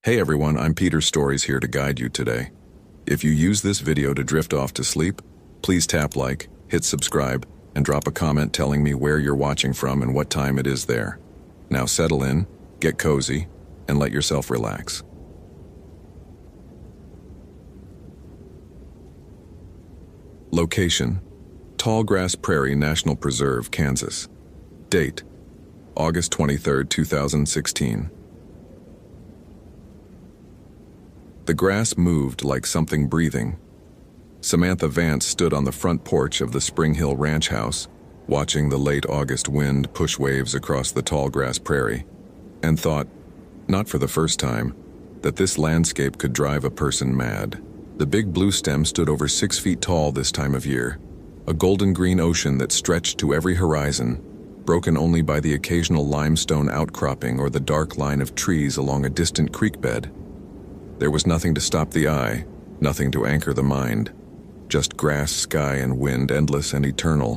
Hey everyone, I'm Peter Stories here to guide you today. If you use this video to drift off to sleep, please tap like, hit subscribe, and drop a comment telling me where you're watching from and what time it is there. Now settle in, get cozy, and let yourself relax. Location: Tallgrass Prairie National Preserve, Kansas. Date: August 23, 2016. The grass moved like something breathing. Samantha Vance stood on the front porch of the Spring Hill Ranch House, watching the late August wind push waves across the tallgrass prairie, and thought, not for the first time, that this landscape could drive a person mad. The big blue stem stood over 6 feet tall this time of year, a golden green ocean that stretched to every horizon, broken only by the occasional limestone outcropping or the dark line of trees along a distant creek bed. There was nothing to stop the eye, nothing to anchor the mind. Just grass, sky, and wind, endless and eternal,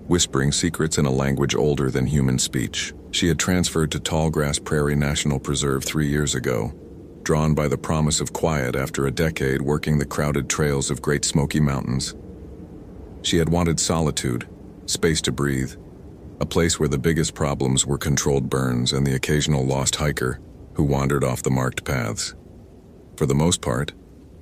whispering secrets in a language older than human speech. She had transferred to Tallgrass Prairie National Preserve 3 years ago, drawn by the promise of quiet after a decade working the crowded trails of Great Smoky Mountains. She had wanted solitude, space to breathe, a place where the biggest problems were controlled burns and the occasional lost hiker who wandered off the marked paths. For the most part,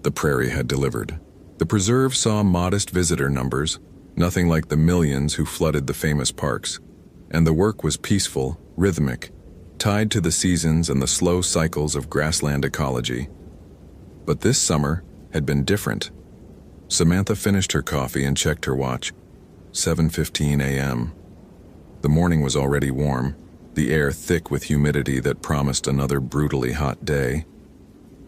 the prairie had delivered. The preserve saw modest visitor numbers, nothing like the millions who flooded the famous parks, and the work was peaceful, rhythmic, tied to the seasons and the slow cycles of grassland ecology. But this summer had been different. Samantha finished her coffee and checked her watch. 7:15 a.m. The morning was already warm, the air thick with humidity that promised another brutally hot day.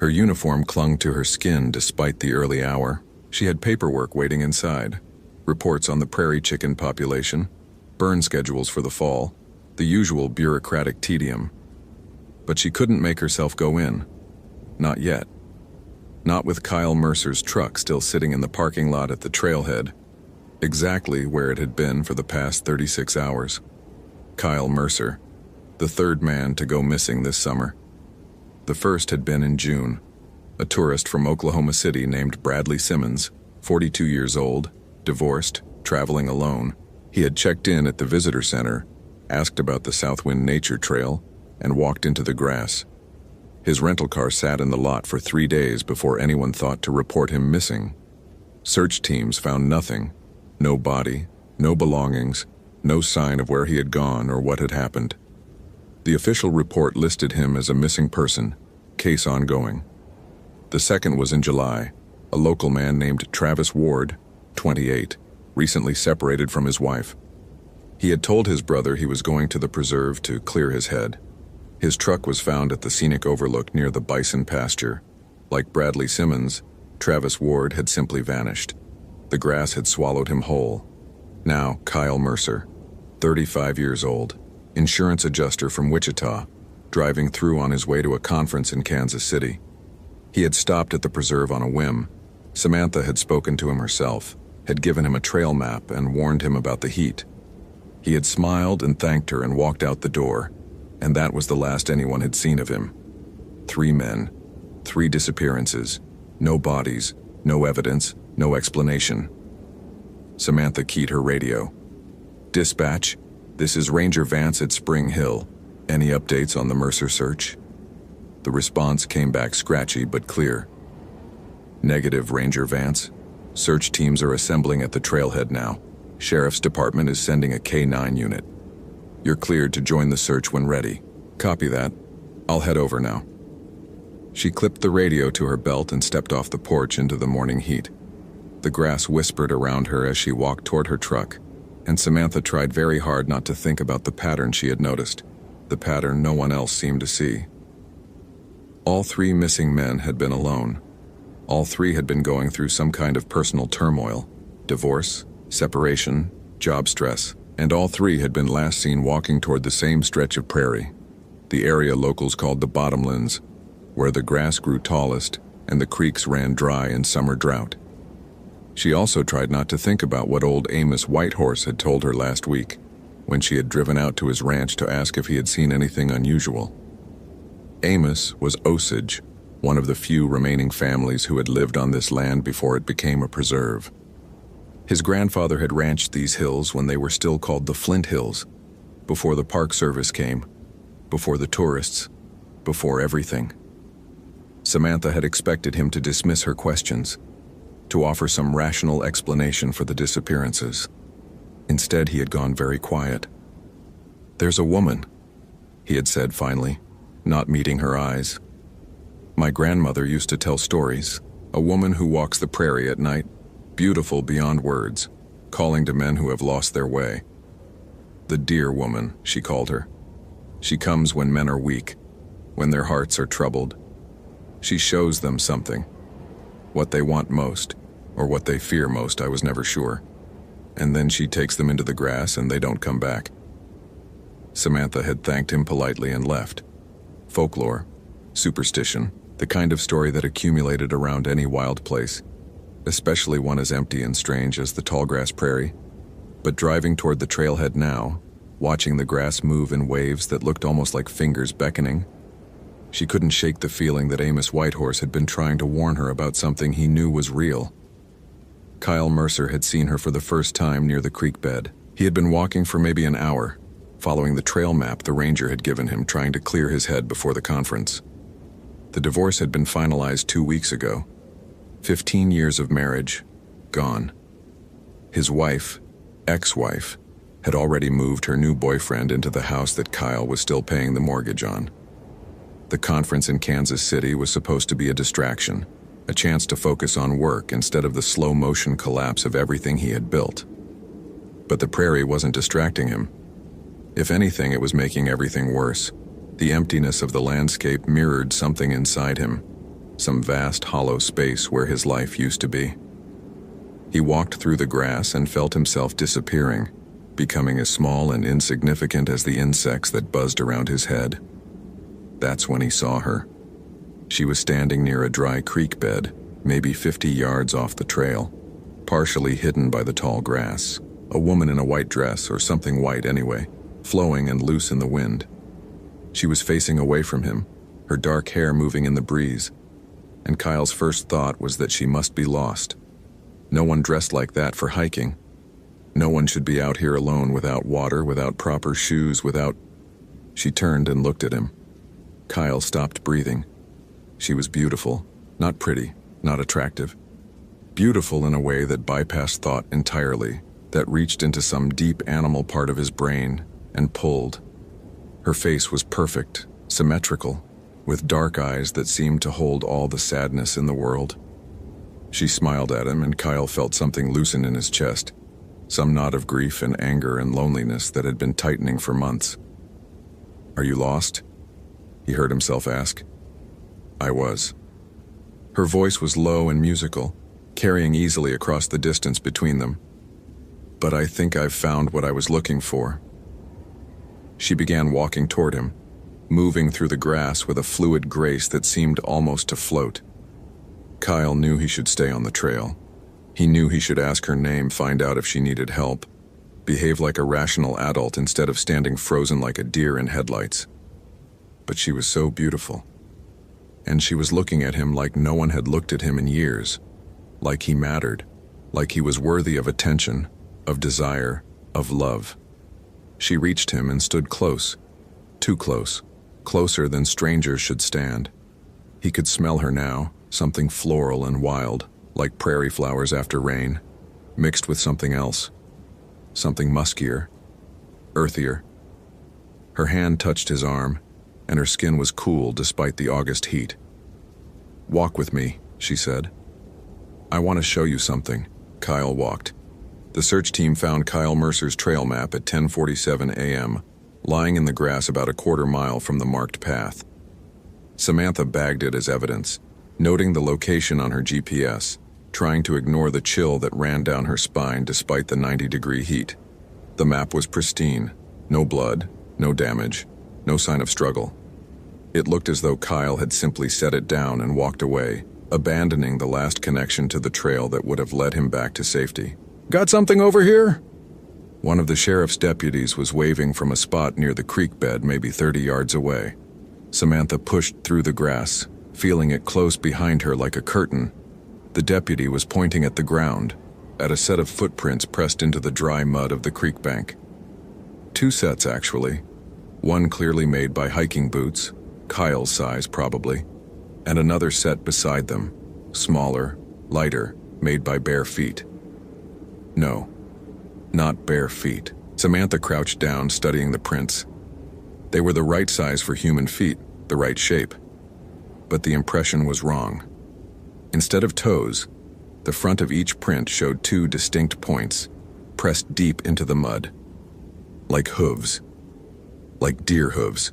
Her uniform clung to her skin despite the early hour. She had paperwork waiting inside, reports on the prairie chicken population, burn schedules for the fall, the usual bureaucratic tedium. But she couldn't make herself go in. Not yet. Not with Kyle Mercer's truck still sitting in the parking lot at the trailhead, exactly where it had been for the past 36 hours. Kyle Mercer, the third man to go missing this summer. The first had been in June. A tourist from Oklahoma City named Bradley Simmons, 42 years old, divorced, traveling alone. He had checked in at the visitor center, asked about the Southwind Nature Trail, and walked into the grass. His rental car sat in the lot for 3 days before anyone thought to report him missing. Search teams found nothing. No body, no belongings, no sign of where he had gone or what had happened. The official report listed him as a missing person, case ongoing. The second was in July. A local man named Travis Ward, 28, recently separated from his wife. He had told his brother he was going to the preserve to clear his head. His truck was found at the scenic overlook near the bison pasture. Like Bradley Simmons, Travis Ward had simply vanished. The grass had swallowed him whole. Now, Kyle Mercer, 35 years old, insurance adjuster from Wichita, driving through on his way to a conference in Kansas City. He had stopped at the preserve on a whim. Samantha had spoken to him herself, had given him a trail map and warned him about the heat. He had smiled and thanked her and walked out the door, and that was the last anyone had seen of him. 3 men, 3 disappearances, no bodies, no evidence, no explanation. Samantha keyed her radio. "Dispatch, this is Ranger Vance at Spring Hill. Any updates on the Mercer search?" The response came back scratchy but clear. "Negative, Ranger Vance. Search teams are assembling at the trailhead now. Sheriff's Department is sending a K-9 unit. You're cleared to join the search when ready. Copy that. I'll head over now." She clipped the radio to her belt and stepped off the porch into the morning heat. The grass whispered around her as she walked toward her truck, and Samantha tried very hard not to think about the pattern she had noticed, the pattern no one else seemed to see. All 3 missing men had been alone. All 3 had been going through some kind of personal turmoil, divorce, separation, job stress, and all 3 had been last seen walking toward the same stretch of prairie, the area locals called the Bottomlands, where the grass grew tallest and the creeks ran dry in summer drought. She also tried not to think about what old Amos Whitehorse had told her last week, when she had driven out to his ranch to ask if he had seen anything unusual. Amos was Osage, one of the few remaining families who had lived on this land before it became a preserve. His grandfather had ranched these hills when they were still called the Flint Hills, before the Park Service came, before the tourists, before everything. Samantha had expected him to dismiss her questions, to offer some rational explanation for the disappearances. Instead, he had gone very quiet. "There's a woman," he had said finally, not meeting her eyes. "My grandmother used to tell stories, a woman who walks the prairie at night, beautiful beyond words, calling to men who have lost their way. The dear woman," she called her. "She comes when men are weak, when their hearts are troubled. She shows them something, what they want most, or what they fear most, I was never sure. And then she takes them into the grass and they don't come back." Samantha had thanked him politely and left. Folklore, superstition, the kind of story that accumulated around any wild place, especially one as empty and strange as the tallgrass prairie. But driving toward the trailhead now, watching the grass move in waves that looked almost like fingers beckoning, she couldn't shake the feeling that Amos Whitehorse had been trying to warn her about something he knew was real. Kyle Mercer had seen her for the first time near the creek bed. He had been walking for maybe an hour, following the trail map the ranger had given him, trying to clear his head before the conference. The divorce had been finalized 2 weeks ago. 15 years of marriage, gone. His wife, ex-wife, had already moved her new boyfriend into the house that Kyle was still paying the mortgage on. The conference in Kansas City was supposed to be a distraction, a chance to focus on work instead of the slow-motion collapse of everything he had built. But the prairie wasn't distracting him. If anything, it was making everything worse. The emptiness of the landscape mirrored something inside him, some vast hollow space where his life used to be. He walked through the grass and felt himself disappearing, becoming as small and insignificant as the insects that buzzed around his head. That's when he saw her. She was standing near a dry creek bed, maybe 50 yards off the trail, partially hidden by the tall grass. A woman in a white dress, or something white anyway, flowing and loose in the wind. She was facing away from him, her dark hair moving in the breeze, and Kyle's first thought was that she must be lost. No one dressed like that for hiking. No one should be out here alone without water, without proper shoes, without... She turned and looked at him. Kyle stopped breathing. She was beautiful, not pretty, not attractive. Beautiful in a way that bypassed thought entirely, that reached into some deep animal part of his brain and pulled. Her face was perfect, symmetrical, with dark eyes that seemed to hold all the sadness in the world. She smiled at him, and Kyle felt something loosen in his chest, some knot of grief and anger and loneliness that had been tightening for months. "Are you lost?" he heard himself ask. "I was." Her voice was low and musical, carrying easily across the distance between them. "But I think I've found what I was looking for." She began walking toward him, moving through the grass with a fluid grace that seemed almost to float. Kyle knew he should stay on the trail. He knew he should ask her name, find out if she needed help, behave like a rational adult instead of standing frozen like a deer in headlights. But she was so beautiful. And she was looking at him like no one had looked at him in years, like he mattered, like he was worthy of attention, of desire, of love. She reached him and stood close, too close, closer than strangers should stand. He could smell her now, something floral and wild, like prairie flowers after rain, mixed with something else, something muskier, earthier. Her hand touched his arm, and her skin was cool despite the August heat. "Walk with me," she said. "I want to show you something." Kyle walked. The search team found Kyle Mercer's trail map at 10:47 a.m., lying in the grass about a quarter mile from the marked path. Samantha bagged it as evidence, noting the location on her GPS, trying to ignore the chill that ran down her spine despite the 90-degree heat. The map was pristine, no blood, no damage, no sign of struggle. It looked as though Kyle had simply set it down and walked away, abandoning the last connection to the trail that would have led him back to safety. "Got something over here?" One of the sheriff's deputies was waving from a spot near the creek bed maybe 30 yards away. Samantha pushed through the grass, Feeling it close behind her like a curtain, the deputy was pointing at the ground, at a set of footprints pressed into the dry mud of the creek bank. 2 sets, actually. One clearly made by hiking boots, Kyle's size probably, and another set beside them, smaller, lighter, made by bare feet. No, not bare feet. Samantha crouched down, studying the prints. They were the right size for human feet, the right shape. But the impression was wrong. Instead of toes, the front of each print showed 2 distinct points, pressed deep into the mud. Like hooves. Like deer hooves.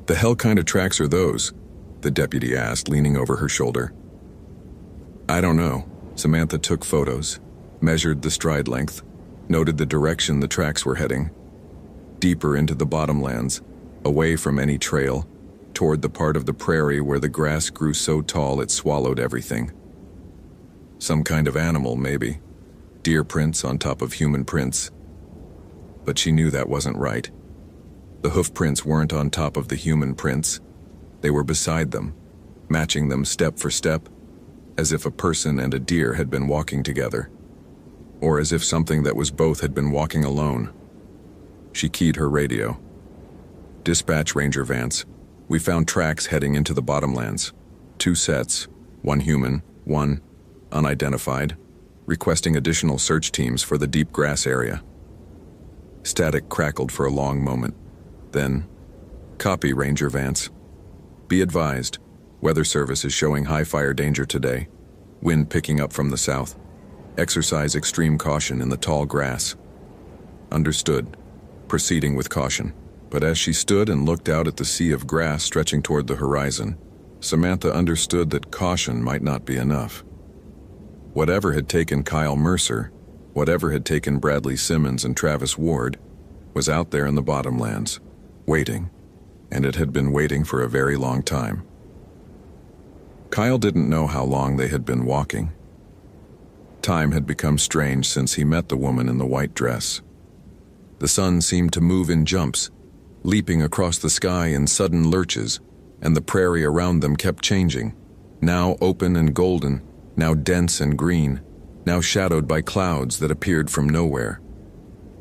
"The hell kind of tracks are those?" the deputy asked, leaning over her shoulder. "I don't know." Samantha took photos, measured the stride length, noted the direction the tracks were heading. Deeper into the bottomlands, away from any trail, toward the part of the prairie where the grass grew so tall it swallowed everything. Some kind of animal, maybe. Deer prints on top of human prints. But she knew that wasn't right. The hoof prints weren't on top of the human prints. They were beside them, matching them step for step, as if a person and a deer had been walking together. Or as if something that was both had been walking alone. She keyed her radio. "Dispatch, Ranger Vance. We found tracks heading into the bottomlands. 2 sets, 1 human, 1 unidentified, requesting additional search teams for the deep grass area." Static crackled for a long moment. Then, "Copy, Ranger Vance. Be advised, Weather Service is showing high fire danger today. Wind picking up from the south. Exercise extreme caution in the tall grass." Understood. Proceeding with caution. But as she stood and looked out at the sea of grass stretching toward the horizon, Samantha understood that caution might not be enough. Whatever had taken Kyle Mercer, whatever had taken Bradley Simmons and Travis Ward, was out there in the bottomlands, waiting, and it had been waiting for a very long time. Kyle didn't know how long they had been walking. Time had become strange since he met the woman in the white dress. The sun seemed to move in jumps, leaping across the sky in sudden lurches, and the prairie around them kept changing, now open and golden, now dense and green, now shadowed by clouds that appeared from nowhere.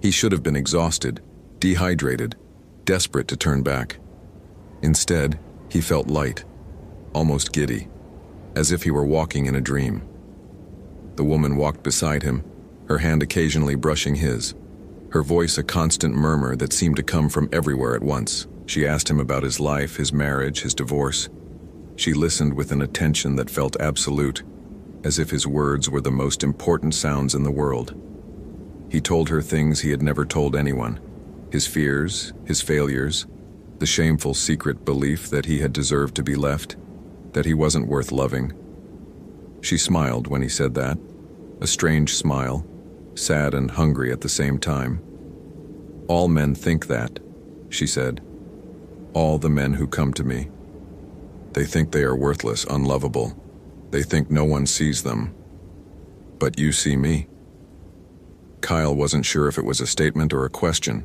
He should have been exhausted, dehydrated, desperate to turn back. Instead, he felt light, almost giddy, as if he were walking in a dream. The woman walked beside him, her hand occasionally brushing his, her voice a constant murmur that seemed to come from everywhere at once. She asked him about his life, his marriage, his divorce. She listened with an attention that felt absolute, as if his words were the most important sounds in the world. He told her things he had never told anyone, his fears, his failures, the shameful secret belief that he had deserved to be left, that he wasn't worth loving. She smiled when he said that, a strange smile, sad and hungry at the same time. "All men think that," she said. "All the men who come to me. They think they are worthless, unlovable. They think no one sees them. But you see me." Kyle wasn't sure if it was a statement or a question.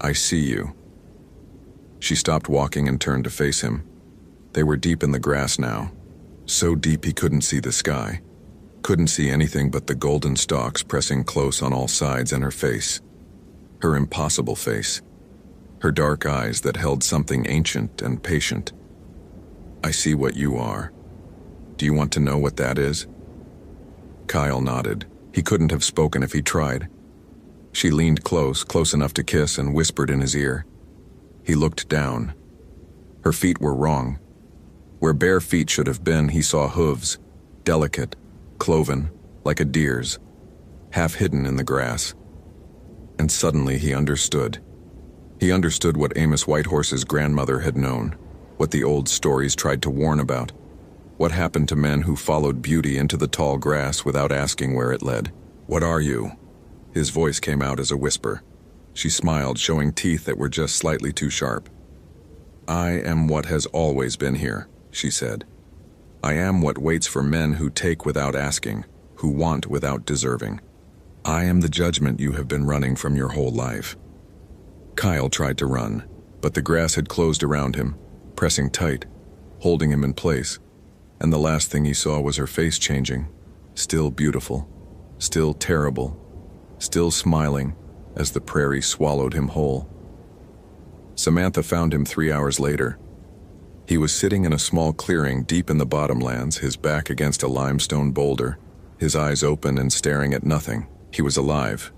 "I see you." She stopped walking and turned to face him. They were deep in the grass now, so deep he couldn't see the sky. Couldn't see anything but the golden stalks pressing close on all sides and her face. Her impossible face. Her dark eyes that held something ancient and patient. "I see what you are. Do you want to know what that is?" Kyle nodded. He couldn't have spoken if he tried. She leaned close enough to kiss, and whispered in his ear. He looked down. Her feet were wrong. Where bare feet should have been, he saw hooves, delicate, cloven, like a deer's, half hidden in the grass. And suddenly he understood. He understood what Amos Whitehorse's grandmother had known, what the old stories tried to warn about, what happened to men who followed beauty into the tall grass without asking where it led. "What are you?" His voice came out as a whisper. She smiled, showing teeth that were just slightly too sharp. "I am what has always been here," she said. "I am what waits for men who take without asking, who want without deserving. I am the judgment you have been running from your whole life." Kyle tried to run, but the grass had closed around him, pressing tight, holding him in place, and the last thing he saw was her face changing, still beautiful, still terrible, still smiling as the prairie swallowed him whole. Samantha found him 3 hours later. He was sitting in a small clearing deep in the bottomlands, his back against a limestone boulder, his eyes open and staring at nothing. He was alive.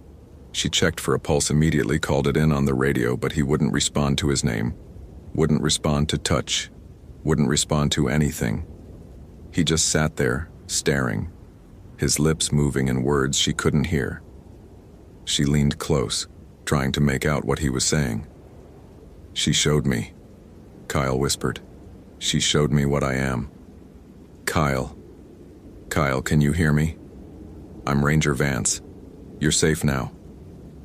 She checked for a pulse immediately, called it in on the radio, but he wouldn't respond to his name, wouldn't respond to touch, wouldn't respond to anything. He just sat there, staring, his lips moving in words she couldn't hear. She leaned close, trying to make out what he was saying. "She showed me," Kyle whispered. "She showed me what I am." Kyle, can you hear me? I'm Ranger Vance. You're safe now.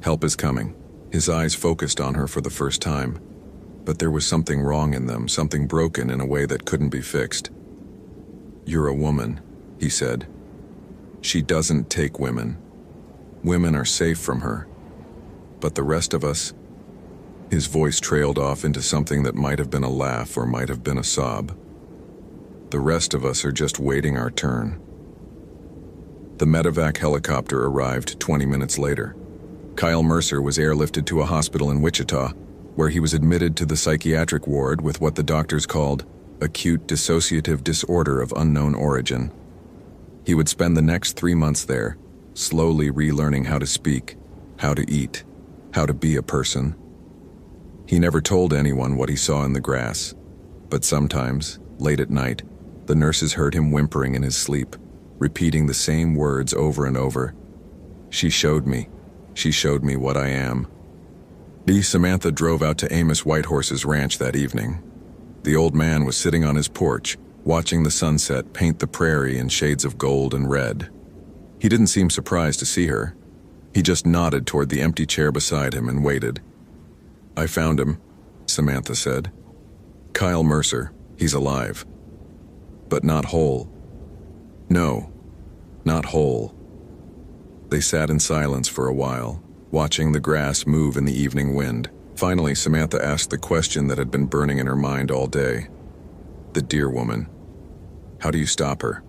Help is coming." His eyes focused on her for the first time, but there was something wrong in them, something broken in a way that couldn't be fixed. "You're a woman," he said. "She doesn't take women. Women are safe from her. But the rest of us..." His voice trailed off into something that might have been a laugh or might have been a sob. "The rest of us are just waiting our turn." The medevac helicopter arrived 20 minutes later. Kyle Mercer was airlifted to a hospital in Wichita, where he was admitted to the psychiatric ward with what the doctors called acute dissociative disorder of unknown origin. He would spend the next 3 months there, slowly relearning how to speak, how to eat, how to be a person. He never told anyone what he saw in the grass, but sometimes, late at night, the nurses heard him whimpering in his sleep, repeating the same words over and over. "She showed me. She showed me what I am." Samantha drove out to Amos Whitehorse's ranch that evening. The old man was sitting on his porch, watching the sunset paint the prairie in shades of gold and red. He didn't seem surprised to see her. He just nodded toward the empty chair beside him and waited. "I found him," Samantha said. "Kyle Mercer. He's alive. But not whole. No, not whole." They sat in silence for a while, watching the grass move in the evening wind. Finally, Samantha asked the question that had been burning in her mind all day. "The dear woman. How do you stop her?"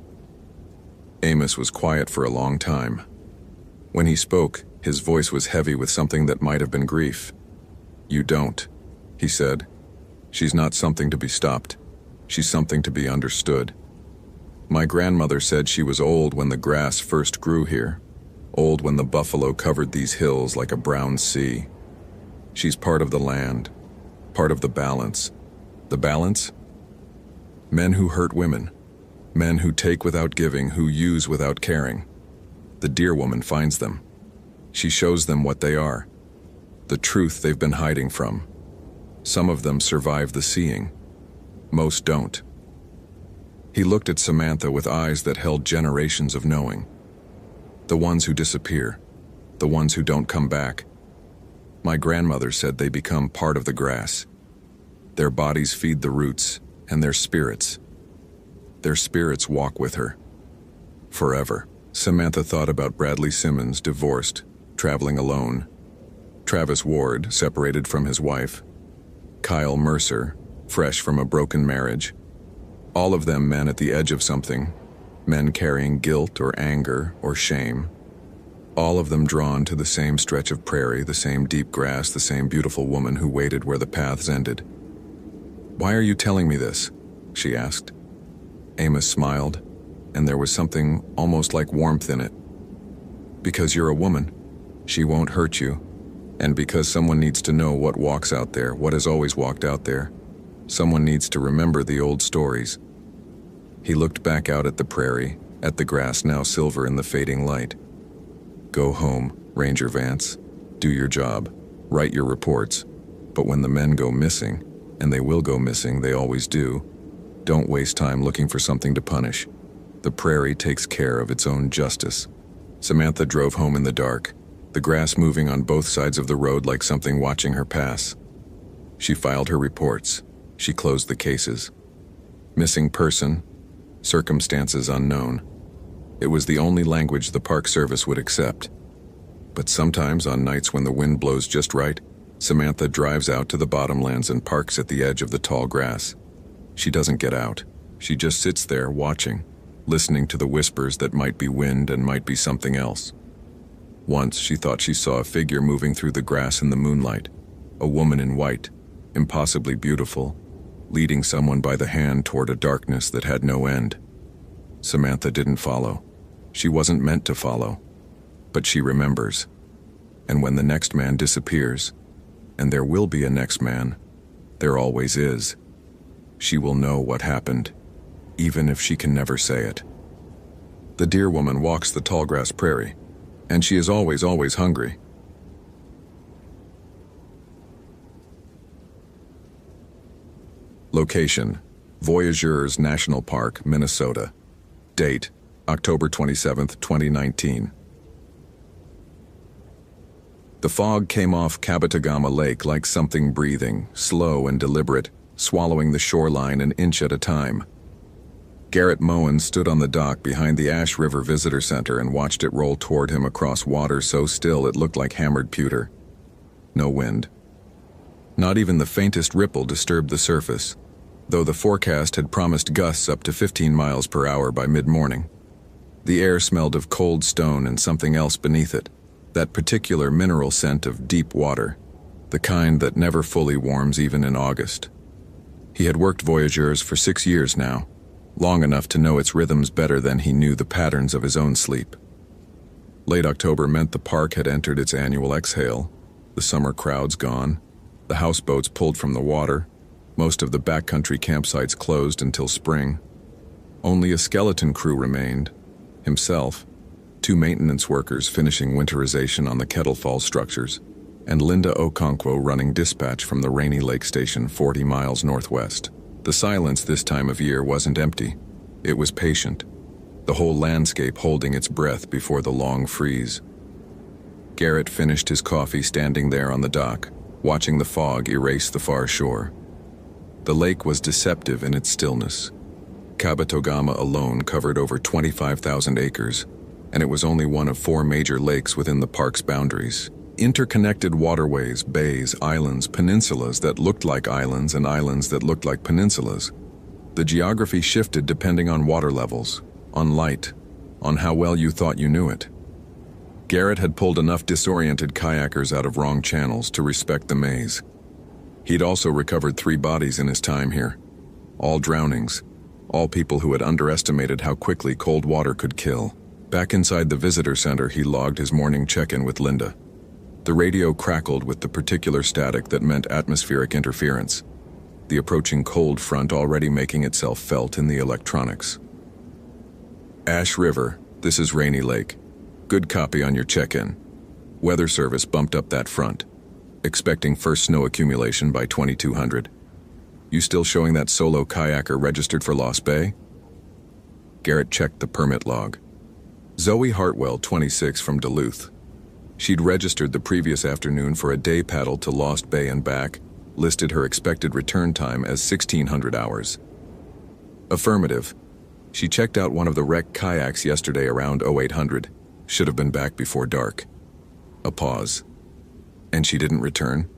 Amos was quiet for a long time. When he spoke, his voice was heavy with something that might have been grief. "You don't," he said. "She's not something to be stopped. She's something to be understood. My grandmother said she was old when the grass first grew here, old when the buffalo covered these hills like a brown sea. She's part of the land, part of the balance. The balance? Men who hurt women, men who take without giving, who use without caring. The dear woman finds them. She shows them what they are, the truth they've been hiding from. Some of them survive the seeing. Most don't." He looked at Samantha with eyes that held generations of knowing. The ones who disappear, the ones who don't come back. My grandmother said they become part of the grass. Their bodies feed the roots, and their spirits walk with her. Forever. Samantha thought about Bradley Simmons, divorced, traveling alone. Travis Ward, separated from his wife. Kyle Mercer, fresh from a broken marriage. All of them men at the edge of something, men carrying guilt or anger or shame. All of them drawn to the same stretch of prairie, the same deep grass, the same beautiful woman who waited where the paths ended. "Why are you telling me this?" she asked. Amos smiled, and there was something almost like warmth in it. "Because you're a woman. She won't hurt you. And because someone needs to know what walks out there, what has always walked out there. Someone needs to remember the old stories." He looked back out at the prairie, at the grass now silver in the fading light. "Go home, Ranger Vance. Do your job. Write your reports. But when the men go missing, and they will go missing, they always do, don't waste time looking for something to punish. The prairie takes care of its own justice." Samantha drove home in the dark, the grass moving on both sides of the road like something watching her pass. She filed her reports. She closed the cases. Missing person, circumstances unknown. It was the only language the Park Service would accept. But sometimes, on nights when the wind blows just right, Samantha drives out to the bottomlands and parks at the edge of the tall grass. She doesn't get out. She just sits there watching, listening to the whispers that might be wind and might be something else. Once she thought she saw a figure moving through the grass in the moonlight, a woman in white, impossibly beautiful, leading someone by the hand toward a darkness that had no end. Samantha didn't follow. She wasn't meant to follow. But she remembers. And when the next man disappears, and there will be a next man, there always is, she will know what happened, even if she can never say it. The deer woman walks the tallgrass prairie, and she is always hungry. Location: Voyageurs National Park, Minnesota. Date: October 27, 2019. The fog came off Kabetogama Lake like something breathing, slow and deliberate, swallowing the shoreline an inch at a time. Garrett Moen stood on the dock behind the Ash River Visitor Center and watched it roll toward him across water so still it looked like hammered pewter. No wind. Not even the faintest ripple disturbed the surface, though the forecast had promised gusts up to 15 miles per hour by mid-morning. The air smelled of cold stone and something else beneath it, that particular mineral scent of deep water, the kind that never fully warms even in August. He had worked Voyageurs for 6 years now, long enough to know its rhythms better than he knew the patterns of his own sleep. Late October meant the park had entered its annual exhale, the summer crowds gone, the houseboats pulled from the water, most of the backcountry campsites closed until spring. Only a skeleton crew remained, himself, 2 maintenance workers finishing winterization on the Kettle Falls structures, and Linda Okonkwo running dispatch from the Rainy Lake Station 40 miles northwest. The silence this time of year wasn't empty. It was patient, the whole landscape holding its breath before the long freeze. Garrett finished his coffee standing there on the dock, watching the fog erase the far shore. The lake was deceptive in its stillness. Kabetogama alone covered over 25,000 acres, and it was only one of 4 major lakes within the park's boundaries. Interconnected waterways, bays, islands, peninsulas that looked like islands and islands that looked like peninsulas. The geography shifted depending on water levels, on light, on how well you thought you knew it. Garrett had pulled enough disoriented kayakers out of wrong channels to respect the maze. He'd also recovered 3 bodies in his time here. All drownings, all people who had underestimated how quickly cold water could kill. Back inside the visitor center, he logged his morning check-in with Linda. The radio crackled with the particular static that meant atmospheric interference, the approaching cold front already making itself felt in the electronics. Ash River, this is Rainy Lake. Good copy on your check-in. Weather Service bumped up that front, expecting first snow accumulation by 2200. You still showing that solo kayaker registered for Lost Bay? Garrett checked the permit log. Zoe Hartwell, 26, from Duluth. She'd registered the previous afternoon for a day paddle to Lost Bay and back, listed her expected return time as 1600 hours. Affirmative. She checked out one of the wrecked kayaks yesterday around 0800. Should have been back before dark. A pause. And she didn't return?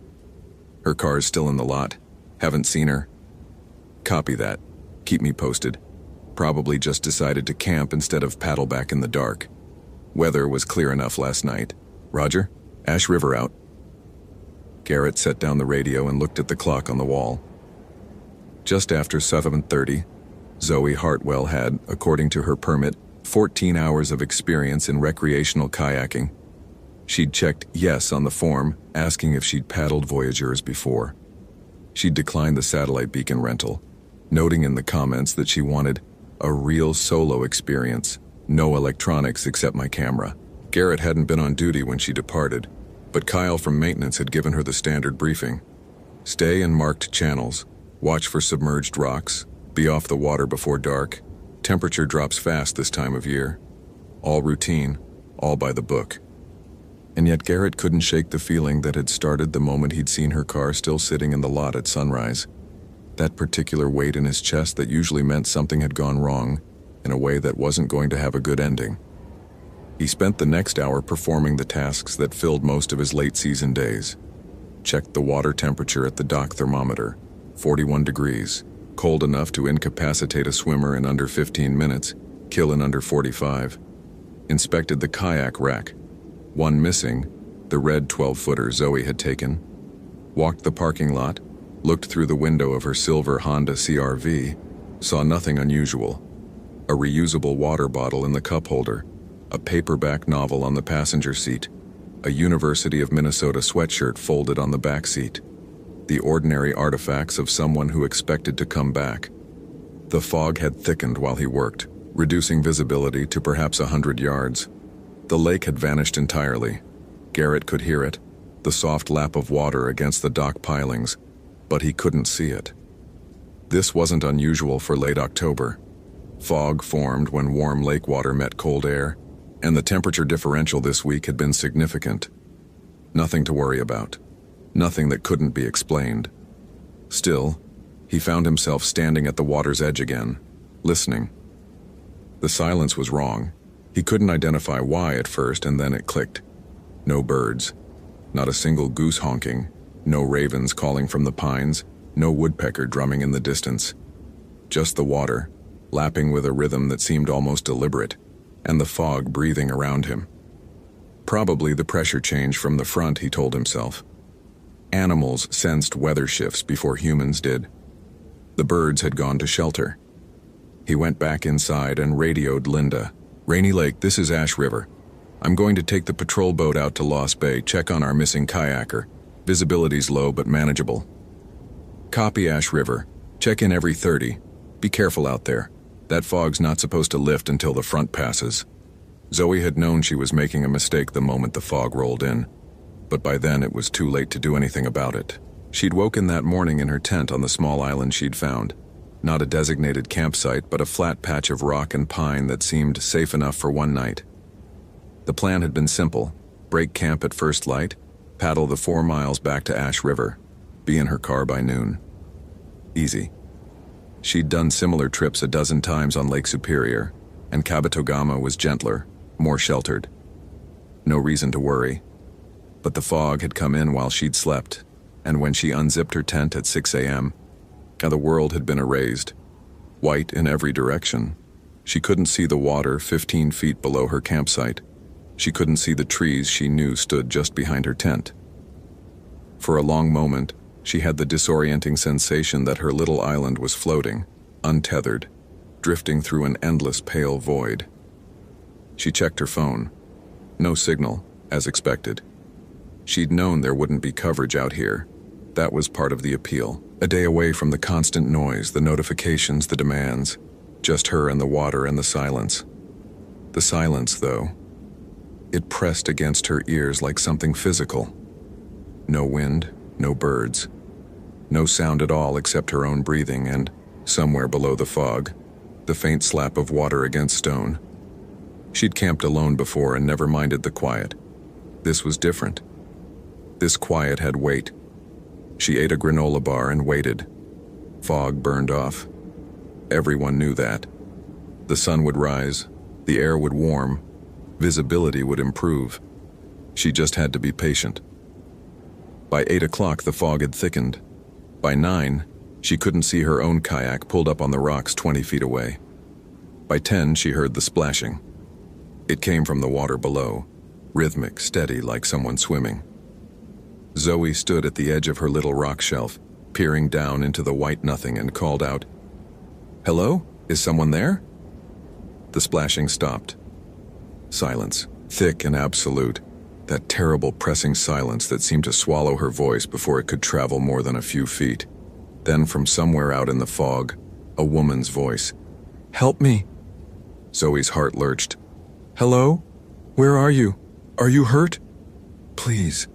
Her car's still in the lot. Haven't seen her. Copy that. Keep me posted. Probably just decided to camp instead of paddle back in the dark. Weather was clear enough last night. Roger. Ash River out. Garrett set down the radio and looked at the clock on the wall. Just after 7:30, Zoe Hartwell had, according to her permit, 14 hours of experience in recreational kayaking. She'd checked yes on the form, asking if she'd paddled Voyageurs before. She'd declined the satellite beacon rental, noting in the comments that she wanted a real solo experience, no electronics except my camera. Garrett hadn't been on duty when she departed, but Kyle from maintenance had given her the standard briefing. Stay in marked channels, watch for submerged rocks, be off the water before dark. Temperature drops fast this time of year. All routine, all by the book. And yet Garrett couldn't shake the feeling that had started the moment he'd seen her car still sitting in the lot at sunrise. That particular weight in his chest that usually meant something had gone wrong, in a way that wasn't going to have a good ending. He spent the next hour performing the tasks that filled most of his late-season days. Checked the water temperature at the dock thermometer, 41 degrees. cold enough to incapacitate a swimmer in under 15 minutes, kill in under 45. Inspected the kayak rack. One missing, the red 12-footer Zoe had taken. Walked the parking lot, looked through the window of her silver Honda CR-V, saw nothing unusual. A reusable water bottle in the cup holder, a paperback novel on the passenger seat, a University of Minnesota sweatshirt folded on the back seat. The ordinary artifacts of someone who expected to come back. The fog had thickened while he worked, reducing visibility to perhaps 100 yards. The lake had vanished entirely. Garrett could hear it, the soft lap of water against the dock pilings, but he couldn't see it. This wasn't unusual for late October. Fog formed when warm lake water met cold air, and the temperature differential this week had been significant. Nothing to worry about. Nothing that couldn't be explained. Still, he found himself standing at the water's edge again, listening. The silence was wrong. He couldn't identify why at first, and then it clicked. No birds. Not a single goose honking. No ravens calling from the pines. No woodpecker drumming in the distance. Just the water, lapping with a rhythm that seemed almost deliberate, and the fog breathing around him. Probably the pressure change from the front, he told himself. Animals sensed weather shifts before humans did. The birds had gone to shelter. He went back inside and radioed Linda. "Rainy Lake, this is Ash River. I'm going to take the patrol boat out to Lost Bay, check on our missing kayaker. Visibility's low but manageable." "Copy, Ash River. Check in every 30. Be careful out there. That fog's not supposed to lift until the front passes." Zoe had known she was making a mistake the moment the fog rolled in, but by then it was too late to do anything about it. She'd woken that morning in her tent on the small island she'd found. Not a designated campsite, but a flat patch of rock and pine that seemed safe enough for one night. The plan had been simple: break camp at first light, paddle the 4 miles back to Ash River, be in her car by noon. Easy. She'd done similar trips a dozen times on Lake Superior, and Kabetogama was gentler, more sheltered. No reason to worry. But the fog had come in while she'd slept, and when she unzipped her tent at 6 a.m., the world had been erased, white in every direction. She couldn't see the water 15 feet below her campsite. She couldn't see the trees she knew stood just behind her tent. For a long moment, she had the disorienting sensation that her little island was floating, untethered, drifting through an endless pale void. She checked her phone. No signal, as expected. She'd known there wouldn't be coverage out here. That was part of the appeal. A day away from the constant noise, the notifications, the demands. Just her and the water and the silence. The silence, though. It pressed against her ears like something physical. No wind, no birds. No sound at all except her own breathing and, somewhere below the fog, the faint slap of water against stone. She'd camped alone before and never minded the quiet. This was different. This quiet had weight. She ate a granola bar and waited. Fog burned off. Everyone knew that. The sun would rise, the air would warm, visibility would improve. She just had to be patient. By 8 o'clock, the fog had thickened. By 9, she couldn't see her own kayak pulled up on the rocks 20 feet away. By 10, she heard the splashing. It came from the water below, rhythmic, steady, like someone swimming. Zoe stood at the edge of her little rock shelf, peering down into the white nothing, and called out, "Hello? Is someone there?" The splashing stopped. Silence, thick and absolute, that terrible pressing silence that seemed to swallow her voice before it could travel more than a few feet. Then from somewhere out in the fog, a woman's voice. "Help me!" Zoe's heart lurched. "Hello? Where are you? Are you hurt? Please."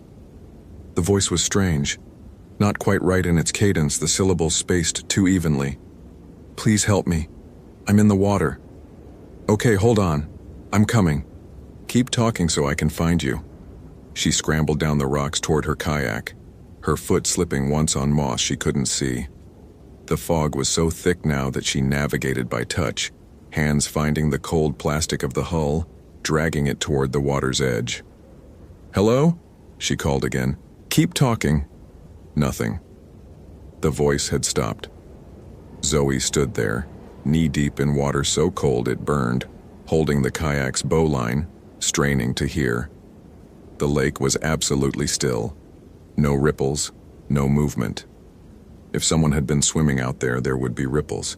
The voice was strange. Not quite right in its cadence, the syllables spaced too evenly. "Please help me. I'm in the water." "Okay, hold on. I'm coming. Keep talking so I can find you." She scrambled down the rocks toward her kayak, her foot slipping once on moss she couldn't see. The fog was so thick now that she navigated by touch, hands finding the cold plastic of the hull, dragging it toward the water's edge. "Hello?" she called again. "Keep talking." Nothing. The voice had stopped. Zoe stood there, knee-deep in water so cold it burned, holding the kayak's bowline, straining to hear. The lake was absolutely still. No ripples, no movement. If someone had been swimming out there, there would be ripples.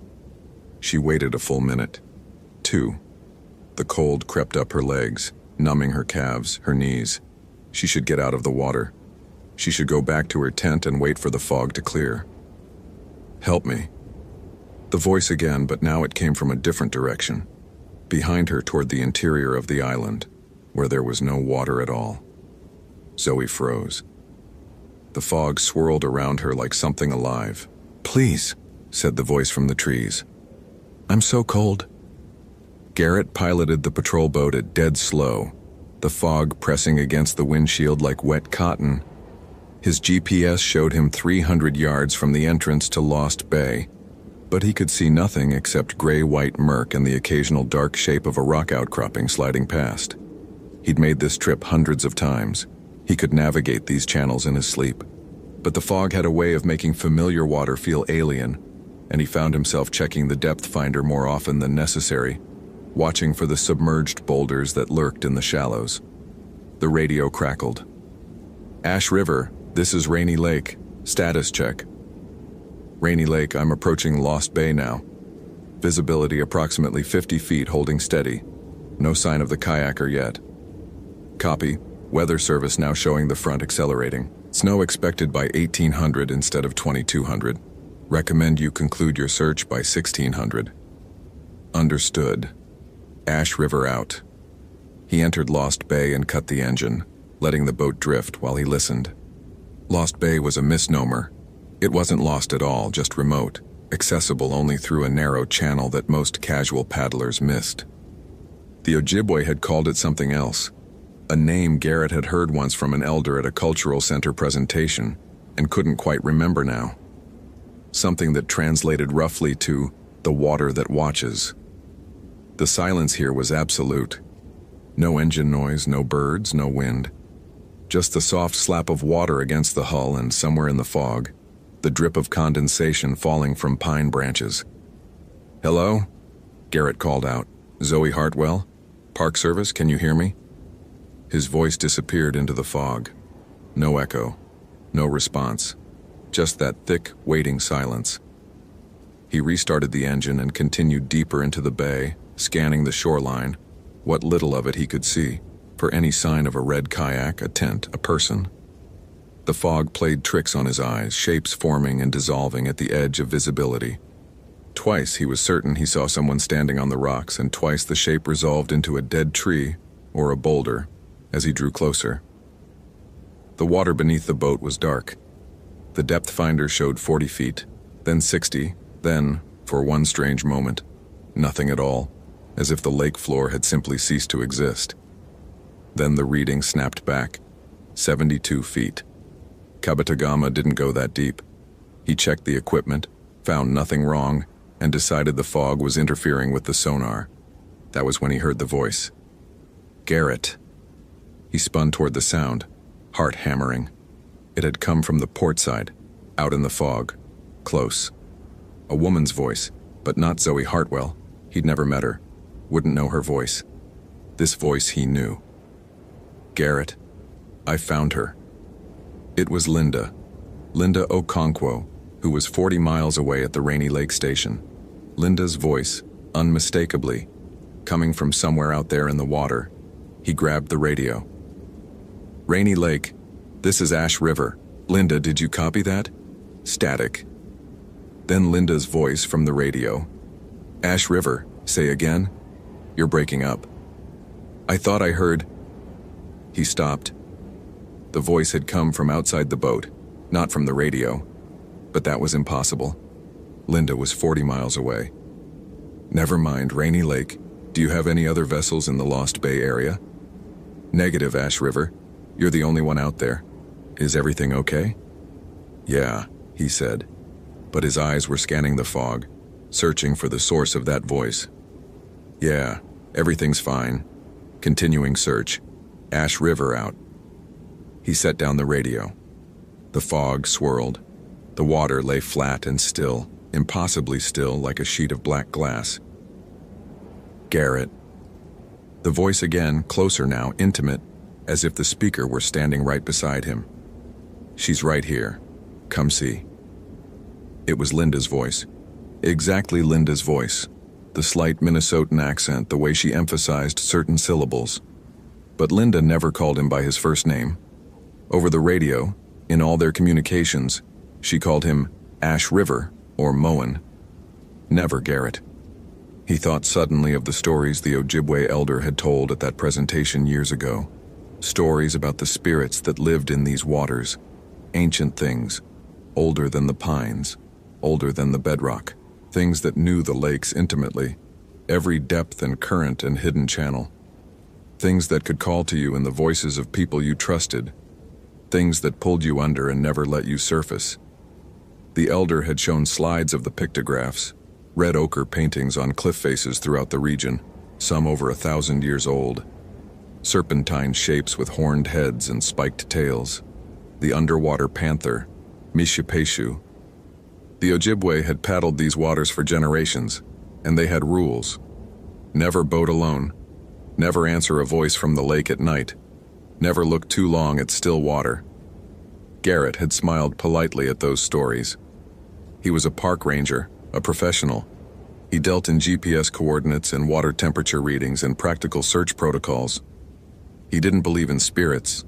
She waited a full minute. 2. The cold crept up her legs, numbing her calves, her knees. She should get out of the water. She should go back to her tent and wait for the fog to clear. "Help me." The voice again, but now it came from a different direction. Behind her toward the interior of the island, where there was no water at all. Zoe froze. The fog swirled around her like something alive. "Please," said the voice from the trees. "I'm so cold." Garrett piloted the patrol boat at dead slow, the fog pressing against the windshield like wet cotton. His GPS showed him 300 yards from the entrance to Lost Bay, but he could see nothing except gray-white murk and the occasional dark shape of a rock outcropping sliding past. He'd made this trip hundreds of times. He could navigate these channels in his sleep. But the fog had a way of making familiar water feel alien, and he found himself checking the depth finder more often than necessary, watching for the submerged boulders that lurked in the shallows. The radio crackled. "Ash River, this is Rainy Lake. Status check." "Rainy Lake, I'm approaching Lost Bay now. Visibility approximately 50 feet, holding steady. No sign of the kayaker yet." "Copy. Weather service now showing the front accelerating. Snow expected by 1800 instead of 2200. Recommend you conclude your search by 1600. "Understood. Ash River out." He entered Lost Bay and cut the engine, letting the boat drift while he listened. Lost Bay was a misnomer. It wasn't lost at all, just remote, accessible only through a narrow channel that most casual paddlers missed. The Ojibwe had called it something else, a name Garrett had heard once from an elder at a cultural center presentation, and couldn't quite remember now. Something that translated roughly to the water that watches. The silence here was absolute. No engine noise, no birds, no wind. Just the soft slap of water against the hull, and somewhere in the fog, the drip of condensation falling from pine branches. "Hello?" Garrett called out. "Zoe Hartwell? Park Service, can you hear me?" His voice disappeared into the fog. No echo, no response, just that thick, waiting silence. He restarted the engine and continued deeper into the bay, scanning the shoreline, what little of it he could see, for any sign of a red kayak, a tent, a person. The fog played tricks on his eyes, shapes forming and dissolving at the edge of visibility. Twice he was certain he saw someone standing on the rocks, and twice the shape resolved into a dead tree or a boulder as he drew closer. The water beneath the boat was dark. The depth finder showed 40 feet, then 60, then, for one strange moment, nothing at all, as if the lake floor had simply ceased to exist. Then the reading snapped back, 72 feet. Kabatagama didn't go that deep. He checked the equipment, found nothing wrong, and decided the fog was interfering with the sonar. That was when he heard the voice. "Garrett." He spun toward the sound, heart hammering. It had come from the port side, out in the fog, close. A woman's voice, but not Zoe Hartwell. He'd never met her, wouldn't know her voice. This voice he knew. "Garrett, I found her." It was Linda Okonkwo, who was 40 miles away at the Rainy Lake station. Linda's voice, unmistakably, coming from somewhere out there in the water. He grabbed the radio. "Rainy Lake, this is Ash River. Linda, did you copy that?" Static. Then Linda's voice from the radio. "Ash River, say again? You're breaking up." "I thought I heard..." He stopped. The voice had come from outside the boat, not from the radio. But that was impossible. Linda was 40 miles away. "Never mind, Rainy Lake. Do you have any other vessels in the Lost Bay area?" "Negative, Ash River. You're the only one out there. Is everything okay?" "Yeah," he said. But his eyes were scanning the fog, searching for the source of that voice. "Yeah, everything's fine. Continuing search. Ash River out." He set down the radio. The fog swirled. The water lay flat and still, impossibly still like a sheet of black glass. Garrett. The voice again, closer now, intimate, as if the speaker were standing right beside him. She's right here. Come see. It was Linda's voice. Exactly Linda's voice. The slight Minnesotan accent, the way she emphasized certain syllables. But Linda never called him by his first name. Over the radio, in all their communications, she called him Ash River or Moen. Never Garrett. He thought suddenly of the stories the Ojibwe elder had told at that presentation years ago. Stories about the spirits that lived in these waters. Ancient things, older than the pines, older than the bedrock. Things that knew the lakes intimately, every depth and current and hidden channel. Things that could call to you in the voices of people you trusted. Things that pulled you under and never let you surface. The elder had shown slides of the pictographs, red ochre paintings on cliff faces throughout the region, some over 1,000 years old. Serpentine shapes with horned heads and spiked tails. The underwater panther, Mishipeshu. The Ojibwe had paddled these waters for generations, and they had rules. Never boat alone. Never answer a voice from the lake at night. Never look too long at still water. Garrett had smiled politely at those stories. He was a park ranger, a professional. He dealt in GPS coordinates and water temperature readings and practical search protocols. He didn't believe in spirits,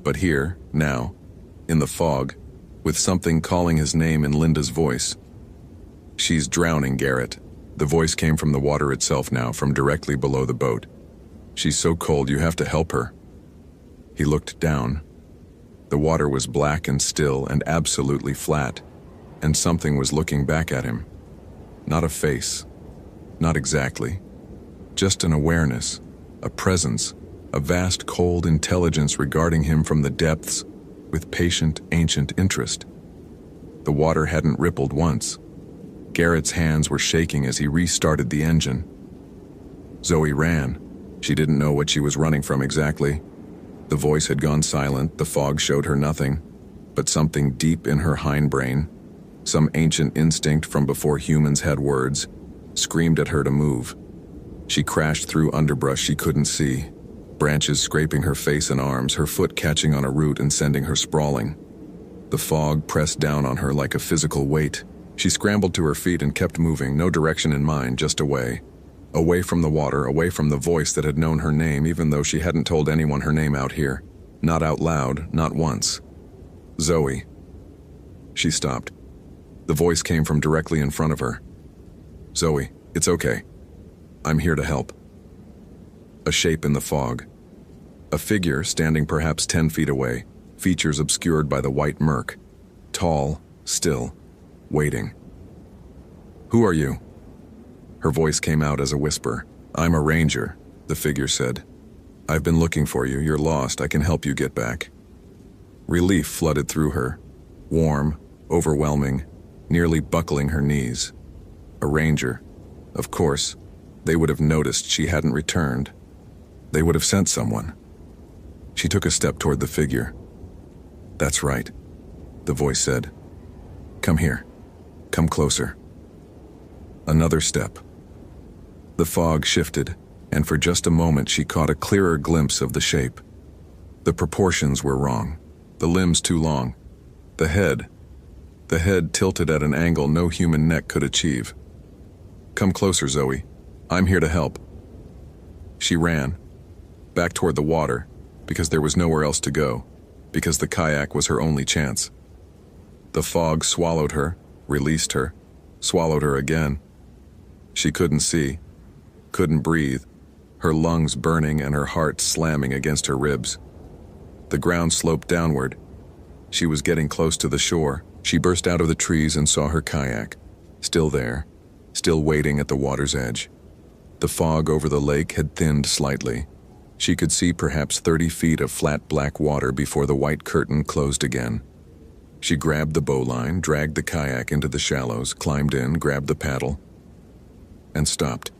but here, now, in the fog, with something calling his name in Linda's voice. She's drowning, Garrett. The voice came from the water itself now, from directly below the boat. She's so cold, you have to help her. He looked down. The water was black and still and absolutely flat, and something was looking back at him. Not a face. Not exactly. Just an awareness, a presence, a vast cold intelligence regarding him from the depths with patient, ancient interest. The water hadn't rippled once. Garrett's hands were shaking as he restarted the engine. Zoe ran. She didn't know what she was running from exactly. The voice had gone silent, the fog showed her nothing, but something deep in her hindbrain, some ancient instinct from before humans had words, screamed at her to move. She crashed through underbrush she couldn't see, branches scraping her face and arms, her foot catching on a root and sending her sprawling. The fog pressed down on her like a physical weight. She scrambled to her feet and kept moving, no direction in mind, just away. Away from the water, away from the voice that had known her name, even though she hadn't told anyone her name out here. Not out loud, not once. Zoe. She stopped. The voice came from directly in front of her. Zoe, it's okay. I'm here to help. A shape in the fog. A figure standing perhaps 10 feet away, features obscured by the white murk. Tall, still, waiting. Who are you? Her voice came out as a whisper. I'm a ranger, the figure said. I've been looking for you. You're lost. I can help you get back. Relief flooded through her. Warm, overwhelming, nearly buckling her knees. A ranger. Of course, they would have noticed she hadn't returned. They would have sent someone. She took a step toward the figure. That's right, the voice said. Come here. Come closer. Another step. The fog shifted, and for just a moment she caught a clearer glimpse of the shape. The proportions were wrong. The limbs too long. The head tilted at an angle no human neck could achieve. Come closer, Zoe. I'm here to help. She ran, back toward the water, because there was nowhere else to go, because the kayak was her only chance. The fog swallowed her, released her, swallowed her again. She couldn't see, couldn't breathe, her lungs burning and her heart slamming against her ribs. The ground sloped downward. She was getting close to the shore. She burst out of the trees and saw her kayak, still there, still waiting at the water's edge. The fog over the lake had thinned slightly. She could see perhaps 30 feet of flat black water before the white curtain closed again. She grabbed the bowline, dragged the kayak into the shallows, climbed in, grabbed the paddle, and stopped.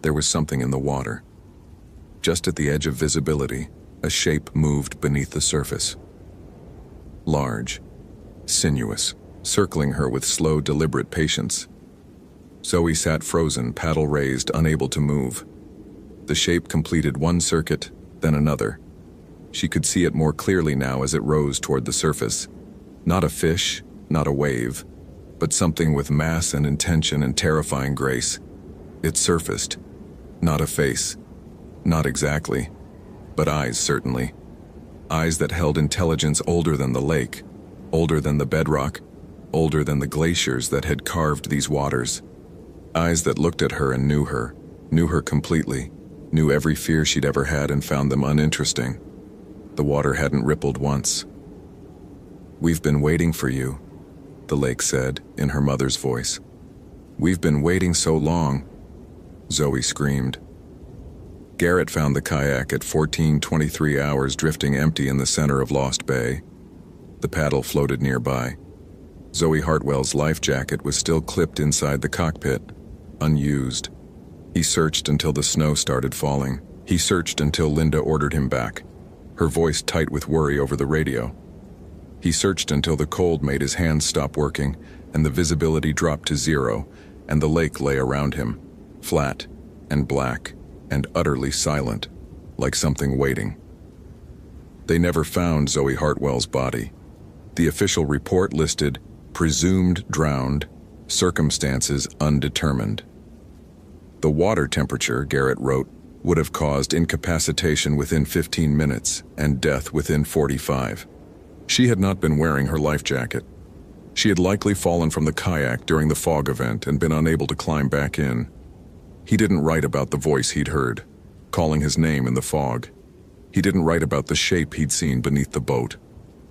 There was something in the water. Just at the edge of visibility, a shape moved beneath the surface. Large, sinuous, circling her with slow, deliberate patience. Zoe sat frozen, paddle raised, unable to move. The shape completed one circuit, then another. She could see it more clearly now as it rose toward the surface. Not a fish, not a wave, but something with mass and intention and terrifying grace. It surfaced. Not a face. Not exactly. But eyes, certainly. Eyes that held intelligence older than the lake, older than the bedrock, older than the glaciers that had carved these waters. Eyes that looked at her and knew her completely, knew every fear she'd ever had and found them uninteresting. The water hadn't rippled once. "We've been waiting for you," the lake said, in her mother's voice. "We've been waiting so long," Zoe screamed. Garrett found the kayak at 14:23 hours drifting empty in the center of Lost Bay. The paddle floated nearby. Zoe Hartwell's life jacket was still clipped inside the cockpit, unused. He searched until the snow started falling. He searched until Linda ordered him back, her voice tight with worry over the radio. He searched until the cold made his hands stop working and the visibility dropped to zero, and the lake lay around him, flat and black and utterly silent, like something waiting. They never found Zoe Hartwell's body. The official report listed presumed drowned, circumstances undetermined. The water temperature, Garrett wrote, would have caused incapacitation within 15 minutes and death within 45. She had not been wearing her life jacket. She had likely fallen from the kayak during the fog event and been unable to climb back in. He didn't write about the voice he'd heard, calling his name in the fog. He didn't write about the shape he'd seen beneath the boat,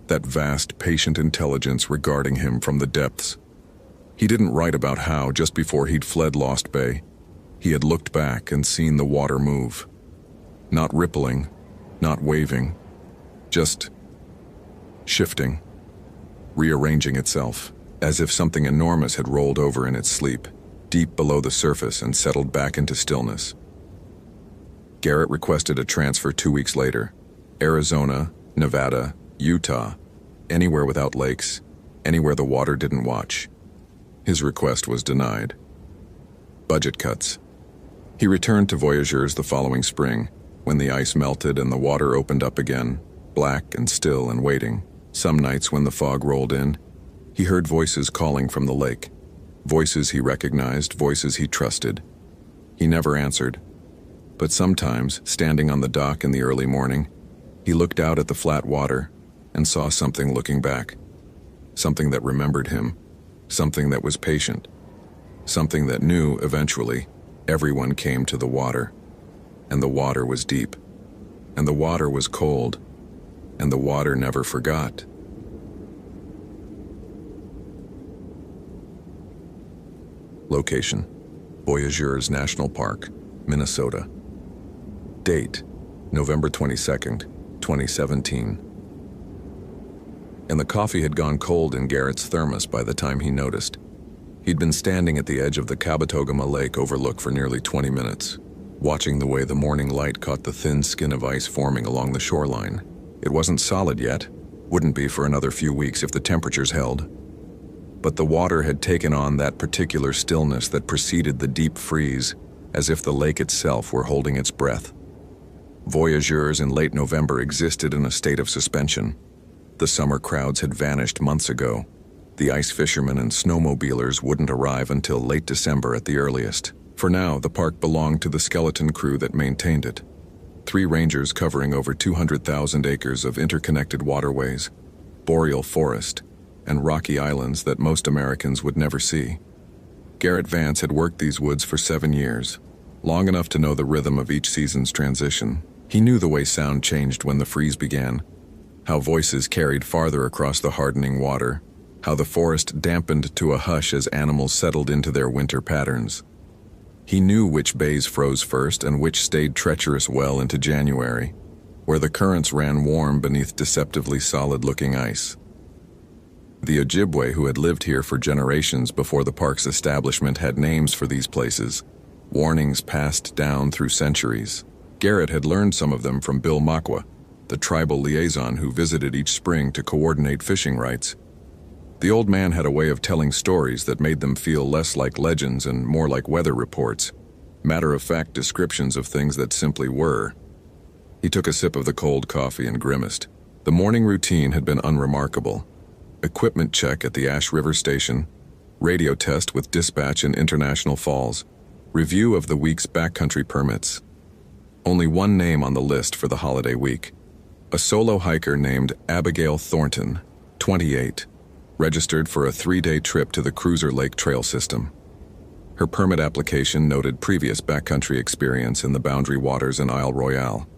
that vast, patient intelligence regarding him from the depths. He didn't write about how, just before he'd fled Lost Bay, he had looked back and seen the water move. Not rippling, not waving, just shifting, rearranging itself, as if something enormous had rolled over in its sleep, deep below the surface and settled back into stillness. Garrett requested a transfer 2 weeks later. Arizona, Nevada, Utah, anywhere without lakes, anywhere the water didn't watch. His request was denied. Budget cuts. He returned to Voyageurs the following spring, when the ice melted and the water opened up again, black and still and waiting. Some nights when the fog rolled in, he heard voices calling from the lake. Voices he recognized, voices he trusted. He never answered. But sometimes, standing on the dock in the early morning, he looked out at the flat water and saw something looking back. Something that remembered him. Something that was patient. Something that knew, eventually, everyone came to the water. And the water was deep. And the water was cold. And the water never forgot. Location: Voyageurs National Park, Minnesota. Date: November 22nd, 2017. And the coffee had gone cold in Garrett's thermos by the time he noticed. He'd been standing at the edge of the Kabetogama Lake overlook for nearly 20 minutes, watching the way the morning light caught the thin skin of ice forming along the shoreline. It wasn't solid yet, wouldn't be for another few weeks if the temperatures held. But the water had taken on that particular stillness that preceded the deep freeze, as if the lake itself were holding its breath. Voyageurs in late November existed in a state of suspension. The summer crowds had vanished months ago. The ice fishermen and snowmobilers wouldn't arrive until late December at the earliest. For now, the park belonged to the skeleton crew that maintained it. 3 rangers covering over 200,000 acres of interconnected waterways, boreal forest, and rocky islands that most Americans would never see. Garrett Vance had worked these woods for 7 years, long enough to know the rhythm of each season's transition. He knew the way sound changed when the freeze began, how voices carried farther across the hardening water, how the forest dampened to a hush as animals settled into their winter patterns. He knew which bays froze first and which stayed treacherous well into January, where the currents ran warm beneath deceptively solid-looking ice. The Ojibwe who had lived here for generations before the park's establishment had names for these places, warnings passed down through centuries. Garrett had learned some of them from Bill Makwa, the tribal liaison who visited each spring to coordinate fishing rights. The old man had a way of telling stories that made them feel less like legends and more like weather reports, matter-of-fact descriptions of things that simply were. He took a sip of the cold coffee and grimaced. The morning routine had been unremarkable. Equipment check at the Ash River station, radio test with dispatch in International Falls, review of the week's backcountry permits. Only one name on the list for the holiday week. A solo hiker named Abigail Thornton, 28, registered for a 3-day trip to the Cruiser Lake Trail System. Her permit application noted previous backcountry experience in the Boundary Waters and Isle Royale.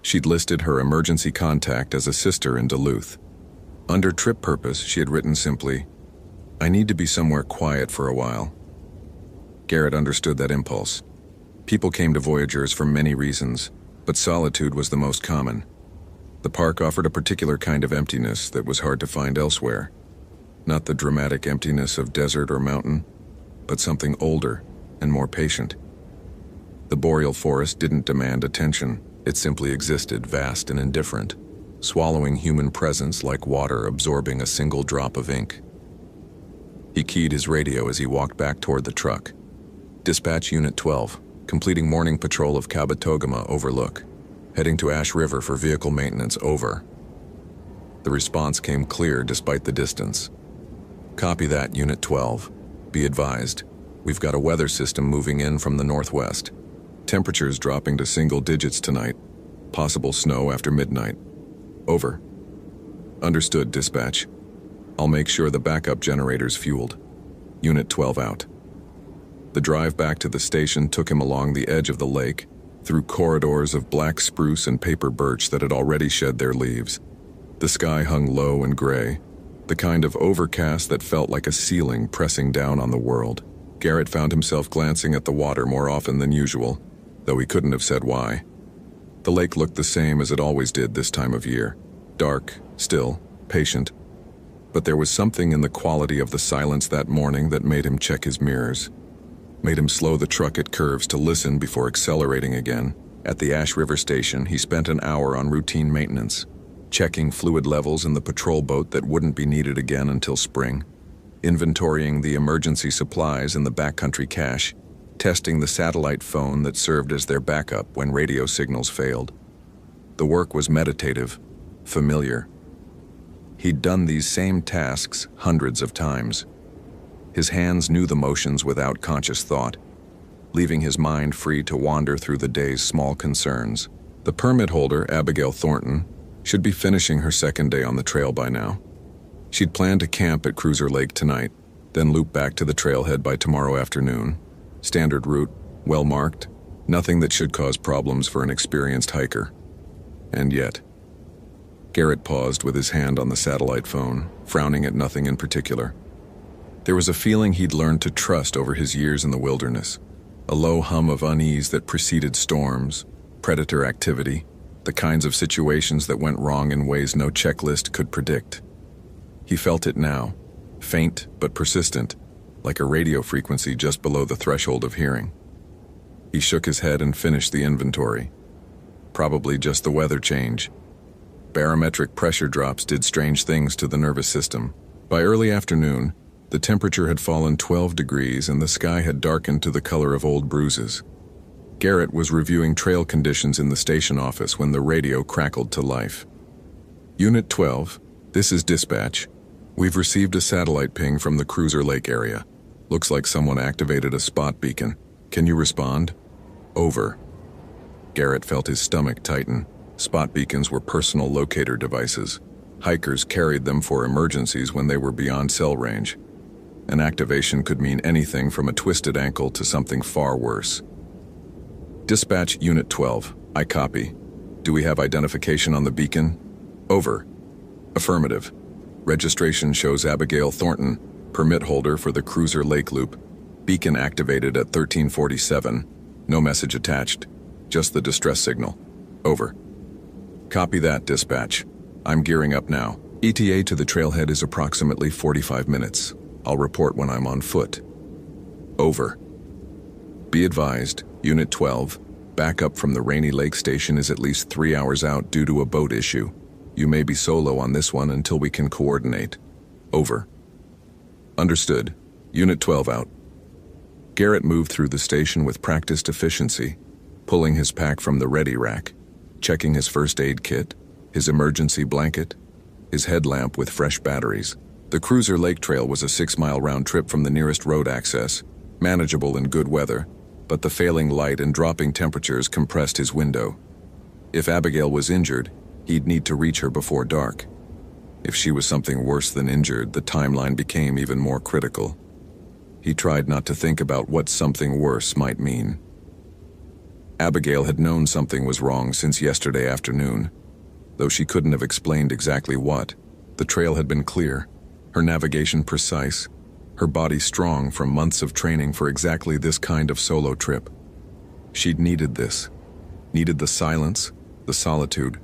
She'd listed her emergency contact as a sister in Duluth. Under trip purpose, she had written simply, "I need to be somewhere quiet for a while." Garrett understood that impulse. People came to Voyageurs for many reasons, but solitude was the most common. The park offered a particular kind of emptiness that was hard to find elsewhere. Not the dramatic emptiness of desert or mountain, but something older and more patient. The boreal forest didn't demand attention. It simply existed, vast and indifferent, swallowing human presence like water absorbing a single drop of ink. He keyed his radio as he walked back toward the truck. Dispatch Unit 12, completing morning patrol of Kabetogama Overlook, heading to Ash River for vehicle maintenance, over. The response came clear despite the distance. Copy that, Unit 12. Be advised, we've got a weather system moving in from the northwest. Temperatures dropping to single digits tonight. Possible snow after midnight. Over. Understood, dispatch. I'll make sure the backup generator's fueled. Unit 12 out. The drive back to the station took him along the edge of the lake, through corridors of black spruce and paper birch that had already shed their leaves. The sky hung low and gray, the kind of overcast that felt like a ceiling pressing down on the world. Garrett found himself glancing at the water more often than usual, though he couldn't have said why. The lake looked the same as it always did this time of year, dark, still, patient. But there was something in the quality of the silence that morning that made him check his mirrors, made him slow the truck at curves to listen before accelerating again. At the Ash River station, he spent an hour on routine maintenance, checking fluid levels in the patrol boat that wouldn't be needed again until spring, inventorying the emergency supplies in the backcountry cache, testing the satellite phone that served as their backup when radio signals failed. The work was meditative, familiar. He'd done these same tasks hundreds of times. His hands knew the motions without conscious thought, leaving his mind free to wander through the day's small concerns. The permit holder, Abigail Thornton, should be finishing her second day on the trail by now. She'd planned to camp at Cruiser Lake tonight, then loop back to the trailhead by tomorrow afternoon. Standard route, well marked, nothing that should cause problems for an experienced hiker. And yet, Garrett paused with his hand on the satellite phone, frowning at nothing in particular. There was a feeling he'd learned to trust over his years in the wilderness, a low hum of unease that preceded storms, predator activity, the kinds of situations that went wrong in ways no checklist could predict. He felt it now, faint but persistent, like a radio frequency just below the threshold of hearing. He shook his head and finished the inventory. Probably just the weather change. Barometric pressure drops did strange things to the nervous system. By early afternoon, the temperature had fallen 12 degrees and the sky had darkened to the color of old bruises. Garrett was reviewing trail conditions in the station office when the radio crackled to life. Unit 12, this is dispatch. We've received a satellite ping from the Cruiser Lake area. Looks like someone activated a spot beacon. Can you respond? Over. Garrett felt his stomach tighten. Spot beacons were personal locator devices. Hikers carried them for emergencies when they were beyond cell range. An activation could mean anything from a twisted ankle to something far worse. Dispatch Unit 12, I copy. Do we have identification on the beacon? Over. Affirmative. Registration shows Abigail Thornton, permit holder for the Cruiser Lake Loop. Beacon activated at 1347. No message attached. Just the distress signal. Over. Copy that, dispatch. I'm gearing up now. ETA to the trailhead is approximately 45 minutes. I'll report when I'm on foot. Over. Be advised, Unit 12, backup from the Rainy Lake station is at least 3 hours out due to a boat issue. You may be solo on this one until we can coordinate. Over. Understood. Unit 12 out. Garrett moved through the station with practiced efficiency, pulling his pack from the ready rack, checking his first aid kit, his emergency blanket, his headlamp with fresh batteries. The Cruiser Lake Trail was a 6-mile round trip from the nearest road access, manageable in good weather, but the failing light and dropping temperatures compressed his window. If Abigail was injured, he'd need to reach her before dark. If she was something worse than injured, the timeline became even more critical. He tried not to think about what something worse might mean. Abigail had known something was wrong since yesterday afternoon. Though she couldn't have explained exactly what, the trail had been clear, her navigation precise, her body strong from months of training for exactly this kind of solo trip. She'd needed this. Needed the silence, the solitude,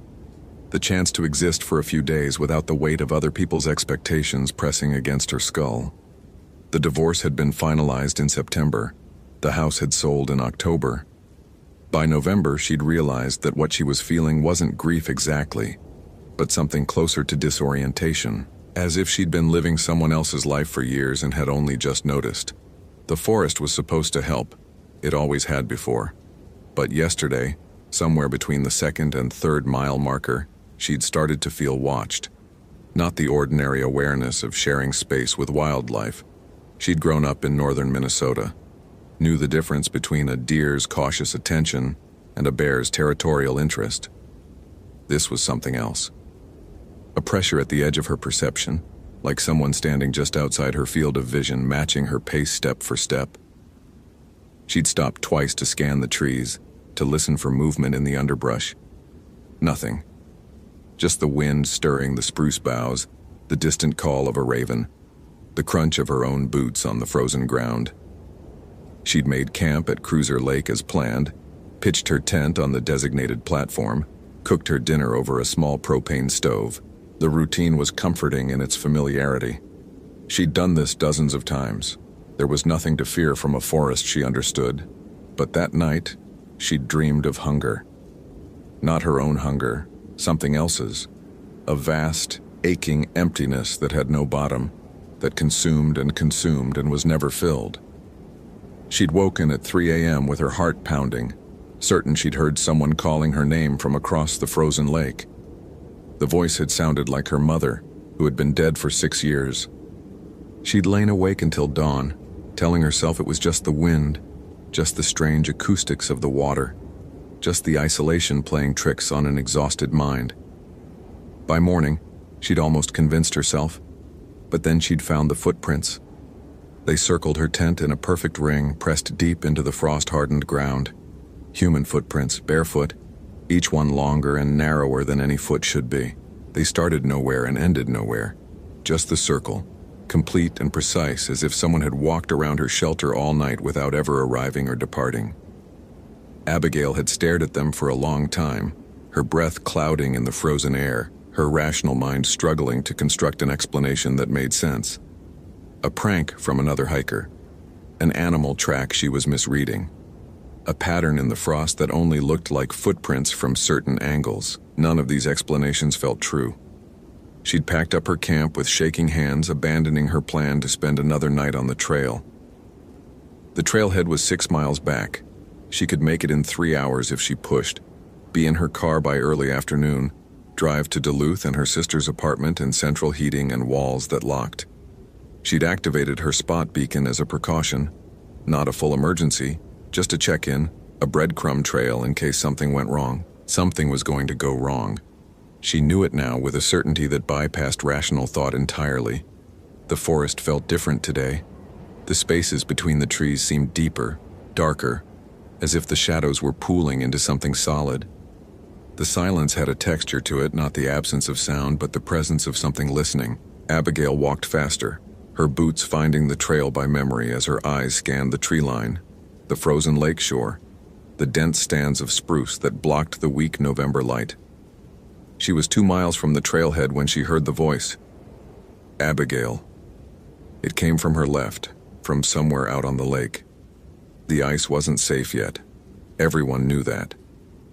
the chance to exist for a few days without the weight of other people's expectations pressing against her skull. The divorce had been finalized in September. The house had sold in October. By November, she'd realized that what she was feeling wasn't grief exactly, but something closer to disorientation, as if she'd been living someone else's life for years and had only just noticed. The forest was supposed to help. It always had before. But yesterday, somewhere between the 2nd and 3rd mile marker, she'd started to feel watched. Not the ordinary awareness of sharing space with wildlife. She'd grown up in northern Minnesota, knew the difference between a deer's cautious attention and a bear's territorial interest. This was something else. A pressure at the edge of her perception, like someone standing just outside her field of vision, matching her pace step for step. She'd stopped twice to scan the trees, to listen for movement in the underbrush. Nothing. Just the wind stirring the spruce boughs, the distant call of a raven, the crunch of her own boots on the frozen ground. She'd made camp at Cruiser Lake as planned, pitched her tent on the designated platform, cooked her dinner over a small propane stove. The routine was comforting in its familiarity. She'd done this dozens of times. There was nothing to fear from a forest, she understood. But that night, she'd dreamed of hunger. Not her own hunger, something else's. A vast, aching emptiness that had no bottom, that consumed and was never filled. She'd woken at 3 a.m. with her heart pounding, certain she'd heard someone calling her name from across the frozen lake. The voice had sounded like her mother, who had been dead for 6 years. She'd lain awake until dawn, telling herself it was just the wind, just the strange acoustics of the water, just the isolation playing tricks on an exhausted mind. By morning, she'd almost convinced herself, but then she'd found the footprints. They circled her tent in a perfect ring, pressed deep into the frost-hardened ground. Human footprints, barefoot, each one longer and narrower than any foot should be. They started nowhere and ended nowhere. Just the circle, complete and precise, as if someone had walked around her shelter all night without ever arriving or departing. Abigail had stared at them for a long time, her breath clouding in the frozen air, her rational mind struggling to construct an explanation that made sense. A prank from another hiker. An animal track she was misreading. A pattern in the frost that only looked like footprints from certain angles. None of these explanations felt true. She'd packed up her camp with shaking hands, abandoning her plan to spend another night on the trail. The trailhead was 6 miles back. She could make it in 3 hours if she pushed, be in her car by early afternoon, drive to Duluth and her sister's apartment in central heating and walls that locked. She'd activated her spot beacon as a precaution, not a full emergency, just a check-in, a breadcrumb trail in case something went wrong. Something was going to go wrong. She knew it now with a certainty that bypassed rational thought entirely. The forest felt different today. The spaces between the trees seemed deeper, darker, as if the shadows were pooling into something solid. The silence had a texture to it, not the absence of sound, but the presence of something listening. Abigail walked faster, her boots finding the trail by memory as her eyes scanned the tree line, the frozen lake shore, the dense stands of spruce that blocked the weak November light. She was 2 miles from the trailhead when she heard the voice. Abigail. It came from her left, from somewhere out on the lake. The ice wasn't safe yet. Everyone knew that.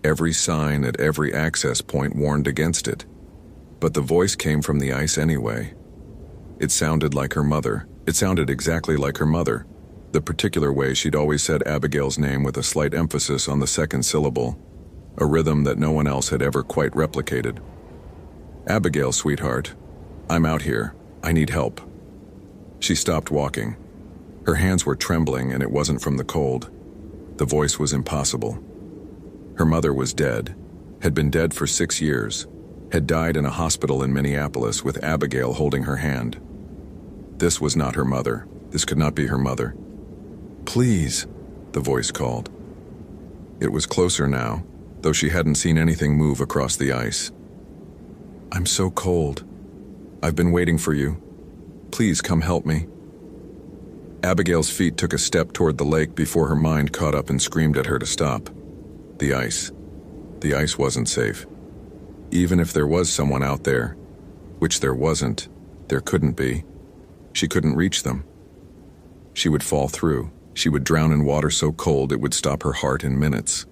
Every sign at every access point warned against it. But the voice came from the ice anyway. It sounded like her mother, It sounded exactly like her mother, the particular way she'd always said Abigail's name with a slight emphasis on the second syllable, a rhythm that no one else had ever quite replicated. "Abigail, sweetheart, I'm out here. I need help." She stopped walking. Her hands were trembling, and it wasn't from the cold. The voice was impossible. Her mother was dead, had been dead for 6 years, had died in a hospital in Minneapolis with Abigail holding her hand. This was not her mother. This could not be her mother. "Please," the voice called. It was closer now, though she hadn't seen anything move across the ice. "I'm so cold. I've been waiting for you. Please come help me." Abigail's feet took a step toward the lake before her mind caught up and screamed at her to stop. The ice. The ice wasn't safe. Even if there was someone out there, which there wasn't, there couldn't be, she couldn't reach them. She would fall through. She would drown in water so cold it would stop her heart in minutes.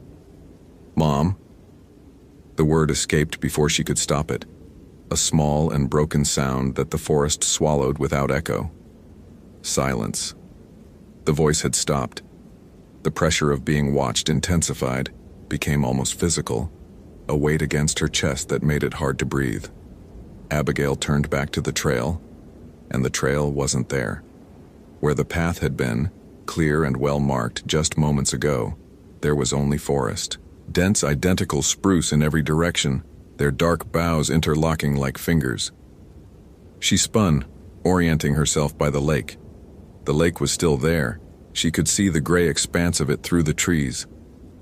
"Mom." The word escaped before she could stop it, a small and broken sound that the forest swallowed without echo. Silence. The voice had stopped. The pressure of being watched intensified, became almost physical, a weight against her chest that made it hard to breathe. Abigail turned back to the trail, and the trail wasn't there. Where the path had been, clear and well marked just moments ago, there was only forest. Dense, identical spruce in every direction, their dark boughs interlocking like fingers. She spun, orienting herself by the lake. The lake was still there. She could see the gray expanse of it through the trees,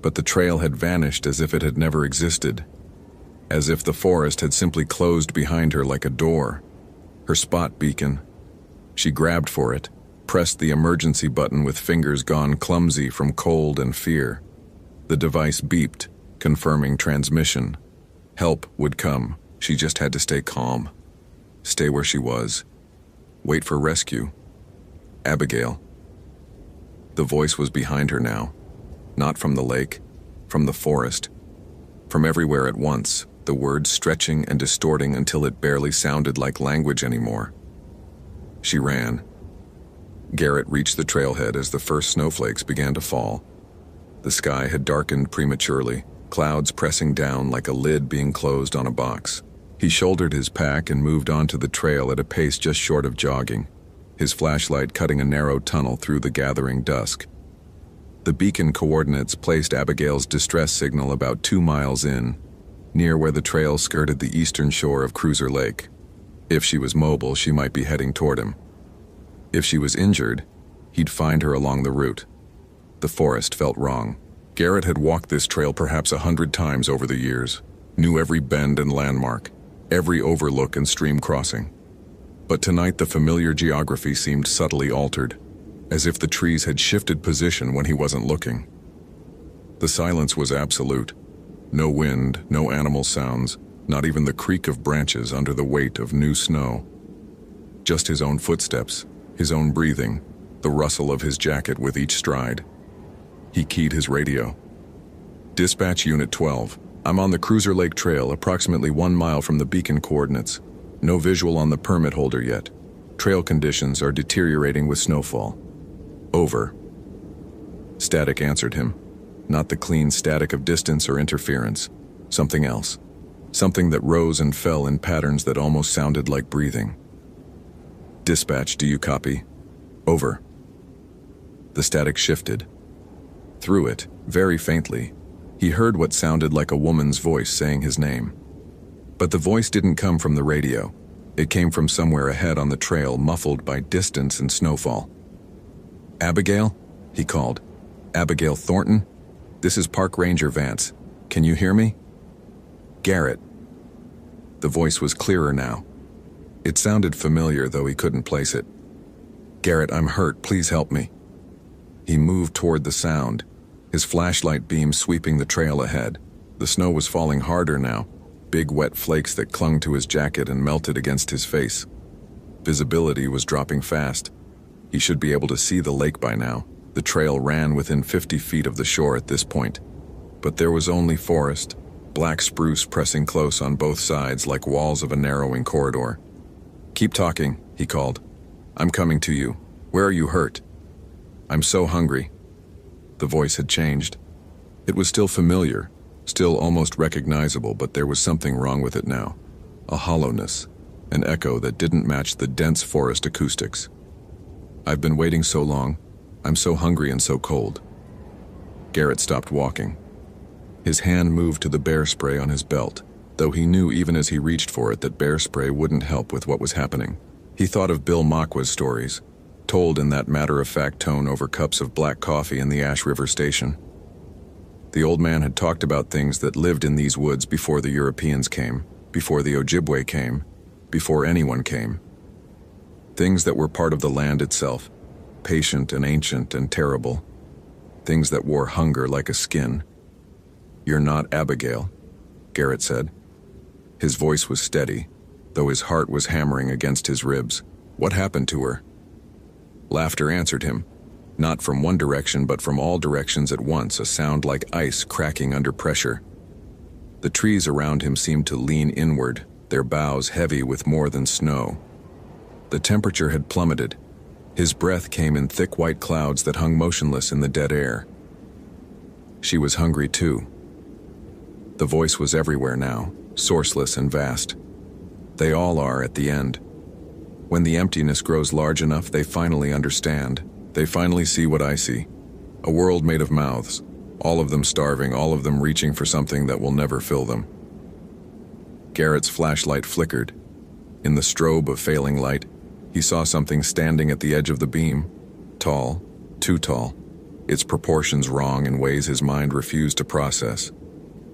but the trail had vanished as if it had never existed, as if the forest had simply closed behind her like a door. Her spot beacon. She grabbed for it, pressed the emergency button with fingers gone clumsy from cold and fear. The device beeped, confirming transmission. Help would come. She just had to stay calm. Stay where she was. Wait for rescue. Abigail. The voice was behind her now. Not from the lake, from the forest. From everywhere at once, the words stretching and distorting until it barely sounded like language anymore. She ran. Garrett reached the trailhead as the first snowflakes began to fall. The sky had darkened prematurely, clouds pressing down like a lid being closed on a box. He shouldered his pack and moved onto the trail at a pace just short of jogging, his flashlight cutting a narrow tunnel through the gathering dusk. The beacon coordinates placed Abigail's distress signal about 2 miles in, near where the trail skirted the eastern shore of Cruiser Lake. If she was mobile, she might be heading toward him. If she was injured, he'd find her along the route. The forest felt wrong. Garrett had walked this trail perhaps 100 times over the years, knew every bend and landmark, every overlook and stream crossing. But tonight the familiar geography seemed subtly altered, as if the trees had shifted position when he wasn't looking. The silence was absolute. No wind, no animal sounds, not even the creak of branches under the weight of new snow. Just his own footsteps, his own breathing, the rustle of his jacket with each stride. He keyed his radio. "Dispatch Unit 12. I'm on the Cruiser Lake Trail, approximately 1 mile from the beacon coordinates. No visual on the permit holder yet. Trail conditions are deteriorating with snowfall. Over." Static answered him. Not the clean static of distance or interference. Something else. Something that rose and fell in patterns that almost sounded like breathing. "Dispatch, do you copy? Over." The static shifted. Through it, very faintly, he heard what sounded like a woman's voice saying his name. But the voice didn't come from the radio. It came from somewhere ahead on the trail, muffled by distance and snowfall. "Abigail?" he called. "Abigail Thornton? This is Park Ranger Vance. Can you hear me?" "Garrett." The voice was clearer now. It sounded familiar, though he couldn't place it. "Garrett, I'm hurt. Please help me." He moved toward the sound, his flashlight beam sweeping the trail ahead. The snow was falling harder now, big wet flakes that clung to his jacket and melted against his face. Visibility was dropping fast. He should be able to see the lake by now. The trail ran within 50 feet of the shore at this point. But there was only forest, black spruce pressing close on both sides like walls of a narrowing corridor. "Keep talking," he called. I'm coming to you. Where are you hurt? I'm so hungry. The voice had changed. It was still familiar, still almost recognizable, but there was something wrong with it now. A hollowness, an echo that didn't match the dense forest acoustics. I've been waiting so long. I'm so hungry and so cold. Garrett stopped walking. His hand moved to the bear spray on his belt, though he knew even as he reached for it that bear spray wouldn't help with what was happening. He thought of Bill Makwa's stories, told in that matter-of-fact tone over cups of black coffee in the Ash River station. The old man had talked about things that lived in these woods before the Europeans came, before the Ojibwe came, before anyone came. Things that were part of the land itself, patient and ancient and terrible. Things that wore hunger like a skin. You're not Abigail, Garrett said. His voice was steady, though his heart was hammering against his ribs. What happened to her? Laughter answered him, not from one direction but from all directions at once, a sound like ice cracking under pressure. The trees around him seemed to lean inward, their boughs heavy with more than snow. The temperature had plummeted. His breath came in thick white clouds that hung motionless in the dead air. She was hungry too. The voice was everywhere now, sourceless and vast. They all are at the end. When the emptiness grows large enough, they finally understand. They finally see what I see. A world made of mouths, all of them starving, all of them reaching for something that will never fill them. Garrett's flashlight flickered. In the strobe of failing light, he saw something standing at the edge of the beam. Tall, too tall, its proportions wrong in ways his mind refused to process.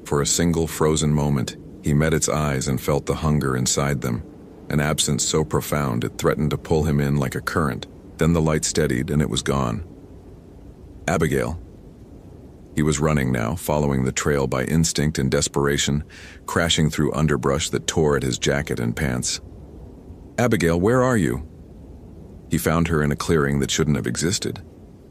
For a single frozen moment, he met its eyes and felt the hunger inside them, an absence so profound it threatened to pull him in like a current. Then the light steadied and it was gone. Abigail. He was running now, following the trail by instinct and desperation, crashing through underbrush that tore at his jacket and pants. Abigail, where are you? He found her in a clearing that shouldn't have existed.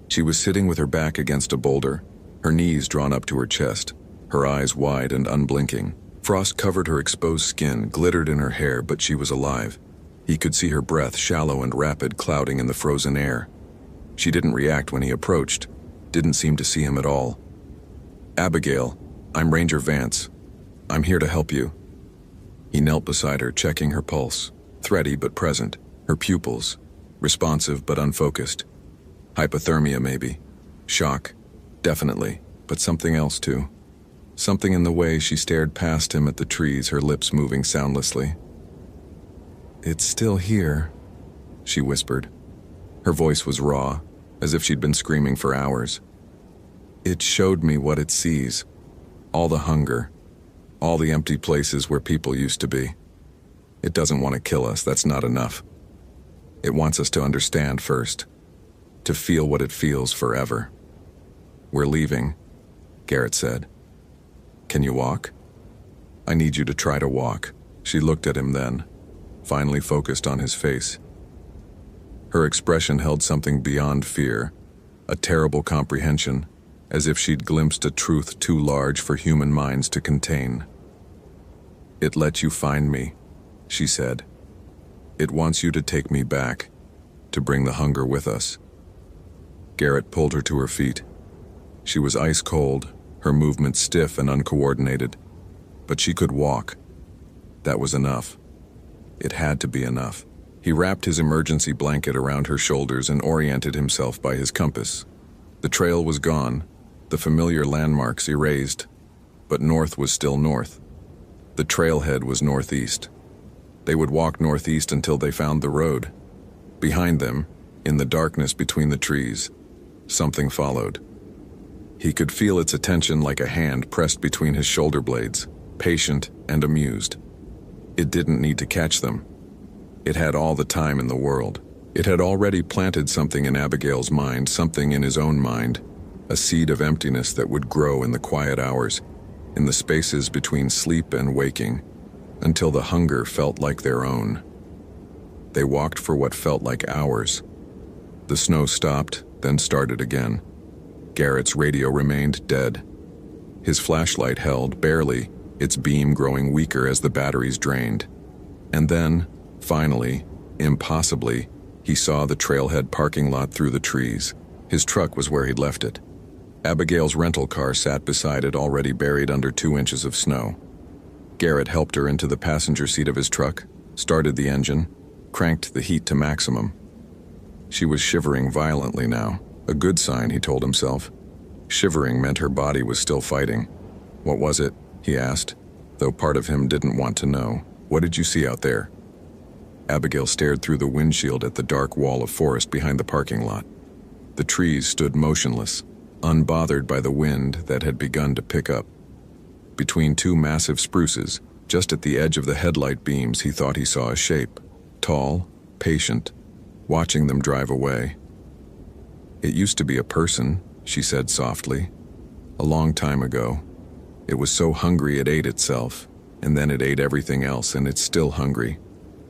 She was sitting with her back against a boulder, her knees drawn up to her chest, her eyes wide and unblinking. Frost covered her exposed skin, glittered in her hair, but she was alive. He could see her breath, shallow and rapid, clouding in the frozen air. She didn't react when he approached, didn't seem to see him at all. Abigail, I'm Ranger Vance. I'm here to help you. He knelt beside her, checking her pulse, thready but present, her pupils, responsive but unfocused. Hypothermia maybe. Shock, definitely, but something else too. Something in the way she stared past him at the trees, her lips moving soundlessly. It's still here, she whispered. Her voice was raw, as if she'd been screaming for hours. It showed me what it sees. All the hunger. All the empty places where people used to be. It doesn't want to kill us, that's not enough. It wants us to understand first. To feel what it feels forever. We're leaving, Garrett said. Can you walk? I need you to try to walk. She looked at him then, finally focused on his face. Her expression held something beyond fear, a terrible comprehension, as if she'd glimpsed a truth too large for human minds to contain. It lets you find me, she said. It wants you to take me back, to bring the hunger with us. Garrett pulled her to her feet. She was ice cold, her movements stiff and uncoordinated, but she could walk. That was enough. It had to be enough. He wrapped his emergency blanket around her shoulders and oriented himself by his compass. The trail was gone, the familiar landmarks erased, but north was still north. The trailhead was northeast. They would walk northeast until they found the road. Behind them, in the darkness between the trees, something followed. He could feel its attention like a hand pressed between his shoulder blades, patient and amused. It didn't need to catch them. It had all the time in the world. It had already planted something in Abigail's mind, something in his own mind, a seed of emptiness that would grow in the quiet hours, in the spaces between sleep and waking, until the hunger felt like their own. They walked for what felt like hours. The snow stopped, then started again. Garrett's radio remained dead. His flashlight held, barely, its beam growing weaker as the batteries drained. And then, finally, impossibly, He saw the trailhead parking lot through the trees. His truck was where he'd left it. Abigail's rental car sat beside it, already buried under 2 inches of snow. Garrett helped her into the passenger seat of his truck, started the engine, cranked the heat to maximum. She was shivering violently now, a good sign, he told himself. Shivering meant her body was still fighting. What was it? He asked, though part of him didn't want to know. What did you see out there? Abigail stared through the windshield at the dark wall of forest behind the parking lot. The trees stood motionless, unbothered by the wind that had begun to pick up. Between 2 massive spruces, just at the edge of the headlight beams, he thought he saw a shape, tall, patient, watching them drive away. It used to be a person, she said softly. A long time ago. It was so hungry it ate itself, and then it ate everything else, and it's still hungry.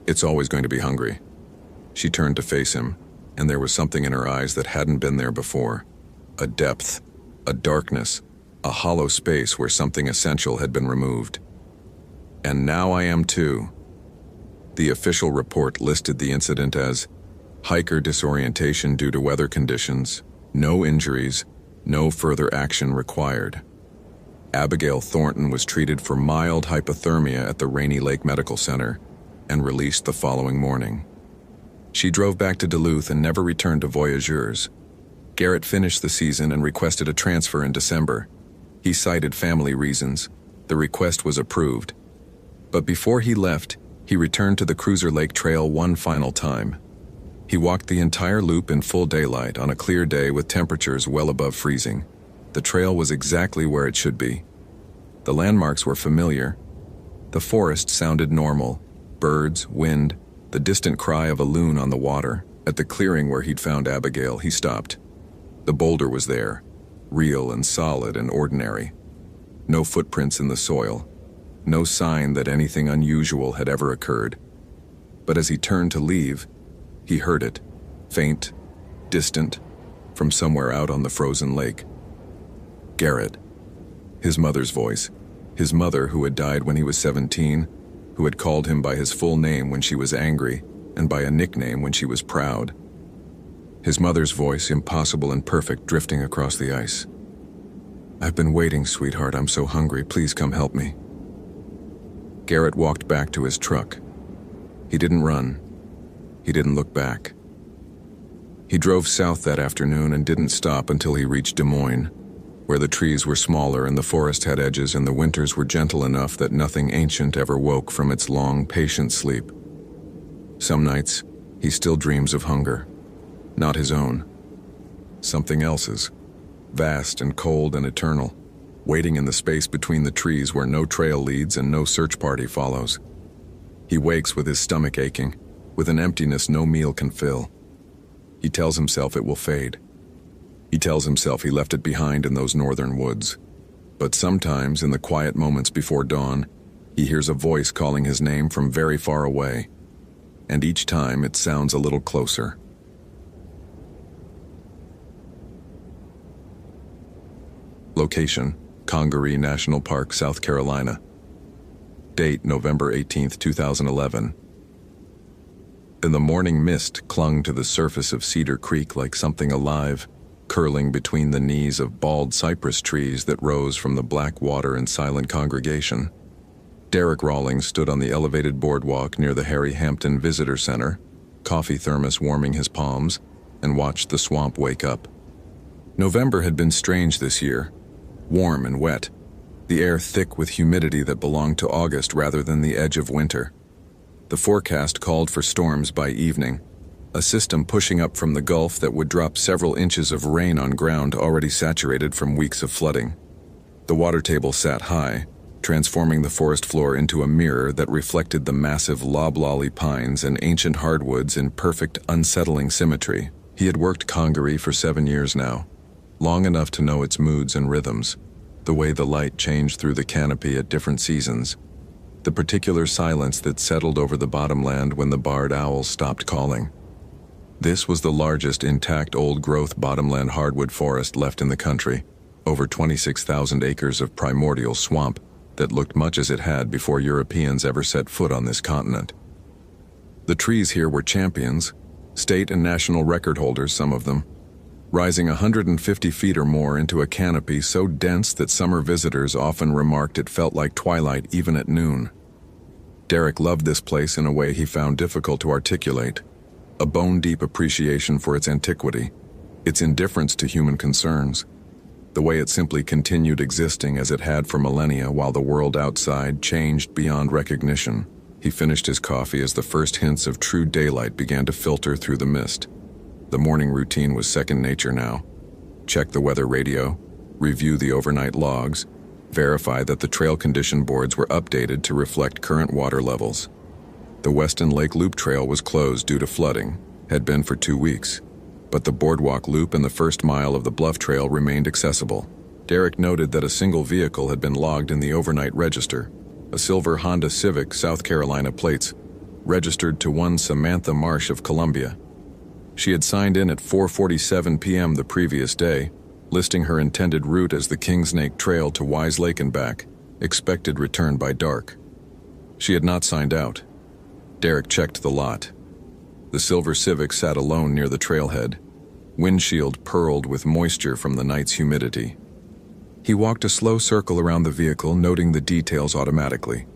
It's always going to be hungry. She turned to face him, and there was something in her eyes that hadn't been there before. A depth, a darkness, a hollow space where something essential had been removed. And now I am too. The official report listed the incident as hiker disorientation due to weather conditions, no injuries, no further action required. Abigail Thornton was treated for mild hypothermia at the Rainy Lake Medical Center and released the following morning. She drove back to Duluth and never returned to Voyageurs. Garrett finished the season and requested a transfer in December. He cited family reasons. The request was approved. But before he left, he returned to the Cruiser Lake Trail one final time. He walked the entire loop in full daylight on a clear day with temperatures well above freezing. The trail was exactly where it should be. The landmarks were familiar. The forest sounded normal. Birds, wind, the distant cry of a loon on the water. At the clearing where he'd found Abigail, he stopped. The boulder was there, real and solid and ordinary. No footprints in the soil. No sign that anything unusual had ever occurred. But as he turned to leave, he heard it, faint, distant, from somewhere out on the frozen lake. Garrett. His mother's voice. His mother, who had died when he was 17, who had called him by his full name when she was angry, and by a nickname when she was proud. His mother's voice, impossible and perfect, drifting across the ice. "I've been waiting, sweetheart. I'm so hungry. Please come help me." Garrett walked back to his truck. He didn't run. He didn't look back. He drove south that afternoon and didn't stop until he reached Des Moines, where the trees were smaller and the forest had edges and the winters were gentle enough that nothing ancient ever woke from its long, patient sleep. Some nights, he still dreams of hunger. Not his own. Something else's. Vast and cold and eternal, waiting in the space between the trees where no trail leads and no search party follows. He wakes with his stomach aching, with an emptiness no meal can fill. He tells himself it will fade. He tells himself he left it behind in those northern woods. But sometimes, in the quiet moments before dawn, he hears a voice calling his name from very far away. And each time it sounds a little closer. Location: Congaree National Park, South Carolina. Date: November 18, 2011. And the morning mist clung to the surface of Cedar Creek like something alive, curling between the knees of bald cypress trees that rose from the black water in silent congregation. Derek Rawlings stood on the elevated boardwalk near the Harry Hampton Visitor Center, coffee thermos warming his palms, and watched the swamp wake up. November had been strange this year, warm and wet, the air thick with humidity that belonged to August rather than the edge of winter. The forecast called for storms by evening, a system pushing up from the Gulf that would drop several inches of rain on ground already saturated from weeks of flooding. The water table sat high, transforming the forest floor into a mirror that reflected the massive loblolly pines and ancient hardwoods in perfect, unsettling symmetry. He had worked Congaree for 7 years now, long enough to know its moods and rhythms, the way the light changed through the canopy at different seasons, the particular silence that settled over the bottomland when the barred owls stopped calling. This was the largest intact old-growth bottomland hardwood forest left in the country, over 26,000 acres of primordial swamp that looked much as it had before Europeans ever set foot on this continent. The trees here were champions, State and national record holders, some of them, rising 150 feet or more into a canopy so dense that summer visitors often remarked it felt like twilight even at noon. Derek loved this place in a way he found difficult to articulate, a bone-deep appreciation for its antiquity, its indifference to human concerns, the way it simply continued existing as it had for millennia while the world outside changed beyond recognition. He finished his coffee as the first hints of true daylight began to filter through the mist. The morning routine was second nature now. Check the weather radio, review the overnight logs, verify that the trail condition boards were updated to reflect current water levels. The Weston Lake Loop Trail was closed due to flooding, had been for 2 weeks, but the boardwalk loop and the first mile of the Bluff Trail remained accessible. Derek noted that a single vehicle had been logged in the overnight register, a silver Honda Civic South Carolina plates, registered to one Samantha Marsh of Columbia. She had signed in at 4:47 p.m. the previous day, listing her intended route as the Kingsnake Trail to Wise Lake and back, expected return by dark. She had not signed out. Derek checked the lot. The silver Civic sat alone near the trailhead, windshield pearled with moisture from the night's humidity. He walked a slow circle around the vehicle, noting the details automatically.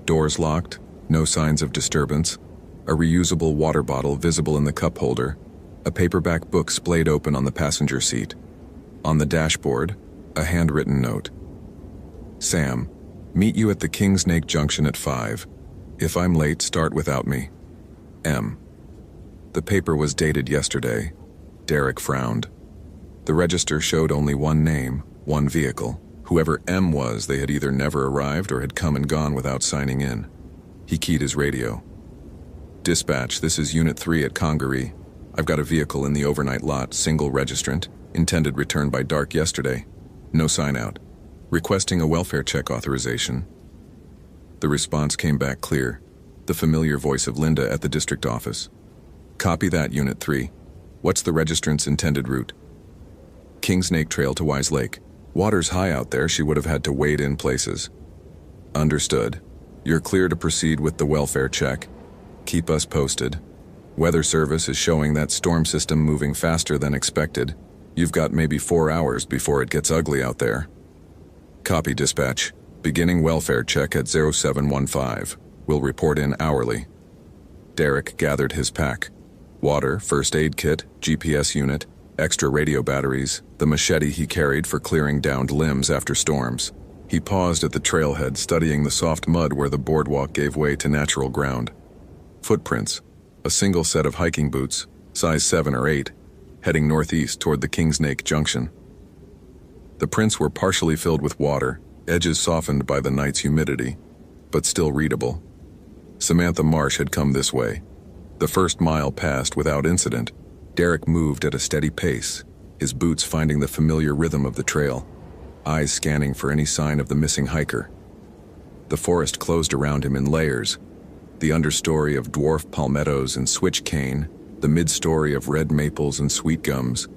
Doors locked, no signs of disturbance, a reusable water bottle visible in the cup holder, a paperback book splayed open on the passenger seat. On the dashboard, a handwritten note. Sam, meet you at the Kingsnake Junction at 5. If I'm late, start without me. M. The paper was dated yesterday. Derek frowned. The register showed only one name, one vehicle. Whoever M was, they had either never arrived or had come and gone without signing in. He keyed his radio. Dispatch, this is Unit 3 at Congaree. I've got a vehicle in the overnight lot, single registrant, intended return by dark yesterday. No sign out. Requesting a welfare check authorization. The response came back clear, the familiar voice of Linda at the district office. Copy that, Unit 3. What's the registrant's intended route? Kingsnake Trail to Wise Lake. Water's high out there, she would have had to wade in places. Understood. You're clear to proceed with the welfare check. Keep us posted. Weather Service is showing that storm system moving faster than expected. You've got maybe 4 hours before it gets ugly out there. Copy, dispatch. Beginning welfare check at 0715. We'll report in hourly. Derek gathered his pack. Water, first aid kit, GPS unit, extra radio batteries, the machete he carried for clearing downed limbs after storms. He paused at the trailhead, studying the soft mud where the boardwalk gave way to natural ground. Footprints, a single set of hiking boots, size 7 or 8, heading northeast toward the Kingsnake Junction. The prints were partially filled with water, edges softened by the night's humidity, but still readable. Samantha Marsh had come this way. The first mile passed without incident. Derek moved at a steady pace, his boots finding the familiar rhythm of the trail, eyes scanning for any sign of the missing hiker. The forest closed around him in layers, the understory of dwarf palmettos and switch cane, the midstory of red maples and sweet gums,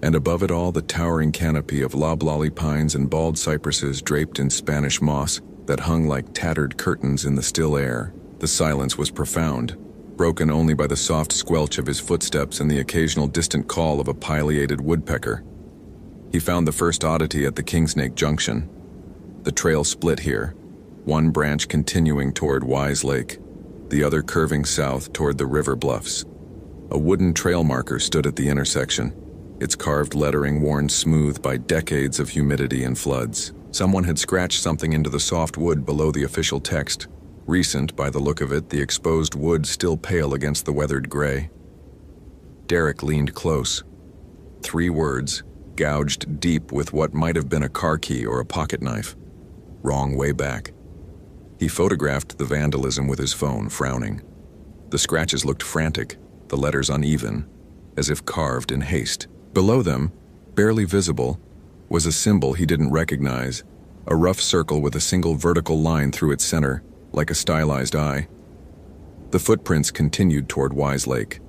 and above it all the towering canopy of loblolly pines and bald cypresses draped in Spanish moss that hung like tattered curtains in the still air. The silence was profound, broken only by the soft squelch of his footsteps and the occasional distant call of a pileated woodpecker. He found the first oddity at the Kingsnake Junction. The trail split here, one branch continuing toward Wise Lake, the other curving south toward the river bluffs. A wooden trail marker stood at the intersection, its carved lettering worn smooth by decades of humidity and floods. Someone had scratched something into the soft wood below the official text, recent by the look of it, the exposed wood still pale against the weathered gray. Derek leaned close. 3 words, gouged deep with what might have been a car key or a pocket knife. Wrong way back. He photographed the vandalism with his phone, frowning. The scratches looked frantic, the letters uneven, as if carved in haste. Below them, barely visible, was a symbol he didn't recognize, a rough circle with a single vertical line through its center, like a stylized eye. The footprints continued toward Wise Lake.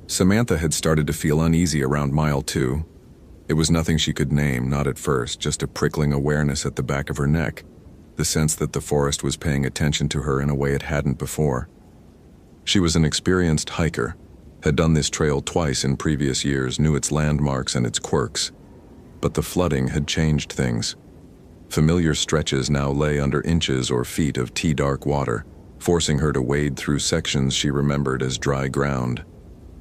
Samantha had started to feel uneasy around mile 2. It was nothing she could name, not at first, just a prickling awareness at the back of her neck, the sense that the forest was paying attention to her in a way it hadn't before. She was an experienced hiker, had done this trail twice in previous years, knew its landmarks and its quirks. But the flooding had changed things. Familiar stretches now lay under inches or feet of tea-dark water, forcing her to wade through sections she remembered as dry ground.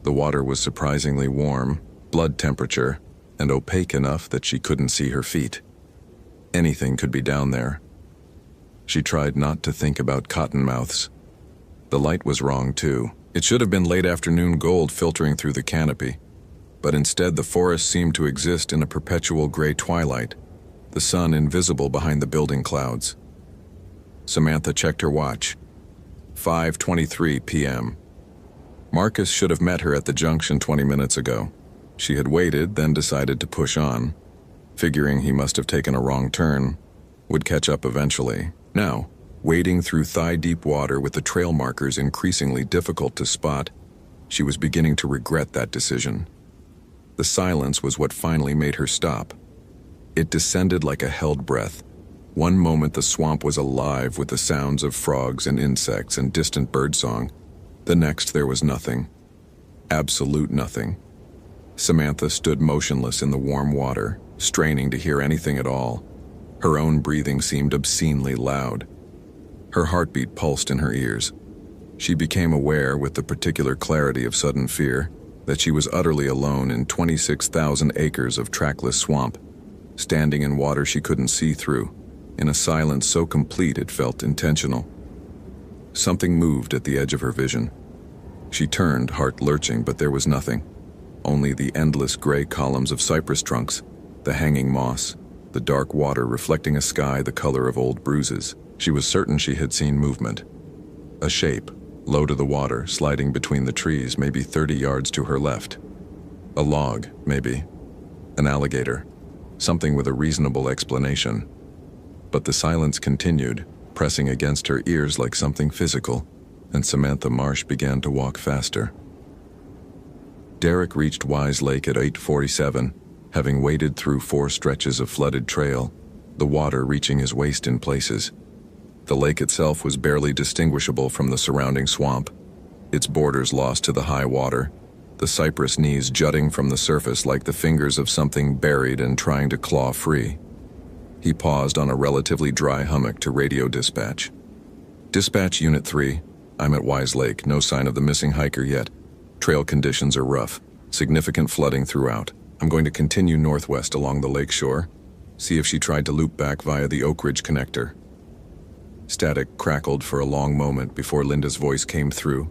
The water was surprisingly warm, blood temperature, and opaque enough that she couldn't see her feet. Anything could be down there. She tried not to think about cottonmouths. The light was wrong, too. It should have been late afternoon gold filtering through the canopy, but instead the forest seemed to exist in a perpetual gray twilight, the sun invisible behind the building clouds. Samantha checked her watch. 5:23 p.m. Marcus should have met her at the junction 20 minutes ago. She had waited, then decided to push on, figuring he must have taken a wrong turn, would catch up eventually. Now, wading through thigh-deep water with the trail markers increasingly difficult to spot, she was beginning to regret that decision. The silence was what finally made her stop. It descended like a held breath. One moment the swamp was alive with the sounds of frogs and insects and distant birdsong. The next there was nothing. Absolute nothing. Samantha stood motionless in the warm water, straining to hear anything at all. Her own breathing seemed obscenely loud. Her heartbeat pulsed in her ears. She became aware, with the particular clarity of sudden fear, that she was utterly alone in 26,000 acres of trackless swamp, standing in water she couldn't see through, in a silence so complete it felt intentional. Something moved at the edge of her vision. She turned, heart lurching, but there was nothing. Only the endless gray columns of cypress trunks, the hanging moss, the dark water reflecting a sky the color of old bruises. She was certain she had seen movement. A shape, low to the water, sliding between the trees, maybe 30 yards to her left. A log, maybe. An alligator. Something with a reasonable explanation. But the silence continued, pressing against her ears like something physical, and Samantha Marsh began to walk faster. Derek reached Wise Lake at 8:47, having waded through 4 stretches of flooded trail, the water reaching his waist in places. The lake itself was barely distinguishable from the surrounding swamp, its borders lost to the high water, the cypress knees jutting from the surface like the fingers of something buried and trying to claw free. He paused on a relatively dry hummock to radio dispatch. Dispatch Unit 3, I'm at Wise Lake, no sign of the missing hiker yet. Trail conditions are rough, significant flooding throughout. I'm going to continue northwest along the lake shore, see if she tried to loop back via the Oak Ridge connector. Static crackled for a long moment before Linda's voice came through,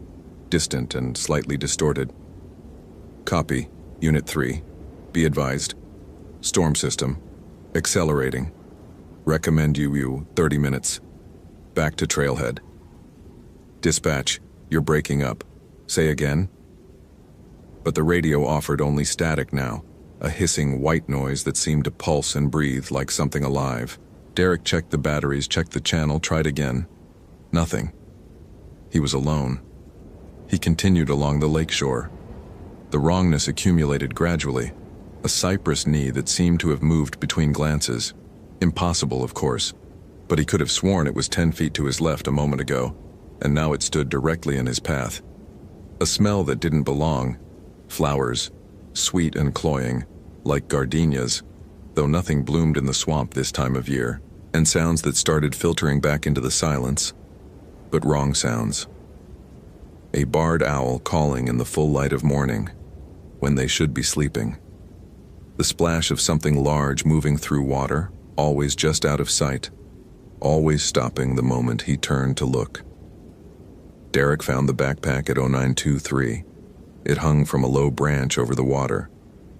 distant and slightly distorted. Copy, Unit 3. Be advised. Storm system. Accelerating. Recommend you 30 minutes. Back to trailhead. Dispatch, you're breaking up. Say again? But the radio offered only static now, a hissing white noise that seemed to pulse and breathe like something alive. Derek checked the batteries, checked the channel, tried again. Nothing. He was alone. He continued along the lakeshore. The wrongness accumulated gradually, a cypress knee that seemed to have moved between glances. Impossible, of course, but he could have sworn it was 10 feet to his left a moment ago, and now it stood directly in his path. A smell that didn't belong. Flowers, sweet and cloying, like gardenias, though nothing bloomed in the swamp this time of year, and sounds that started filtering back into the silence, but wrong sounds. A barred owl calling in the full light of morning, when they should be sleeping. The splash of something large moving through water, always just out of sight, always stopping the moment he turned to look. Derek found the backpack at 0923. It hung from a low branch over the water,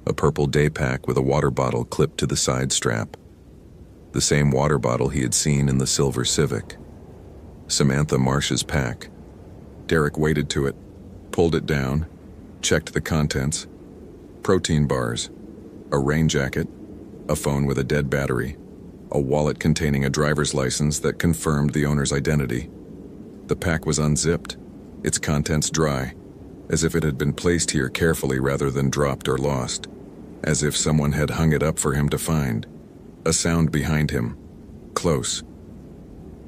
a purple day pack with a water bottle clipped to the side strap. The same water bottle he had seen in the silver Civic. Samantha Marsh's pack. Derek waded to it, pulled it down, checked the contents. Protein bars, a rain jacket, a phone with a dead battery, a wallet containing a driver's license that confirmed the owner's identity. The pack was unzipped, its contents dry, as if it had been placed here carefully rather than dropped or lost, as if someone had hung it up for him to find. A sound behind him, close.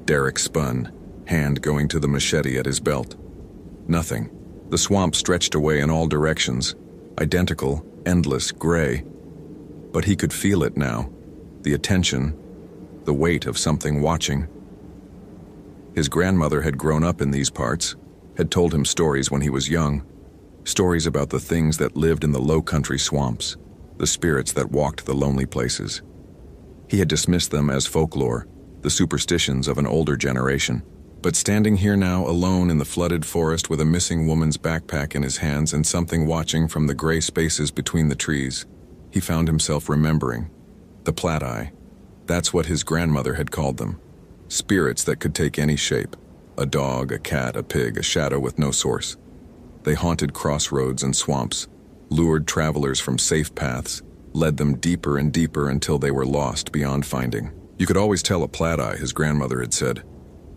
Derek spun, hand going to the machete at his belt. Nothing. The swamp stretched away in all directions, identical, endless, gray. But he could feel it now, the attention, the weight of something watching. His grandmother had grown up in these parts, had told him stories when he was young, stories about the things that lived in the low-country swamps, the spirits that walked the lonely places. He had dismissed them as folklore, the superstitions of an older generation. But standing here now alone in the flooded forest with a missing woman's backpack in his hands and something watching from the gray spaces between the trees, he found himself remembering. The Platt-Eye. That's what his grandmother had called them. Spirits that could take any shape. A dog, a cat, a pig, a shadow with no source. They haunted crossroads and swamps, lured travelers from safe paths, led them deeper and deeper until they were lost beyond finding. You could always tell a Platt-Eye, his grandmother had said.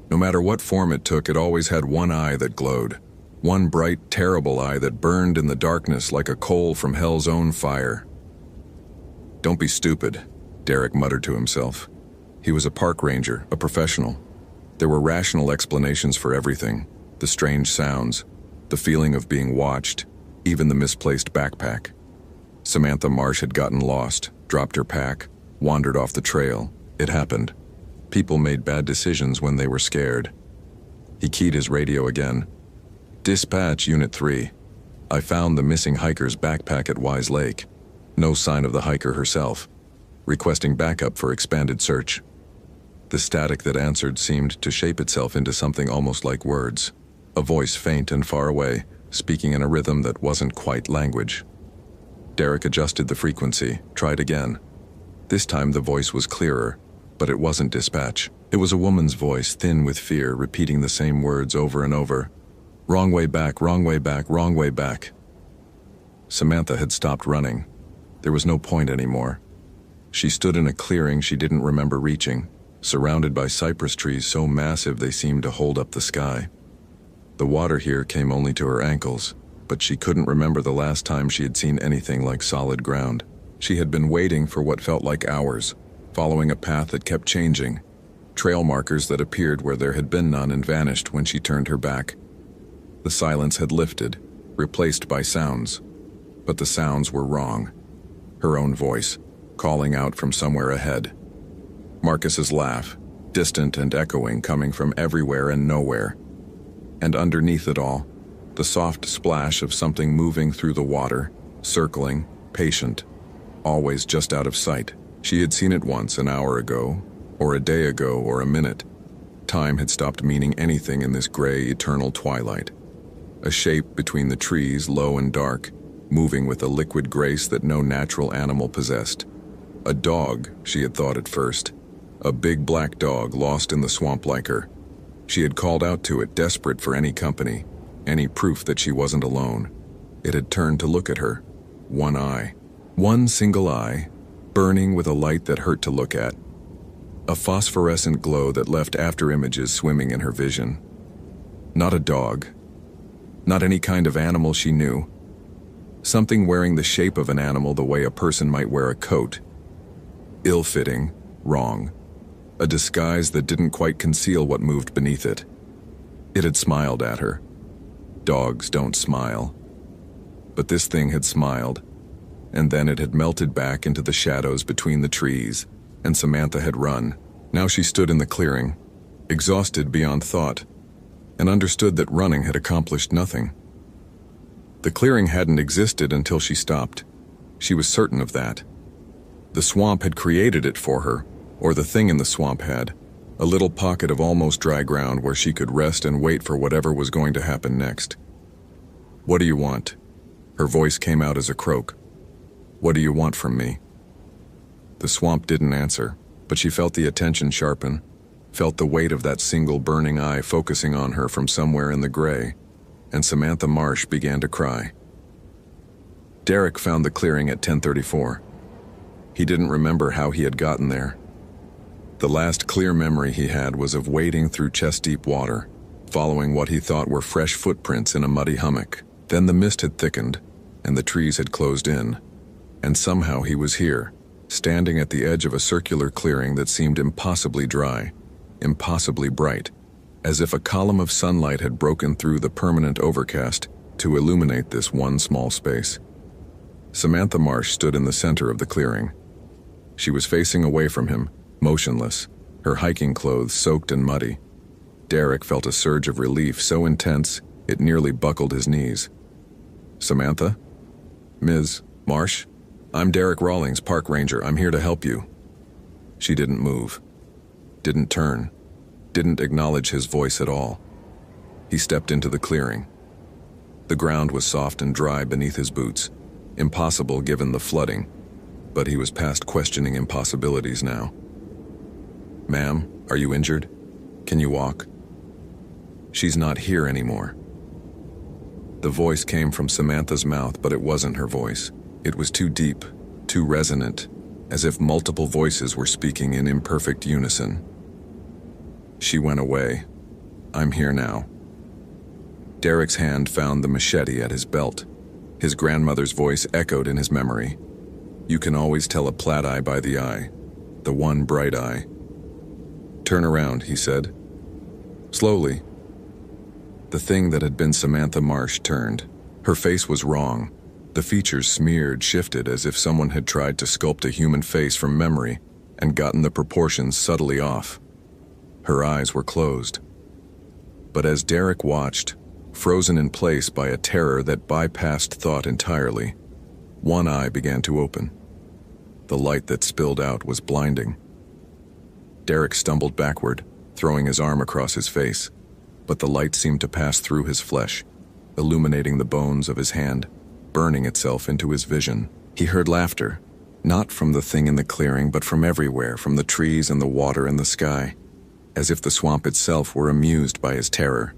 No matter what form it took, it always had one eye that glowed. One bright, terrible eye that burned in the darkness like a coal from hell's own fire. "Don't be stupid," Derek muttered to himself. He was a park ranger, a professional. There were rational explanations for everything. The strange sounds, the feeling of being watched, even the misplaced backpack. Samantha Marsh had gotten lost, dropped her pack, wandered off the trail. It happened. People made bad decisions when they were scared. He keyed his radio again. "Dispatch, Unit 3. I found the missing hiker's backpack at Wise Lake. No sign of the hiker herself. Requesting backup for expanded search." The static that answered seemed to shape itself into something almost like words. A voice faint and far away, speaking in a rhythm that wasn't quite language. Derek adjusted the frequency, tried again. This time the voice was clearer. But it wasn't dispatch. It was a woman's voice, thin with fear, repeating the same words over and over. "Wrong way back, wrong way back, wrong way back." Samantha had stopped running. There was no point anymore. She stood in a clearing she didn't remember reaching, surrounded by cypress trees so massive they seemed to hold up the sky. The water here came only to her ankles, but she couldn't remember the last time she had seen anything like solid ground. She had been waiting for what felt like hours, following a path that kept changing, trail markers that appeared where there had been none and vanished when she turned her back. The silence had lifted, replaced by sounds, but the sounds were wrong. Her own voice, calling out from somewhere ahead. Marcus's laugh, distant and echoing, coming from everywhere and nowhere. And underneath it all, the soft splash of something moving through the water, circling, patient, always just out of sight. She had seen it once, an hour ago, or a day ago, or a minute. Time had stopped meaning anything in this gray, eternal twilight. A shape between the trees, low and dark, moving with a liquid grace that no natural animal possessed. A dog, she had thought at first. A big black dog lost in the swamp like her. She had called out to it, desperate for any company, any proof that she wasn't alone. It had turned to look at her. One eye. One single eye, burning with a light that hurt to look at. A phosphorescent glow that left after images swimming in her vision. Not a dog. Not any kind of animal she knew. Something wearing the shape of an animal the way a person might wear a coat. Ill-fitting, wrong. A disguise that didn't quite conceal what moved beneath it. It had smiled at her. Dogs don't smile. But this thing had smiled. And then it had melted back into the shadows between the trees, and Samantha had run. Now she stood in the clearing, exhausted beyond thought, and understood that running had accomplished nothing. The clearing hadn't existed until she stopped. She was certain of that. The swamp had created it for her, or the thing in the swamp had, a little pocket of almost dry ground where she could rest and wait for whatever was going to happen next. "What do you want?" Her voice came out as a croak. "What do you want from me?" The swamp didn't answer, but she felt the attention sharpen, felt the weight of that single burning eye focusing on her from somewhere in the gray, and Samantha Marsh began to cry. Derek found the clearing at 10:34. He didn't remember how he had gotten there. The last clear memory he had was of wading through chest-deep water, following what he thought were fresh footprints in a muddy hummock. Then the mist had thickened, and the trees had closed in. And somehow he was here, standing at the edge of a circular clearing that seemed impossibly dry, impossibly bright, as if a column of sunlight had broken through the permanent overcast to illuminate this one small space. Samantha Marsh stood in the center of the clearing. She was facing away from him, motionless, her hiking clothes soaked and muddy. Derek felt a surge of relief so intense it nearly buckled his knees. "Samantha? Ms. Marsh? I'm Derek Rawlings, park ranger. I'm here to help you." She didn't move, didn't turn, didn't acknowledge his voice at all. He stepped into the clearing. The ground was soft and dry beneath his boots, impossible given the flooding, but he was past questioning impossibilities now. "Ma'am, are you injured? Can you walk?" "She's not here anymore." The voice came from Samantha's mouth, but it wasn't her voice. It was too deep, too resonant, as if multiple voices were speaking in imperfect unison. "She went away. I'm here now." Derek's hand found the machete at his belt. His grandmother's voice echoed in his memory. "You can always tell a plat eye by the eye, the one bright eye." "Turn around," he said. Slowly, the thing that had been Samantha Marsh turned. Her face was wrong. The features smeared, shifted, as if someone had tried to sculpt a human face from memory and gotten the proportions subtly off. Her eyes were closed. But as Derek watched, frozen in place by a terror that bypassed thought entirely, one eye began to open. The light that spilled out was blinding. Derek stumbled backward, throwing his arm across his face, but the light seemed to pass through his flesh, illuminating the bones of his hand, burning itself into his vision. He heard laughter, not from the thing in the clearing, but from everywhere, from the trees and the water and the sky, as if the swamp itself were amused by his terror.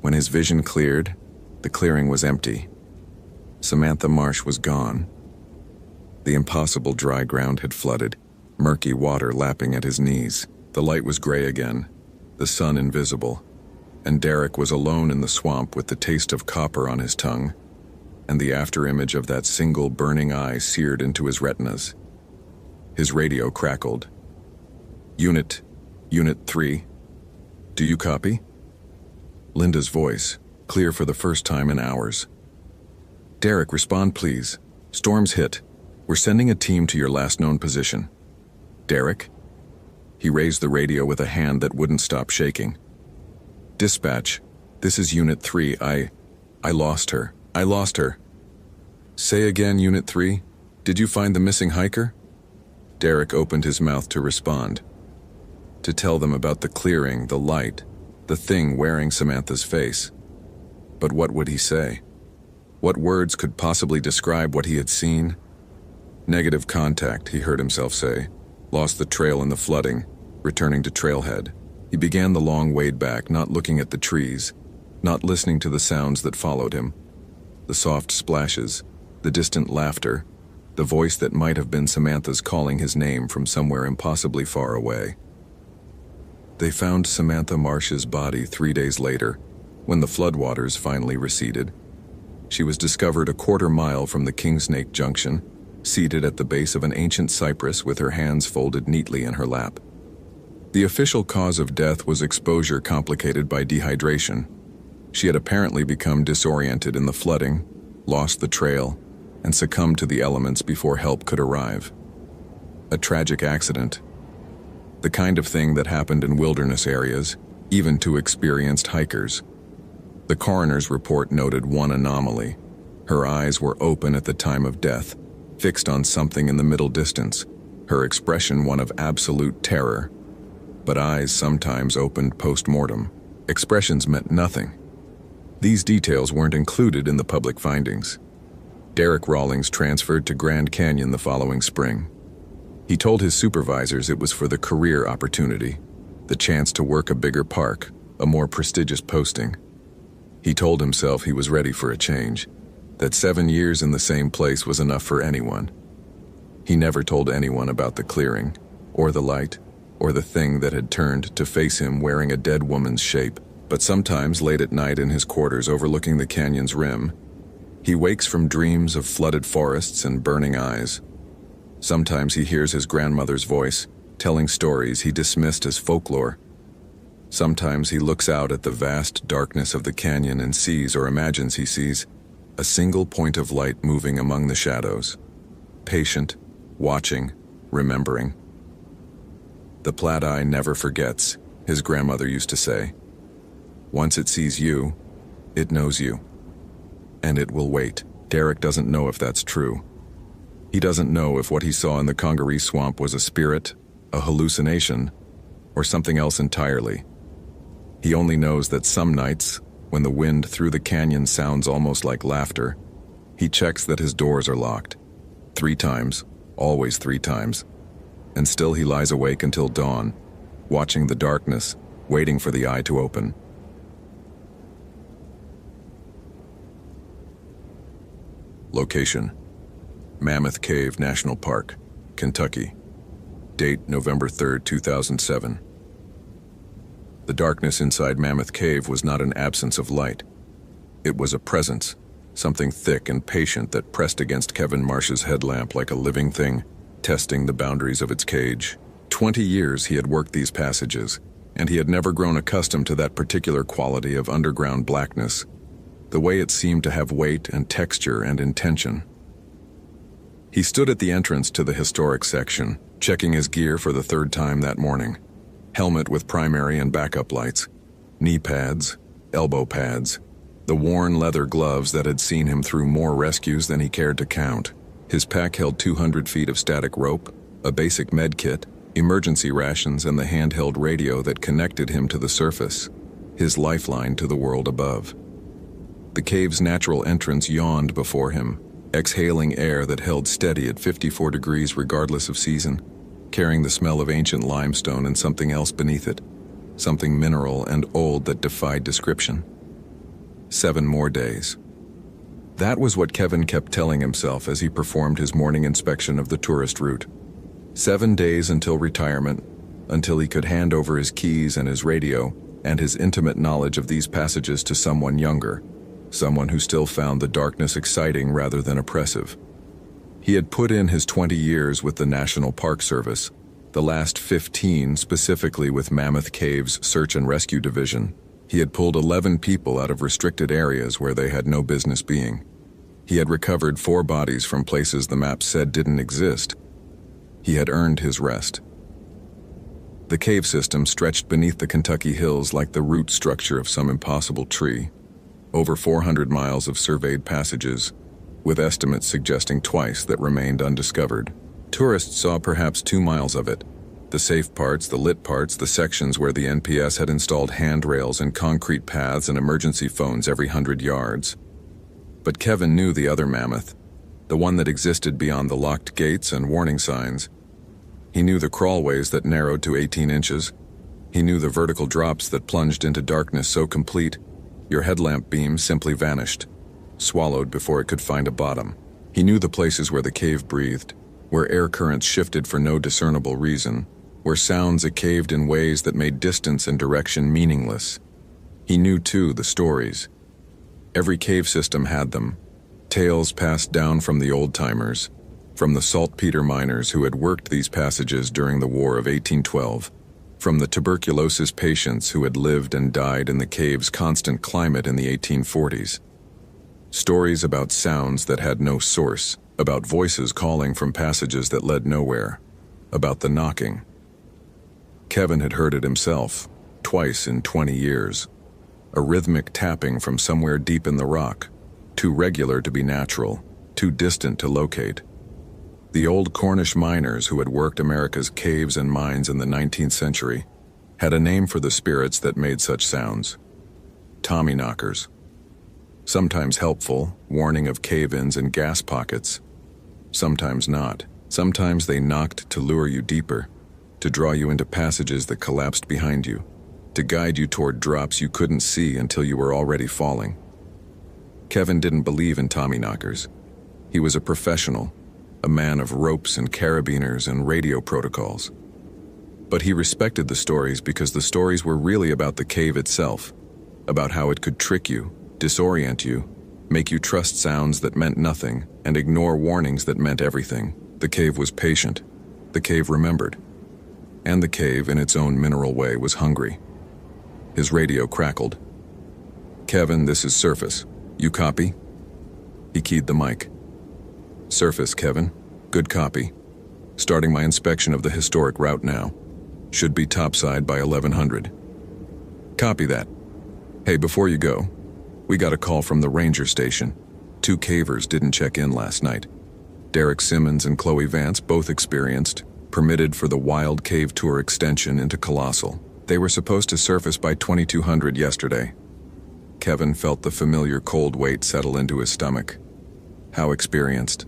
When his vision cleared, the clearing was empty. Samantha Marsh was gone. The impossible dry ground had flooded, murky water lapping at his knees. The light was gray again, the sun invisible, and Derek was alone in the swamp with the taste of copper on his tongue, and the afterimage of that single burning eye seared into his retinas. His radio crackled. Unit 3. Do you copy?" Linda's voice, clear for the first time in hours. "Derek, respond please. Storm's hit. We're sending a team to your last known position." "Derek?" He raised the radio with a hand that wouldn't stop shaking. "Dispatch, this is Unit 3. I lost her. I lost her." "Say again, Unit 3. Did you find the missing hiker?" Derek opened his mouth to respond, to tell them about the clearing, the light, the thing wearing Samantha's face. But what would he say? What words could possibly describe what he had seen? "Negative contact," he heard himself say. "Lost the trail in the flooding, returning to trailhead." He began the long wade back, not looking at the trees, not listening to the sounds that followed him. The soft splashes, the distant laughter, the voice that might have been Samantha's calling his name from somewhere impossibly far away. They found Samantha Marsh's body 3 days later, when the floodwaters finally receded. She was discovered a quarter-mile from the Kingsnake Junction, seated at the base of an ancient cypress with her hands folded neatly in her lap. The official cause of death was exposure complicated by dehydration. She had apparently become disoriented in the flooding, lost the trail, and succumbed to the elements before help could arrive. A tragic accident. The kind of thing that happened in wilderness areas, even to experienced hikers. The coroner's report noted one anomaly. Her eyes were open at the time of death, fixed on something in the middle distance, her expression one of absolute terror. But eyes sometimes opened post-mortem. Expressions meant nothing. These details weren't included in the public findings. Derek Rawlings transferred to Grand Canyon the following spring. He told his supervisors it was for the career opportunity, the chance to work a bigger park, a more prestigious posting. He told himself he was ready for a change, that 7 years in the same place was enough for anyone. He never told anyone about the clearing, or the light, or the thing that had turned to face him wearing a dead woman's shape. But sometimes late at night in his quarters overlooking the canyon's rim, he wakes from dreams of flooded forests and burning eyes. Sometimes he hears his grandmother's voice, telling stories he dismissed as folklore. Sometimes he looks out at the vast darkness of the canyon and sees, or imagines he sees, a single point of light moving among the shadows. Patient, watching, remembering. The Plaid Eye never forgets, his grandmother used to say. Once it sees you, it knows you. And it will wait. Derek doesn't know if that's true. He doesn't know if what he saw in the Congaree swamp was a spirit, a hallucination, or something else entirely. He only knows that some nights, when the wind through the canyon sounds almost like laughter, he checks that his doors are locked. 3 times, always 3 times. And still he lies awake until dawn, watching the darkness, waiting for the eye to open. Location: Mammoth Cave National Park, Kentucky. Date: November 3, 2007. The darkness inside Mammoth Cave was not an absence of light. It was a presence, something thick and patient that pressed against Kevin Marsh's headlamp like a living thing, testing the boundaries of its cage. 20 years he had worked these passages, and he had never grown accustomed to that particular quality of underground blackness, the way it seemed to have weight and texture and intention. He stood at the entrance to the historic section, checking his gear for the 3rd time that morning. Helmet with primary and backup lights, knee pads, elbow pads, the worn leather gloves that had seen him through more rescues than he cared to count. His pack held 200 feet of static rope, a basic med kit, emergency rations, and the handheld radio that connected him to the surface, his lifeline to the world above. The cave's natural entrance yawned before him, exhaling air that held steady at 54 degrees regardless of season, carrying the smell of ancient limestone and something else beneath it, something mineral and old that defied description. 7 more days. That was what Kevin kept telling himself as he performed his morning inspection of the tourist route. 7 days until retirement, until he could hand over his keys and his radio and his intimate knowledge of these passages to someone younger, someone who still found the darkness exciting rather than oppressive. He had put in his 20 years with the National Park Service, the last 15 specifically with Mammoth Cave's Search and Rescue Division. He had pulled 11 people out of restricted areas where they had no business being. He had recovered 4 bodies from places the map said didn't exist. He had earned his rest. The cave system stretched beneath the Kentucky hills like the root structure of some impossible tree. Over 400 miles of surveyed passages, with estimates suggesting twice that remained undiscovered. Tourists saw perhaps 2 miles of it. The safe parts, the lit parts, the sections where the NPS had installed handrails and concrete paths and emergency phones every 100 yards. But Kevin knew the other mammoth, the one that existed beyond the locked gates and warning signs. He knew the crawlways that narrowed to 18 inches. He knew the vertical drops that plunged into darkness so complete, your headlamp beam simply vanished, swallowed before it could find a bottom. He knew the places where the cave breathed, where air currents shifted for no discernible reason, where sounds caved in ways that made distance and direction meaningless. He knew, too, the stories. Every cave system had them, tales passed down from the old-timers, from the saltpeter miners who had worked these passages during the War of 1812, from the tuberculosis patients who had lived and died in the cave's constant climate in the 1840s. Stories about sounds that had no source, about voices calling from passages that led nowhere, about the knocking. Kevin had heard it himself, twice in 20 years. A rhythmic tapping from somewhere deep in the rock, too regular to be natural, too distant to locate. The old Cornish miners who had worked America's caves and mines in the 19th century had a name for the spirits that made such sounds: Tommyknockers. Sometimes helpful, warning of cave-ins and gas pockets. Sometimes not. Sometimes they knocked to lure you deeper, to draw you into passages that collapsed behind you, to guide you toward drops you couldn't see until you were already falling. Kevin didn't believe in Tommyknockers. He was a professional, a man of ropes and carabiners and radio protocols. But he respected the stories because the stories were really about the cave itself, about how it could trick you, disorient you, make you trust sounds that meant nothing and ignore warnings that meant everything. The cave was patient. The cave remembered. And the cave, in its own mineral way, was hungry. His radio crackled. "Kevin, this is Surface. You copy?" He keyed the mic. "Surface, Kevin. Good copy. Starting my inspection of the historic route now. Should be topside by 1100. Copy that. Hey, before you go, we got a call from the ranger station. 2 cavers didn't check in last night. Derek Simmons and Chloe Vance, both experienced, permitted for the Wild Cave Tour extension into Colossal. They were supposed to surface by 2200 yesterday." Kevin felt the familiar cold weight settle into his stomach. How experienced?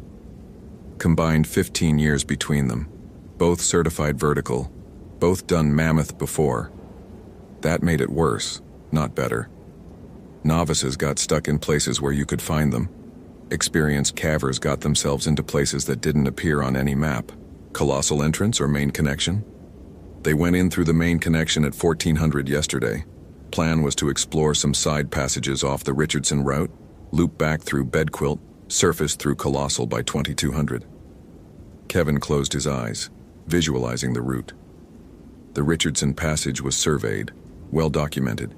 Combined 15 years between them. Both certified vertical. Both done mammoth before. That made it worse, not better. Novices got stuck in places where you could find them. Experienced cavers got themselves into places that didn't appear on any map. Colossal entrance or main connection? They went in through the main connection at 1400 yesterday. Plan was to explore some side passages off the Richardson route, loop back through Bedquilt, surface through Colossal by 2200. Kevin closed his eyes, visualizing the route. The Richardson passage was surveyed, well documented,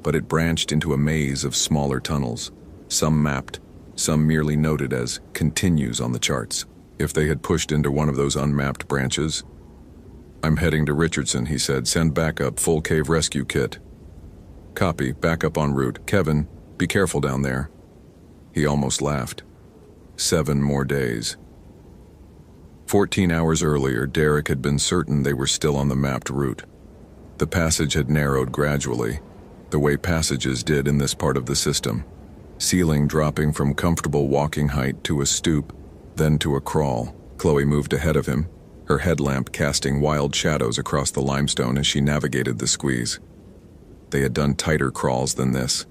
but it branched into a maze of smaller tunnels, some mapped, some merely noted as continues on the charts. If they had pushed into one of those unmapped branches, "I'm heading to Richardson," he said. "Send backup, full cave rescue kit." "Copy, backup en route. Kevin, be careful down there." He almost laughed. 7 more days. 14 hours earlier, Derek had been certain they were still on the mapped route. The passage had narrowed gradually, the way passages did in this part of the system. Ceiling dropping from comfortable walking height to a stoop, then to a crawl. Chloe moved ahead of him, her headlamp casting wild shadows across the limestone as she navigated the squeeze. They had done tighter crawls than this.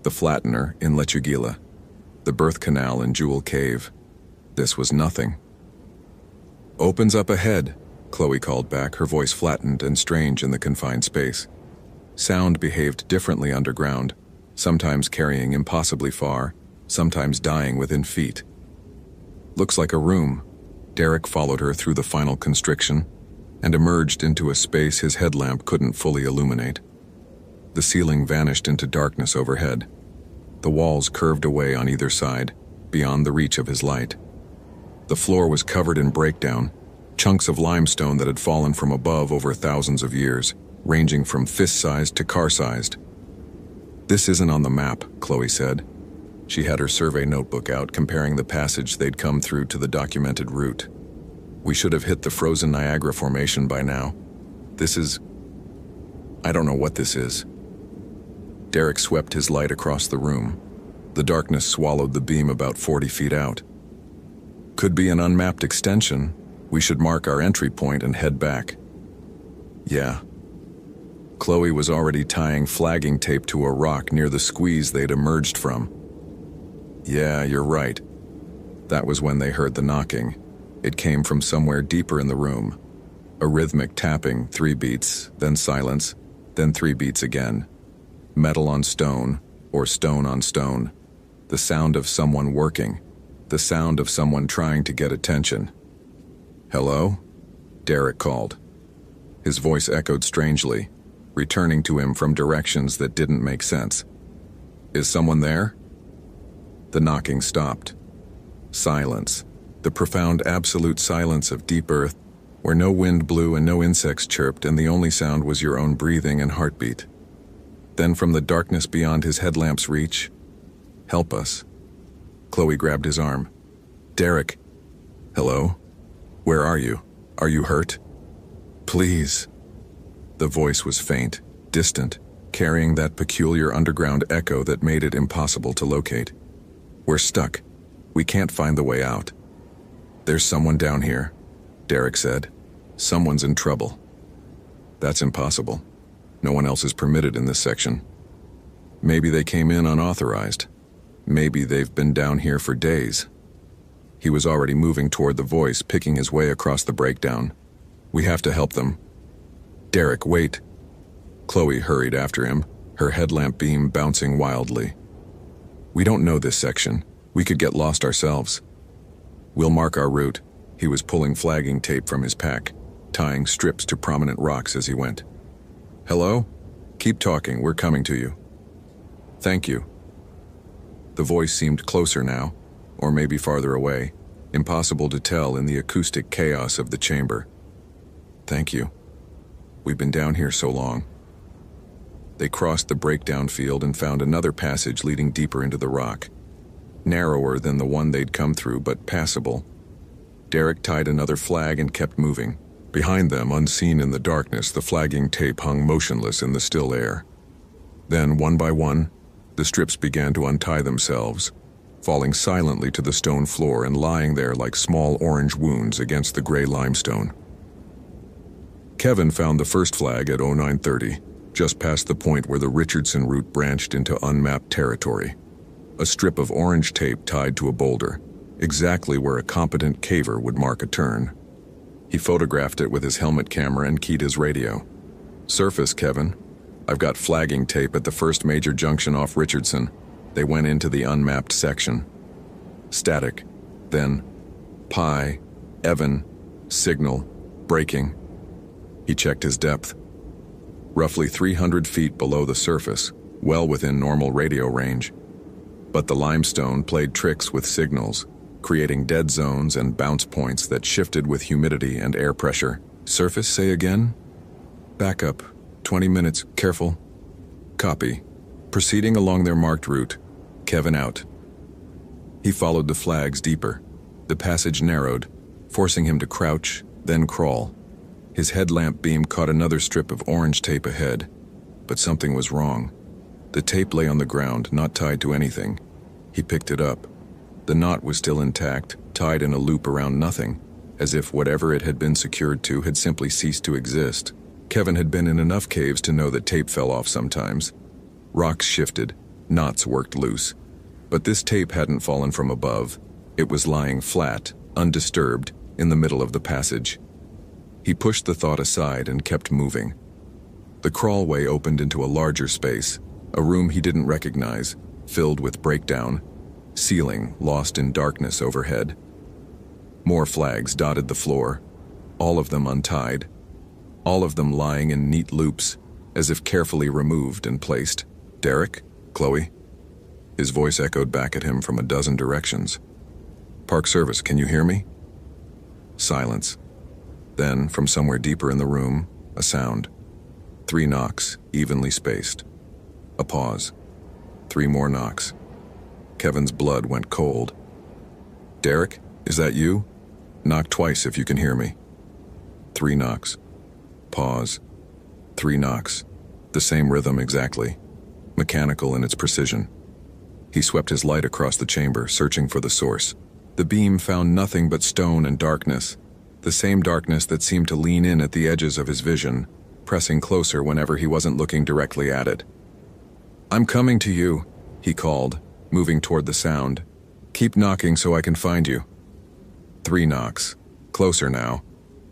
The Flattener in Lechuguilla, the birth canal in Jewel Cave. This was nothing. "Opens up ahead," Chloe called back, her voice flattened and strange in the confined space. Sound behaved differently underground, sometimes carrying impossibly far, sometimes dying within feet. "Looks like a room." Derek followed her through the final constriction and emerged into a space his headlamp couldn't fully illuminate. The ceiling vanished into darkness overhead. The walls curved away on either side, beyond the reach of his light. The floor was covered in breakdown, chunks of limestone that had fallen from above over thousands of years, ranging from fist-sized to car-sized. "This isn't on the map," Chloe said. She had her survey notebook out, comparing the passage they'd come through to the documented route. "We should have hit the frozen Niagara Formation by now. I don't know what this is." Derek swept his light across the room. The darkness swallowed the beam about 40 feet out. "Could be an unmapped extension. We should mark our entry point and head back." "Yeah." Chloe was already tying flagging tape to a rock near the squeeze they'd emerged from. "Yeah, you're right." That was when they heard the knocking. It came from somewhere deeper in the room. A rhythmic tapping, 3 beats, then silence, then 3 beats again. Metal on stone, or stone on stone. The sound of someone working. The sound of someone trying to get attention. "Hello?" Derek called. His voice echoed strangely, returning to him from directions that didn't make sense. "Is someone there?" The knocking stopped. Silence. The profound absolute silence of deep earth, where no wind blew and no insects chirped, and the only sound was your own breathing and heartbeat. Then from the darkness beyond his headlamp's reach, "Help us." Chloe grabbed his arm. "Derek." "Hello? Where are you? Are you hurt?" "Please." The voice was faint, distant, carrying that peculiar underground echo that made it impossible to locate. "We're stuck. We can't find the way out." "There's someone down here," Derek said. "Someone's in trouble." "That's impossible. No one else is permitted in this section." "Maybe they came in unauthorized. Maybe they've been down here for days." He was already moving toward the voice, picking his way across the breakdown. "We have to help them." "Derek, wait." Chloe hurried after him, her headlamp beam bouncing wildly. "We don't know this section. We could get lost ourselves." "We'll mark our route." He was pulling flagging tape from his pack, tying strips to prominent rocks as he went. "Hello?" Keep talking, we're coming to you. Thank you. The voice seemed closer now, or maybe farther away, impossible to tell in the acoustic chaos of the chamber. Thank you. We've been down here so long. They crossed the breakdown field and found another passage leading deeper into the rock. Narrower than the one they'd come through, but passable. Derek tied another flag and kept moving. Behind them, unseen in the darkness, the flagging tape hung motionless in the still air. Then, one by one, the strips began to untie themselves, falling silently to the stone floor and lying there like small orange wounds against the gray limestone. Kevin found the first flag at 0930, just past the point where the Richardson route branched into unmapped territory. A strip of orange tape tied to a boulder, exactly where a competent caver would mark a turn. He photographed it with his helmet camera and keyed his radio. Surface, Kevin. I've got flagging tape at the first major junction off Richardson. They went into the unmapped section. Static. Then, Pi, Evan, signal, braking. He checked his depth. Roughly 300 feet below the surface, well within normal radio range. But the limestone played tricks with signals, creating dead zones and bounce points that shifted with humidity and air pressure. Surface, say again? Back up. 20 minutes, careful. Copy. Proceeding along their marked route. Kevin out. He followed the flags deeper. The passage narrowed, forcing him to crouch, then crawl. His headlamp beam caught another strip of orange tape ahead. But something was wrong. The tape lay on the ground, not tied to anything. He picked it up. The knot was still intact, tied in a loop around nothing, as if whatever it had been secured to had simply ceased to exist. Kevin had been in enough caves to know that tape fell off sometimes. Rocks shifted, knots worked loose. But this tape hadn't fallen from above. It was lying flat, undisturbed, in the middle of the passage. He pushed the thought aside and kept moving. The crawlway opened into a larger space, a room he didn't recognize, filled with breakdown, ceiling lost in darkness overhead. More flags dotted the floor, all of them untied, all of them lying in neat loops, as if carefully removed and placed. Derek? Chloe? His voice echoed back at him from a dozen directions. Park Service, can you hear me? Silence. Then, from somewhere deeper in the room, a sound. 3 knocks, evenly spaced. A pause. 3 more knocks. Kevin's blood went cold. Derek, is that you? Knock twice if you can hear me. 3 knocks. Pause. 3 knocks. The same rhythm exactly. Mechanical in its precision. He swept his light across the chamber, searching for the source. The beam found nothing but stone and darkness. The same darkness that seemed to lean in at the edges of his vision, pressing closer whenever he wasn't looking directly at it. I'm coming to you, he called, moving toward the sound. Keep knocking so I can find you. 3 knocks. Closer now.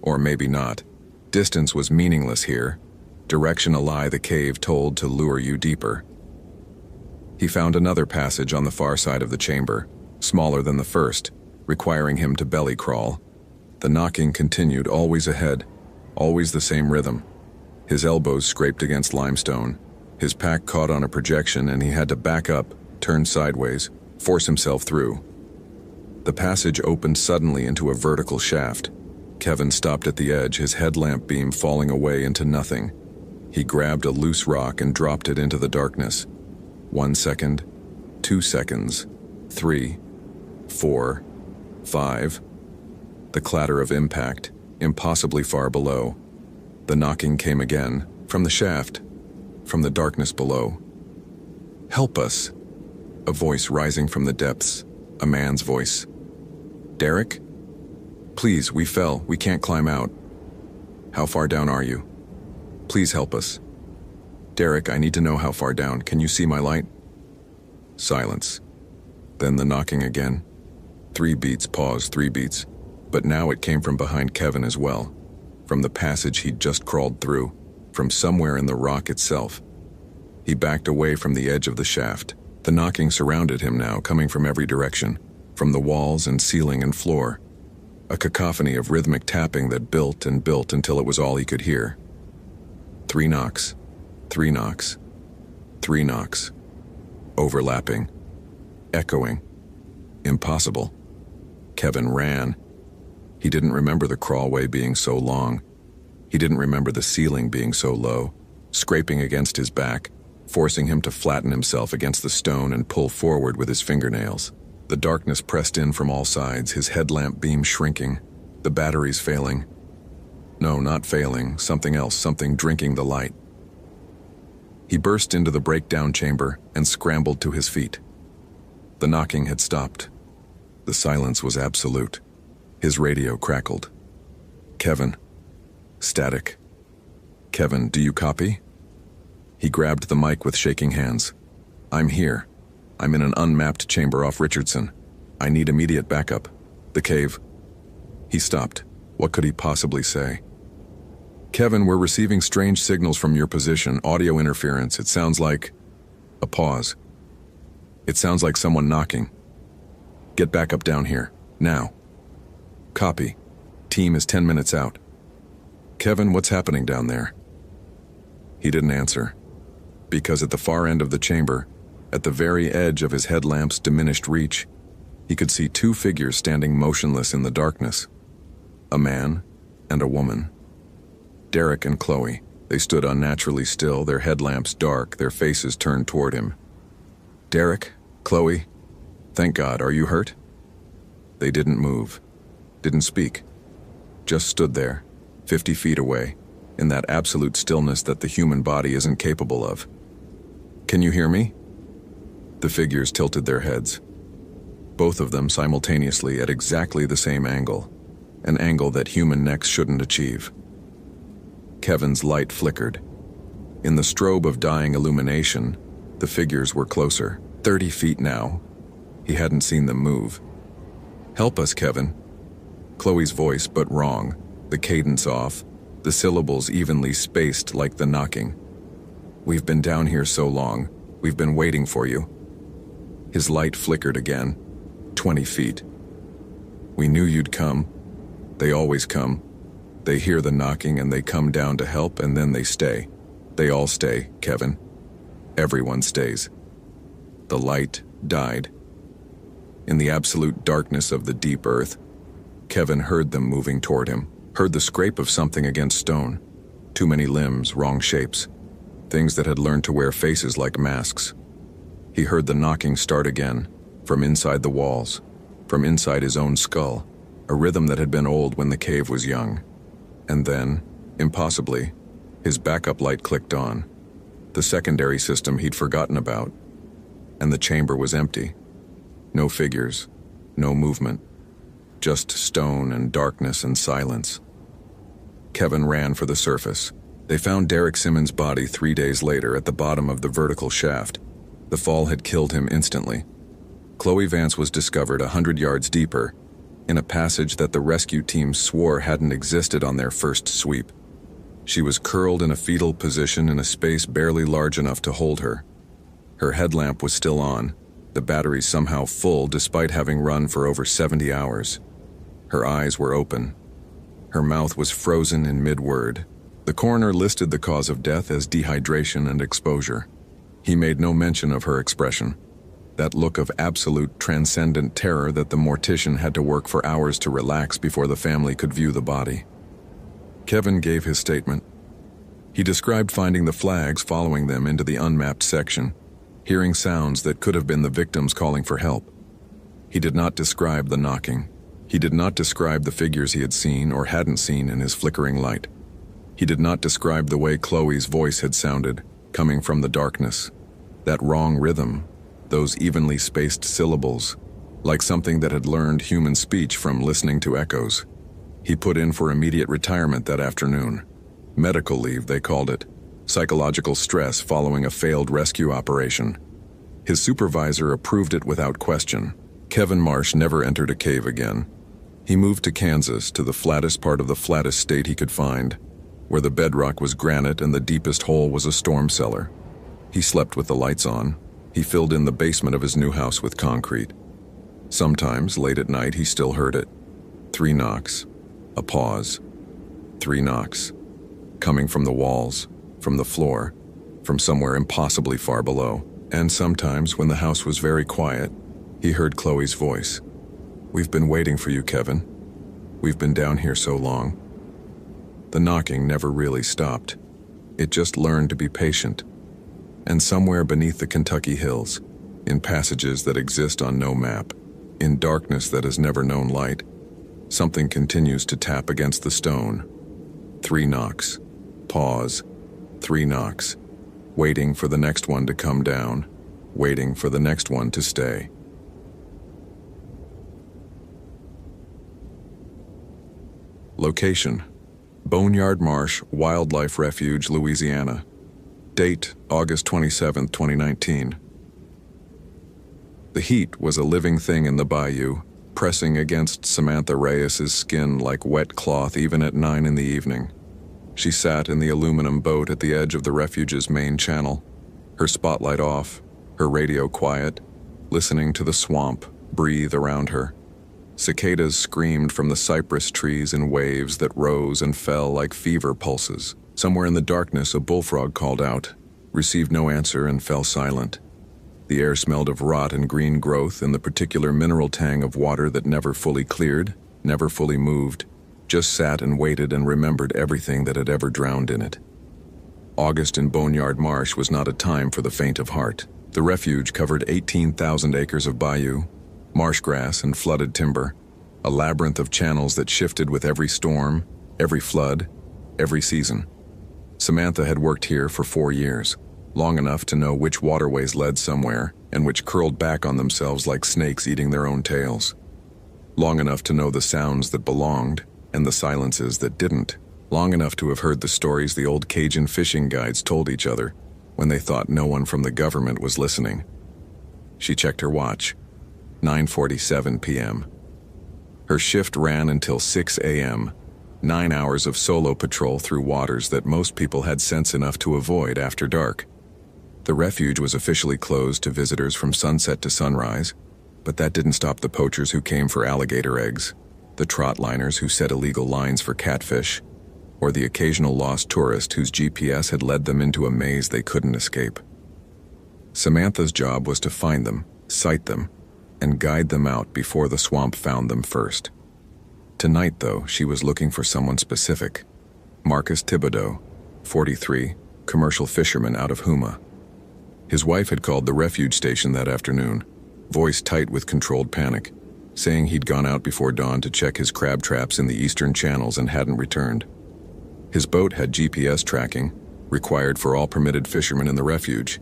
Or maybe not. Distance was meaningless here. Direction a lie the cave told to lure you deeper. He found another passage on the far side of the chamber, smaller than the first, requiring him to belly crawl. The knocking continued, always ahead, always the same rhythm. His elbows scraped against limestone. His pack caught on a projection and he had to back up, turn sideways, force himself through. The passage opened suddenly into a vertical shaft. Kevin stopped at the edge, his headlamp beam falling away into nothing. He grabbed a loose rock and dropped it into the darkness. 1 second, 2 seconds, 3, 4, 5. The clatter of impact, impossibly far below. The knocking came again, from the shaft, from the darkness below. Help us! A voice rising from the depths, a man's voice. Derek? Please, we fell, we can't climb out. How far down are you? Please help us. Derek, I need to know how far down. Can you see my light? Silence. Then the knocking again. 3 beats, pause, 3 beats. But now it came from behind Kevin as well. From the passage he'd just crawled through. From somewhere in the rock itself. He backed away from the edge of the shaft. The knocking surrounded him now, coming from every direction. From the walls and ceiling and floor. A cacophony of rhythmic tapping that built and built until it was all he could hear. 3 knocks. 3 knocks. 3 knocks. Overlapping. Echoing. Impossible. Kevin ran. He didn't remember the crawlway being so long. He didn't remember the ceiling being so low, scraping against his back, forcing him to flatten himself against the stone and pull forward with his fingernails. The darkness pressed in from all sides, his headlamp beam shrinking, the batteries failing. No, not failing, something else, something drinking the light. He burst into the breakdown chamber and scrambled to his feet. The knocking had stopped. The silence was absolute. His radio crackled. Kevin. Static. Kevin, do you copy? He grabbed the mic with shaking hands. I'm here. I'm in an unmapped chamber off Richardson. I need immediate backup. The cave. He stopped. What could he possibly say? Kevin, we're receiving strange signals from your position, audio interference. It sounds like... A pause. It sounds like someone knocking. Get back up down here. Now. Copy. Team is 10 minutes out. Kevin, what's happening down there? He didn't answer. Because at the far end of the chamber, at the very edge of his headlamp's diminished reach, he could see 2 figures standing motionless in the darkness. A man and a woman. Derek and Chloe. They stood unnaturally still, their headlamps dark, their faces turned toward him. Derek, Chloe, thank God, are you hurt? They didn't move, didn't speak, just stood there, 50 feet away, in that absolute stillness that the human body isn't capable of. Can you hear me? The figures tilted their heads. Both of them simultaneously at exactly the same angle, an angle that human necks shouldn't achieve. Kevin's light flickered. In the strobe of dying illumination, the figures were closer, 30 feet now. He hadn't seen them move. Help us, Kevin. Chloe's voice, but wrong, the cadence off, the syllables evenly spaced like the knocking. We've been down here so long, we've been waiting for you. His light flickered again, 20 feet. We knew you'd come. They always come. They hear the knocking and they come down to help and then they stay. They all stay, Kevin. Everyone stays. The light died. In the absolute darkness of the deep earth, Kevin heard them moving toward him, heard the scrape of something against stone. Too many limbs, wrong shapes, things that had learned to wear faces like masks. He heard the knocking start again, from inside the walls, from inside his own skull, a rhythm that had been old when the cave was young. And then, impossibly, his backup light clicked on, the secondary system he'd forgotten about, and the chamber was empty. No figures, no movement, just stone and darkness and silence. Kevin ran for the surface. They found Derek Simmons' body 3 days later at the bottom of the vertical shaft. The fall had killed him instantly. Chloe Vance was discovered 100 yards deeper, in a passage that the rescue team swore hadn't existed on their first sweep. She was curled in a fetal position in a space barely large enough to hold her. Her headlamp was still on, the battery somehow full despite having run for over 70 hours. Her eyes were open. Her mouth was frozen in mid-word. The coroner listed the cause of death as dehydration and exposure. He made no mention of her expression, that look of absolute transcendent terror that the mortician had to work for hours to relax before the family could view the body. Kevin gave his statement. He described finding the flags following them into the unmapped section, hearing sounds that could have been the victims calling for help. He did not describe the knocking. He did not describe the figures he had seen or hadn't seen in his flickering light. He did not describe the way Chloe's voice had sounded, coming from the darkness. That wrong rhythm, those evenly spaced syllables, like something that had learned human speech from listening to echoes. He put in for immediate retirement that afternoon. Medical leave, they called it. Psychological stress following a failed rescue operation. His supervisor approved it without question. Kevin Marsh never entered a cave again. He moved to Kansas, to the flattest part of the flattest state he could find, where the bedrock was granite and the deepest hole was a storm cellar. He slept with the lights on. He filled in the basement of his new house with concrete. Sometimes, late at night, he still heard it. 3 knocks. A pause. 3 knocks. Coming from the walls, from the floor, from somewhere impossibly far below. And sometimes, when the house was very quiet, he heard Chloe's voice. "We've been waiting for you, Kevin. We've been down here so long." The knocking never really stopped. It just learned to be patient. And somewhere beneath the Kentucky hills, in passages that exist on no map, in darkness that has never known light, something continues to tap against the stone. 3 knocks. Pause. 3 knocks. Waiting for the next one to come down. Waiting for the next one to stay. Location: Boneyard Marsh Wildlife Refuge, Louisiana. Date: August 27, 2019. The heat was a living thing in the bayou, pressing against Samantha Reyes's skin like wet cloth even at 9 in the evening. She sat in the aluminum boat at the edge of the refuge's main channel, her spotlight off, her radio quiet, listening to the swamp breathe around her. Cicadas screamed from the cypress trees in waves that rose and fell like fever pulses. Somewhere in the darkness, a bullfrog called out, received no answer, and fell silent. The air smelled of rot and green growth and the particular mineral tang of water that never fully cleared, never fully moved, just sat and waited and remembered everything that had ever drowned in it. August in Boneyard Marsh was not a time for the faint of heart. The refuge covered 18,000 acres of bayou, marsh grass and flooded timber, a labyrinth of channels that shifted with every storm, every flood, every season. Samantha had worked here for 4 years, long enough to know which waterways led somewhere and which curled back on themselves like snakes eating their own tails. Long enough to know the sounds that belonged and the silences that didn't. Long enough to have heard the stories the old Cajun fishing guides told each other when they thought no one from the government was listening. She checked her watch. 9:47 p.m. Her shift ran until 6 a.m., 9 hours of solo patrol through waters that most people had sense enough to avoid after dark. The refuge was officially closed to visitors from sunset to sunrise, but that didn't stop the poachers who came for alligator eggs, the trotliners who set illegal lines for catfish, or the occasional lost tourist whose GPS had led them into a maze they couldn't escape. Samantha's job was to find them, sight them, and guide them out before the swamp found them first. Tonight, though, she was looking for someone specific. Marcus Thibodeau, 43, commercial fisherman out of Houma. His wife had called the refuge station that afternoon, voice tight with controlled panic, saying he'd gone out before dawn to check his crab traps in the eastern channels and hadn't returned. His boat had GPS tracking, required for all permitted fishermen in the refuge,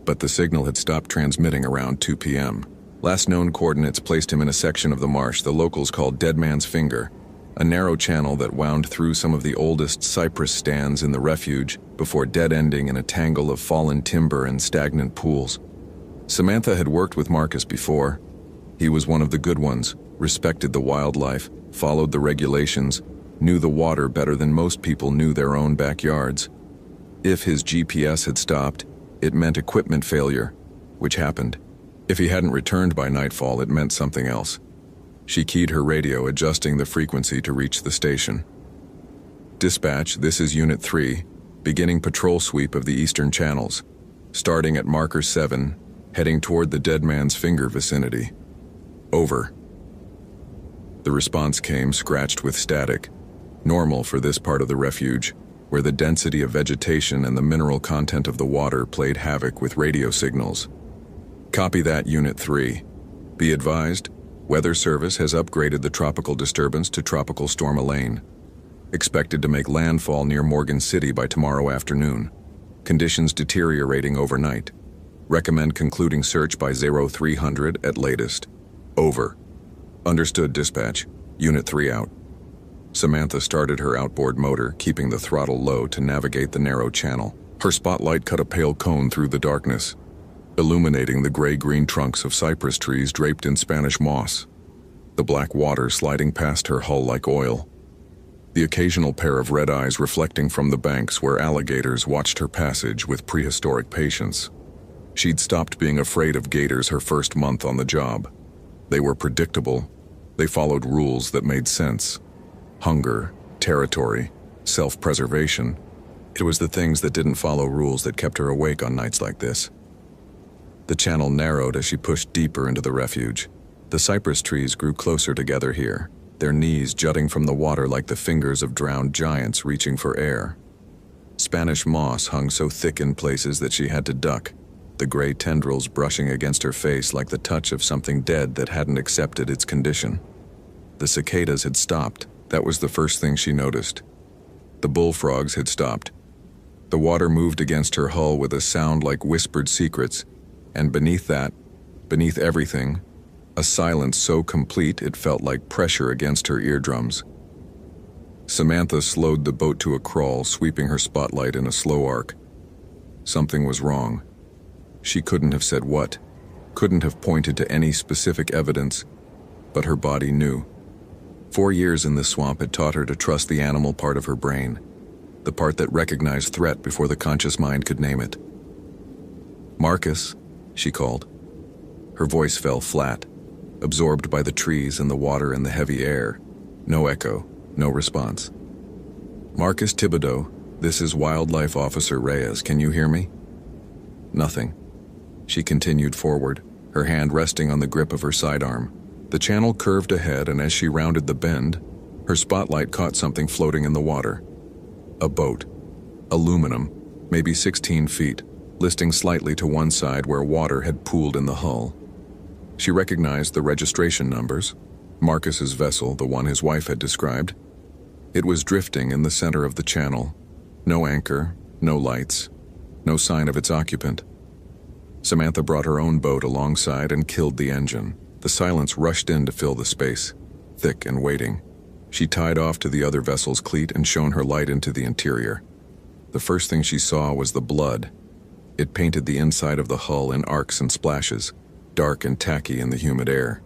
but the signal had stopped transmitting around 2 p.m. Last known coordinates placed him in a section of the marsh the locals called Dead Man's Finger, a narrow channel that wound through some of the oldest cypress stands in the refuge before dead-ending in a tangle of fallen timber and stagnant pools. Samantha had worked with Marcus before. He was one of the good ones, respected the wildlife, followed the regulations, knew the water better than most people knew their own backyards. If his GPS had stopped, it meant equipment failure, which happened. If he hadn't returned by nightfall, it meant something else. She keyed her radio, adjusting the frequency to reach the station. "Dispatch, this is Unit 3, beginning patrol sweep of the eastern channels, starting at marker 7, heading toward the Dead Man's Finger vicinity. Over." The response came scratched with static, normal for this part of the refuge, where the density of vegetation and the mineral content of the water played havoc with radio signals. "Copy that, Unit 3. Be advised, Weather Service has upgraded the tropical disturbance to Tropical Storm Elaine. Expected to make landfall near Morgan City by tomorrow afternoon. Conditions deteriorating overnight. Recommend concluding search by 0300 at latest. Over." "Understood, dispatch. Unit 3 out." Samantha started her outboard motor, keeping the throttle low to navigate the narrow channel. Her spotlight cut a pale cone through the darkness, illuminating the gray-green trunks of cypress trees draped in Spanish moss, the black water sliding past her hull like oil, the occasional pair of red eyes reflecting from the banks where alligators watched her passage with prehistoric patience. She'd stopped being afraid of gators her first month on the job. They were predictable. They followed rules that made sense. Hunger, territory, self-preservation. It was the things that didn't follow rules that kept her awake on nights like this. The channel narrowed as she pushed deeper into the refuge. The cypress trees grew closer together here, their knees jutting from the water like the fingers of drowned giants reaching for air. Spanish moss hung so thick in places that she had to duck, the gray tendrils brushing against her face like the touch of something dead that hadn't accepted its condition. The cicadas had stopped. That was the first thing she noticed. The bullfrogs had stopped. The water moved against her hull with a sound like whispered secrets, and beneath that, beneath everything, a silence so complete it felt like pressure against her eardrums. Samantha slowed the boat to a crawl, sweeping her spotlight in a slow arc. Something was wrong. She couldn't have said what, couldn't have pointed to any specific evidence, but her body knew. 4 years in this swamp had taught her to trust the animal part of her brain, the part that recognized threat before the conscious mind could name it. "Marcus," she called. Her voice fell flat, absorbed by the trees and the water and the heavy air. No echo, no response. "Marcus Thibodeau, this is Wildlife Officer Reyes. Can you hear me?" Nothing. She continued forward, her hand resting on the grip of her sidearm. The channel curved ahead, and as she rounded the bend, her spotlight caught something floating in the water. A boat. Aluminum, maybe 16 feet, listing slightly to one side where water had pooled in the hull. She recognized the registration numbers. Marcus's vessel, the one his wife had described. It was drifting in the center of the channel. No anchor, no lights, no sign of its occupant. Samantha brought her own boat alongside and killed the engine. The silence rushed in to fill the space, thick and waiting. She tied off to the other vessel's cleat and shone her light into the interior. The first thing she saw was the blood. It painted the inside of the hull in arcs and splashes, dark and tacky in the humid air.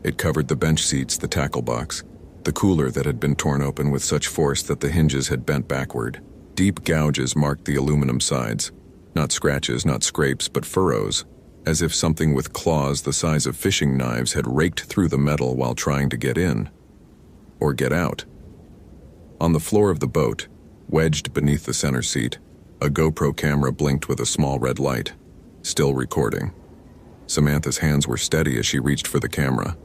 It covered the bench seats, the tackle box, the cooler that had been torn open with such force that the hinges had bent backward. Deep gouges marked the aluminum sides. Not scratches, not scrapes, but furrows, as if something with claws the size of fishing knives had raked through the metal while trying to get in. Or get out. On the floor of the boat, wedged beneath the center seat, a GoPro camera blinked with a small red light, still recording. Samantha's hands were steady as she reached for the camera.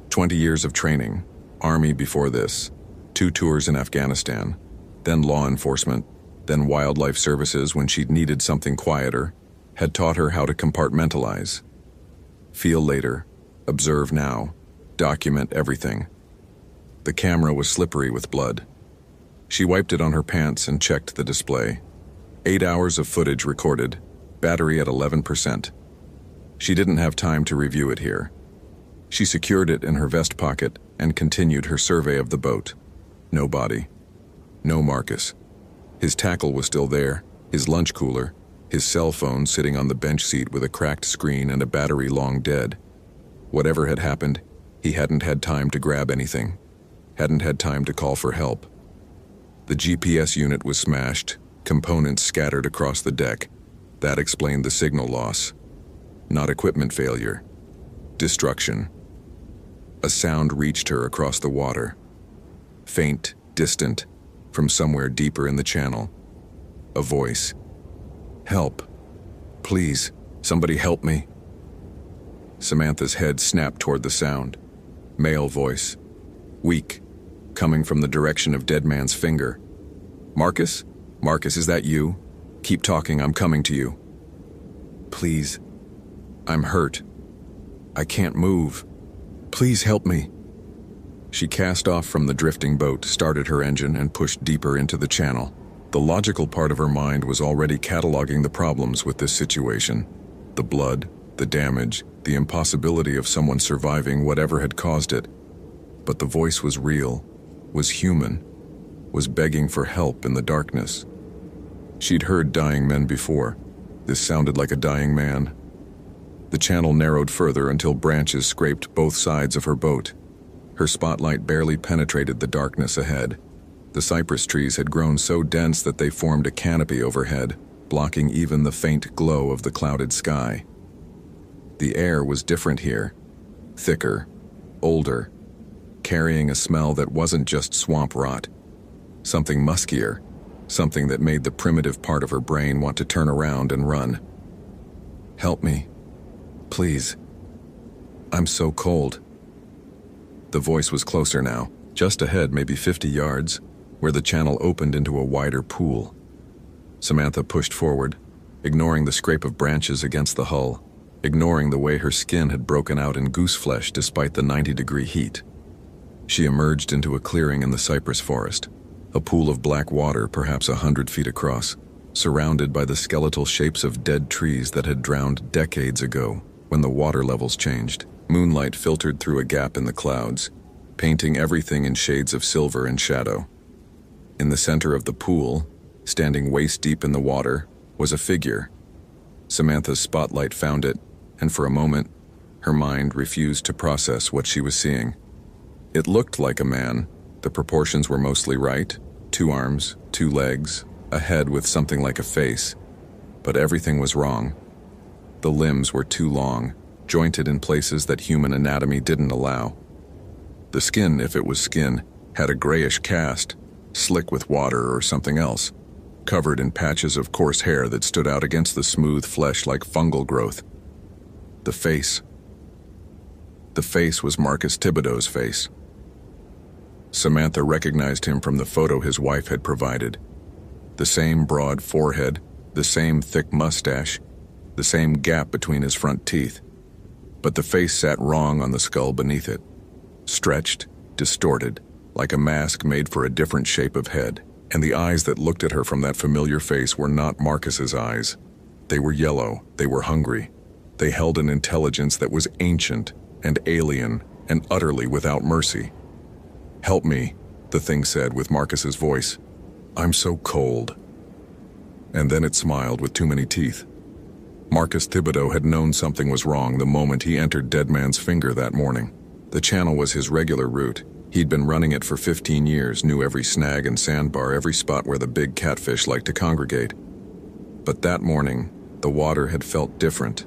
20 years of training, Army before this, 2 tours in Afghanistan, then law enforcement, then wildlife services when she'd needed something quieter, had taught her how to compartmentalize. Feel later, observe now, document everything. The camera was slippery with blood. She wiped it on her pants and checked the display. 8 hours of footage recorded, battery at 11%. She didn't have time to review it here. She secured it in her vest pocket and continued her survey of the boat. No body. No Marcus. His tackle was still there, his lunch cooler, his cell phone sitting on the bench seat with a cracked screen and a battery long dead. Whatever had happened, he hadn't had time to grab anything, hadn't had time to call for help. The GPS unit was smashed, components scattered across the deck. That explained the signal loss. Not equipment failure. Destruction. A sound reached her across the water. Faint, distant, from somewhere deeper in the channel. A voice. "Help. Please, somebody help me." Samantha's head snapped toward the sound. Male voice. Weak, coming from the direction of Dead Man's finger. "Marcus? Marcus, is that you? Keep talking, I'm coming to you." "Please. I'm hurt. I can't move. Please help me." She cast off from the drifting boat, started her engine, and pushed deeper into the channel. The logical part of her mind was already cataloging the problems with this situation. The blood, the damage, the impossibility of someone surviving whatever had caused it. But the voice was real, was human, was begging for help in the darkness. She'd heard dying men before. This sounded like a dying man. The channel narrowed further until branches scraped both sides of her boat. Her spotlight barely penetrated the darkness ahead. The cypress trees had grown so dense that they formed a canopy overhead, blocking even the faint glow of the clouded sky. The air was different here. Thicker, older, carrying a smell that wasn't just swamp rot. Something muskier, something that made the primitive part of her brain want to turn around and run. "Help me. Please. I'm so cold." The voice was closer now, just ahead, maybe 50 yards, where the channel opened into a wider pool. Samantha pushed forward, ignoring the scrape of branches against the hull, ignoring the way her skin had broken out in goose flesh despite the 90-degree heat. She emerged into a clearing in the cypress forest, a pool of black water perhaps 100 feet across, surrounded by the skeletal shapes of dead trees that had drowned decades ago when the water levels changed. Moonlight filtered through a gap in the clouds, painting everything in shades of silver and shadow. In the center of the pool, standing waist-deep in the water, was a figure. Samantha's spotlight found it, and for a moment, her mind refused to process what she was seeing. It looked like a man. The proportions were mostly right: 2 arms, 2 legs, a head with something like a face. But everything was wrong. The limbs were too long, jointed in places that human anatomy didn't allow. The skin, if it was skin, had a grayish cast, slick with water or something else, covered in patches of coarse hair that stood out against the smooth flesh like fungal growth. The face. The face was Marcus Thibodeau's face. Samantha recognized him from the photo his wife had provided. The same broad forehead, the same thick mustache, the same gap between his front teeth. But the face sat wrong on the skull beneath it, stretched, distorted, like a mask made for a different shape of head. And the eyes that looked at her from that familiar face were not Marcus's eyes. They were yellow, they were hungry. They held an intelligence that was ancient and alien and utterly without mercy. "Help me," the thing said with Marcus's voice. "I'm so cold." And then it smiled with too many teeth. Marcus Thibodeau had known something was wrong the moment he entered Dead Man's Finger that morning. The channel was his regular route. He'd been running it for 15 years, knew every snag and sandbar, every spot where the big catfish liked to congregate. But that morning, the water had felt different,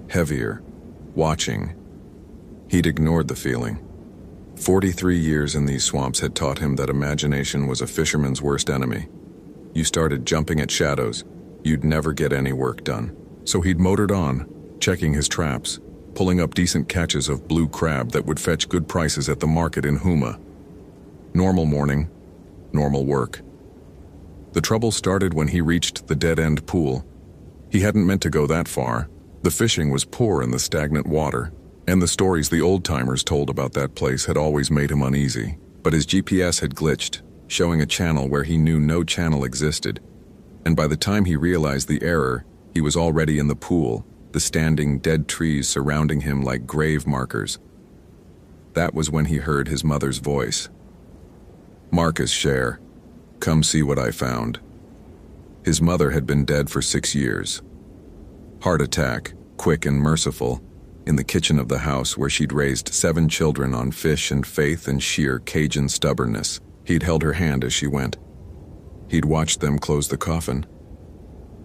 heavier, watching. He'd ignored the feeling. 43 years in these swamps had taught him that imagination was a fisherman's worst enemy. You started jumping at shadows, you'd never get any work done. So he'd motored on, checking his traps, pulling up decent catches of blue crab that would fetch good prices at the market in Houma. Normal morning, normal work. The trouble started when he reached the dead-end pool. He hadn't meant to go that far. The fishing was poor in the stagnant water, and the stories the old-timers told about that place had always made him uneasy. But his GPS had glitched, showing a channel where he knew no channel existed. And by the time he realized the error, he was already in the pool, the standing dead trees surrounding him like grave markers. That was when he heard his mother's voice. "Marcus, Cher, come see what I found." His mother had been dead for 6 years. Heart attack, quick and merciful, in the kitchen of the house where she'd raised 7 children on fish and faith and sheer Cajun stubbornness. He'd held her hand as she went. He'd watched them close the coffin.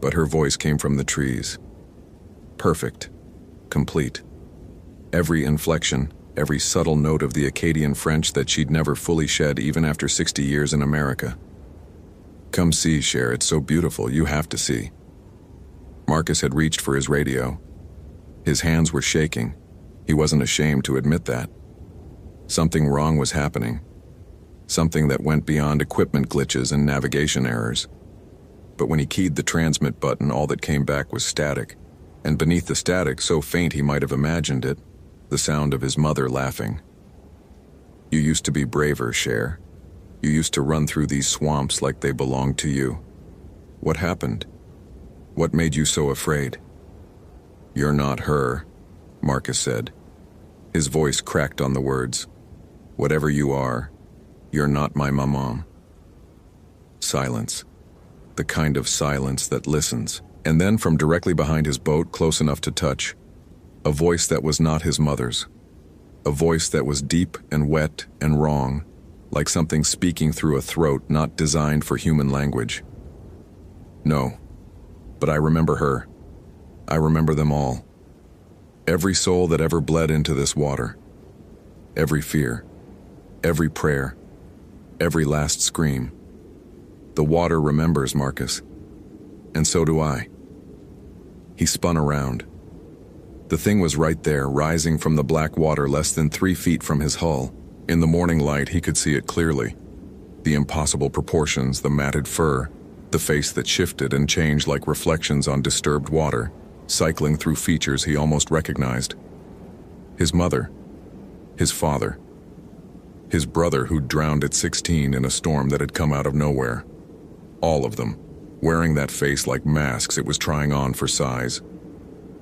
But her voice came from the trees. Perfect. Complete. Every inflection, every subtle note of the Acadian French that she'd never fully shed even after 60 years in America. "Come see, Cher, it's so beautiful, you have to see." Marcus had reached for his radio. His hands were shaking. He wasn't ashamed to admit that. Something wrong was happening. Something that went beyond equipment glitches and navigation errors. But when he keyed the transmit button, all that came back was static. And beneath the static, so faint he might have imagined it, the sound of his mother laughing. "You used to be braver, Cher. You used to run through these swamps like they belonged to you. What happened? What made you so afraid?" "You're not her," Marcus said. His voice cracked on the words. "Whatever you are, you're not my maman." Silence. The kind of silence that listens. And then from directly behind his boat, close enough to touch, a voice that was not his mother's. A voice that was deep and wet and wrong, like something speaking through a throat not designed for human language. "No, but I remember her. I remember them all. Every soul that ever bled into this water. Every fear. Every prayer. Every last scream. The water remembers, Marcus. And so do I. He spun around. The thing was right there, rising from the black water less than 3 feet from his hull. In the morning light, he could see it clearly. The impossible proportions, the matted fur, the face that shifted and changed like reflections on disturbed water, cycling through features he almost recognized. His mother, his father, his brother who'd drowned at 16 in a storm that had come out of nowhere. All of them, wearing that face like masks it was trying on for size.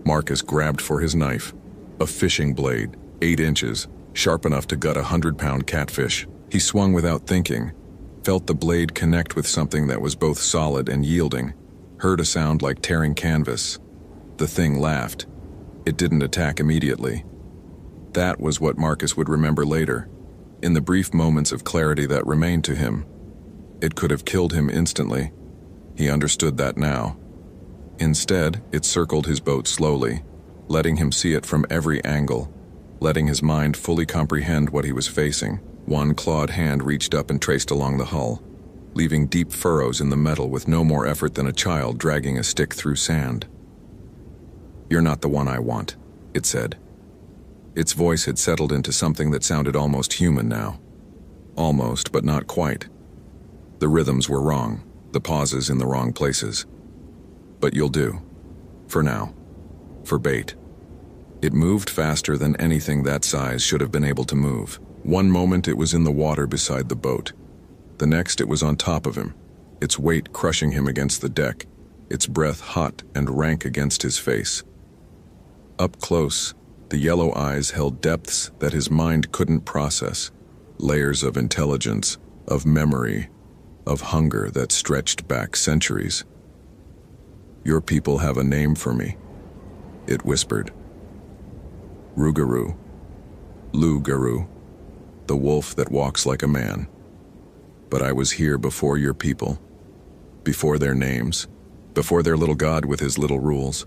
Marcus grabbed for his knife, a fishing blade, 8 inches, sharp enough to gut a 100-pound catfish. He swung without thinking, felt the blade connect with something that was both solid and yielding, heard a sound like tearing canvas. The thing laughed. It didn't attack immediately. That was what Marcus would remember later, in the brief moments of clarity that remained to him. It could have killed him instantly. He understood that now. Instead, it circled his boat slowly, letting him see it from every angle, letting his mind fully comprehend what he was facing. One clawed hand reached up and traced along the hull, leaving deep furrows in the metal with no more effort than a child dragging a stick through sand. "You're not the one I want," it said. Its voice had settled into something that sounded almost human now. Almost, but not quite. The rhythms were wrong, the pauses in the wrong places. "But you'll do. For now. For bait." It moved faster than anything that size should have been able to move. One moment it was in the water beside the boat. The next it was on top of him, its weight crushing him against the deck, its breath hot and rank against his face. Up close, the yellow eyes held depths that his mind couldn't process, layers of intelligence, of memory, of hunger that stretched back centuries. "Your people have a name for me," it whispered. "Rougarou. Loup-garou. The wolf that walks like a man. But I was here before your people, before their names, before their little god with his little rules.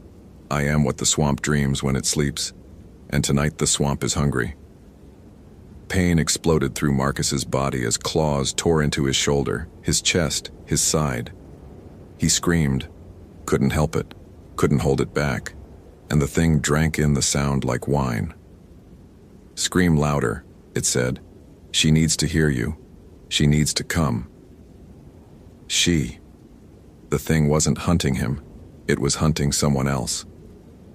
I am what the swamp dreams when it sleeps, and tonight the swamp is hungry." Pain exploded through Marcus's body as claws tore into his shoulder, his chest, his side. He screamed, couldn't help it, couldn't hold it back, and the thing drank in the sound like wine. "Scream louder," it said. "She needs to hear you. She needs to come." She. The thing wasn't hunting him. It was hunting someone else.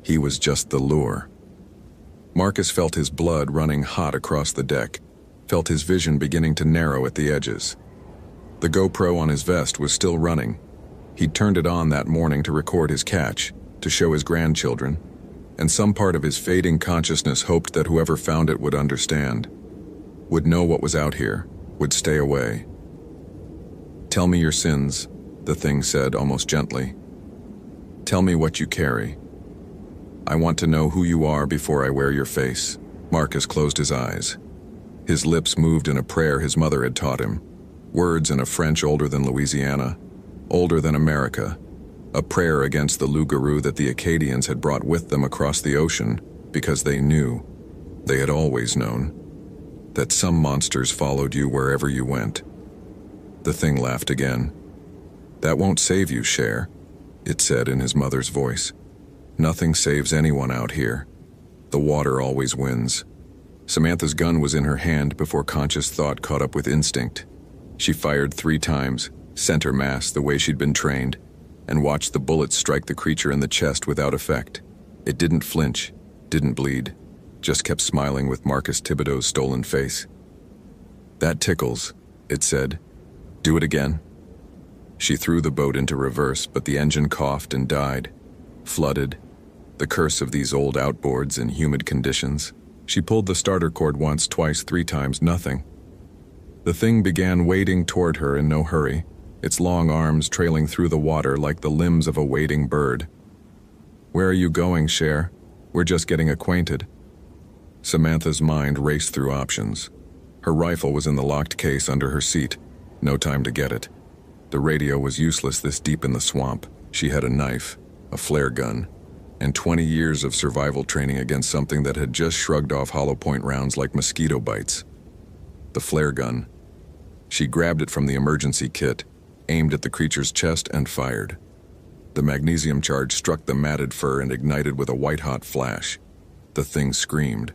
He was just the lure. Marcus felt his blood running hot across the deck, felt his vision beginning to narrow at the edges. The GoPro on his vest was still running. He'd turned it on that morning to record his catch, to show his grandchildren, and some part of his fading consciousness hoped that whoever found it would understand, would know what was out here, would stay away. "Tell me your sins," the thing said almost gently. "Tell me what you carry. I want to know who you are before I wear your face." Marcus closed his eyes. His lips moved in a prayer his mother had taught him, words in a French older than Louisiana, older than America, a prayer against the loup-garou that the Acadians had brought with them across the ocean because they knew, they had always known, that some monsters followed you wherever you went. The thing laughed again. "That won't save you, Cher," it said in his mother's voice. "Nothing saves anyone out here. The water always wins." Samantha's gun was in her hand before conscious thought caught up with instinct. She fired 3 times, center mass the way she'd been trained, and watched the bullets strike the creature in the chest without effect. It didn't flinch, didn't bleed, just kept smiling with Marcus Thibodeau's stolen face. "That tickles," it said. "Do it again." She threw the boat into reverse, but the engine coughed and died. Flooded. The curse of these old outboards in humid conditions. She pulled the starter cord once, twice, 3 times, nothing. The thing began wading toward her in no hurry, its long arms trailing through the water like the limbs of a wading bird. "Where are you going, Cher? We're just getting acquainted." Samantha's mind raced through options. Her rifle was in the locked case under her seat. No time to get it. The radio was useless this deep in the swamp. She had a knife, a flare gun, and 20 years of survival training against something that had just shrugged off hollow point rounds like mosquito bites. The flare gun. She grabbed it from the emergency kit, aimed at the creature's chest and fired. The magnesium charge struck the matted fur and ignited with a white-hot flash. The thing screamed,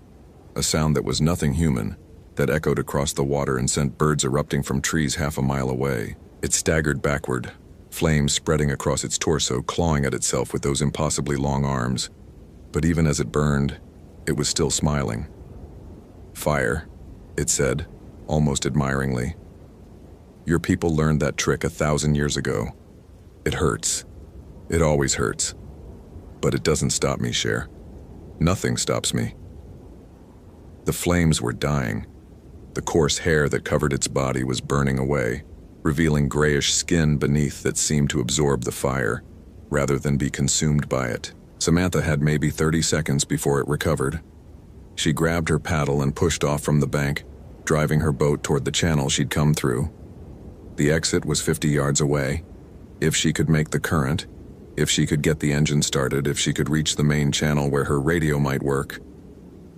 a sound that was nothing human, that echoed across the water and sent birds erupting from trees half a mile away. It staggered backward, flames spreading across its torso, clawing at itself with those impossibly long arms. But even as it burned, it was still smiling. "Fire," it said, almost admiringly. "Your people learned that trick 1,000 years ago. It hurts. It always hurts. But it doesn't stop me, Cher. Nothing stops me." The flames were dying. The coarse hair that covered its body was burning away, revealing grayish skin beneath that seemed to absorb the fire, rather than be consumed by it. Samantha had maybe 30 seconds before it recovered. She grabbed her paddle and pushed off from the bank, driving her boat toward the channel she'd come through. The exit was 50 yards away. If she could make the current, if she could get the engine started, if she could reach the main channel where her radio might work.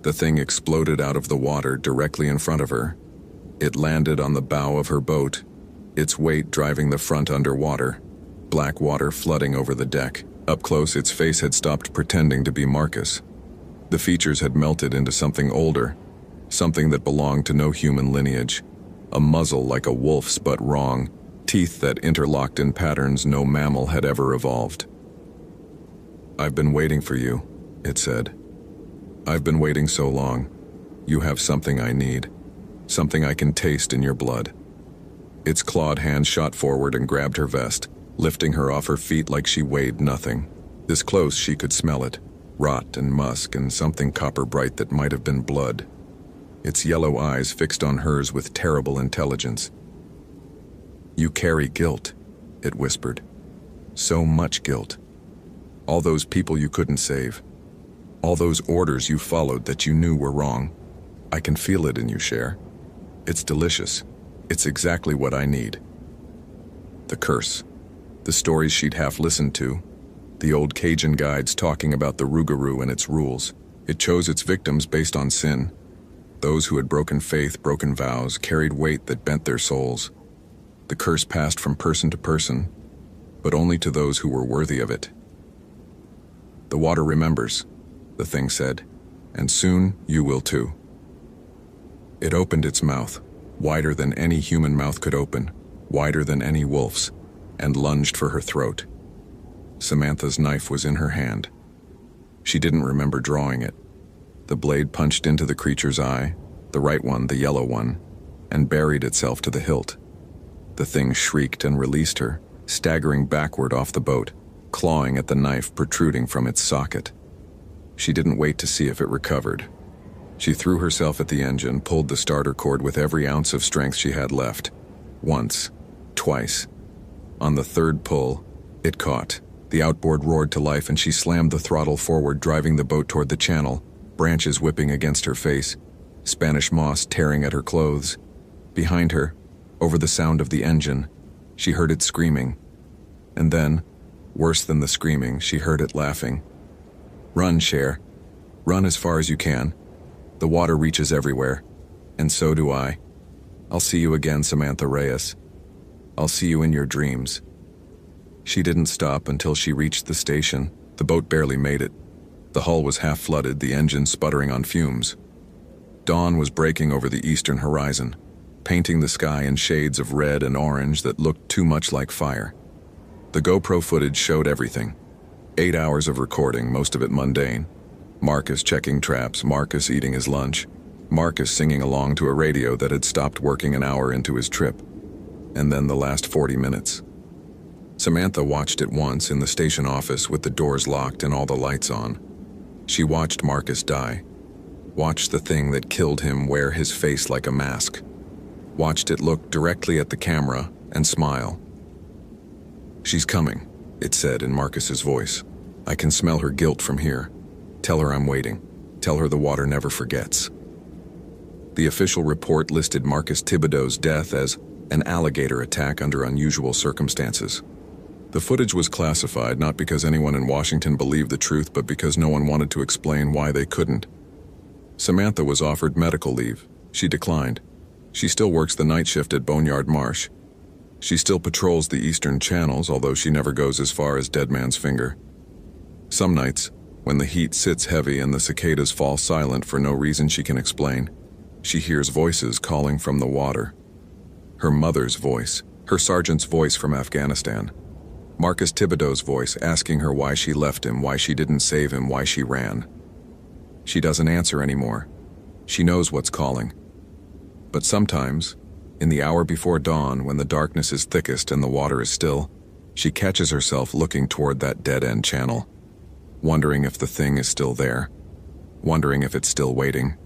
The thing exploded out of the water directly in front of her. It landed on the bow of her boat, its weight driving the front underwater, black water flooding over the deck. Up close, its face had stopped pretending to be Marcus. The features had melted into something older, something that belonged to no human lineage. A muzzle like a wolf's but wrong, teeth that interlocked in patterns no mammal had ever evolved. "I've been waiting for you," it said. "I've been waiting so long. You have something I need, something I can taste in your blood." Its clawed hand shot forward and grabbed her vest, lifting her off her feet like she weighed nothing. This close she could smell it, rot and musk and something copper bright that might have been blood. Its yellow eyes fixed on hers with terrible intelligence. "You carry guilt," it whispered. "So much guilt. All those people you couldn't save. All those orders you followed that you knew were wrong. I can feel it in you, Cher. It's delicious. It's exactly what I need." The curse. The stories she'd half listened to. The old Cajun guides talking about the Rougarou and its rules. It chose its victims based on sin. Those who had broken faith, broken vows, carried weight that bent their souls. The curse passed from person to person, but only to those who were worthy of it. "The water remembers," the thing said, "and soon you will too." It opened its mouth, wider than any human mouth could open, wider than any wolf's, and lunged for her throat. Samantha's knife was in her hand. She didn't remember drawing it. The blade punched into the creature's eye, the right one, the yellow one, and buried itself to the hilt. The thing shrieked and released her, staggering backward off the boat, clawing at the knife protruding from its socket. She didn't wait to see if it recovered. She threw herself at the engine, pulled the starter cord with every ounce of strength she had left. Once, twice. On the third pull, it caught. The outboard roared to life and she slammed the throttle forward, driving the boat toward the channel, branches whipping against her face, Spanish moss tearing at her clothes. Behind her, over the sound of the engine, she heard it screaming. And then, worse than the screaming, she heard it laughing. "Run, Cher. Run as far as you can. The water reaches everywhere. And so do I. I'll see you again, Samantha Reyes. I'll see you in your dreams." She didn't stop until she reached the station. The boat barely made it. The hull was half flooded, the engine sputtering on fumes. Dawn was breaking over the eastern horizon, painting the sky in shades of red and orange that looked too much like fire. The GoPro footage showed everything. 8 hours of recording, most of it mundane. Marcus checking traps, Marcus eating his lunch, Marcus singing along to a radio that had stopped working an hour into his trip. And then the last 40 minutes. Samantha watched it once in the station office with the doors locked and all the lights on. She watched Marcus die. Watched the thing that killed him wear his face like a mask. Watched it look directly at the camera and smile. "She's coming," it said in Marcus's voice. "I can smell her guilt from here. Tell her I'm waiting. Tell her the water never forgets." The official report listed Marcus Thibodeau's death as an alligator attack under unusual circumstances. The footage was classified not because anyone in Washington believed the truth, but because no one wanted to explain why they couldn't. Samantha was offered medical leave. She declined. She still works the night shift at Boneyard Marsh. She still patrols the eastern channels, although she never goes as far as Dead Man's Finger. Some nights, when the heat sits heavy and the cicadas fall silent for no reason she can explain, she hears voices calling from the water. Her mother's voice, her sergeant's voice from Afghanistan, Marcus Thibodeau's voice asking her why she left him, why she didn't save him, why she ran. She doesn't answer anymore. She knows what's calling. But sometimes, in the hour before dawn, when the darkness is thickest and the water is still, she catches herself looking toward that dead-end channel, wondering if the thing is still there, wondering if it's still waiting,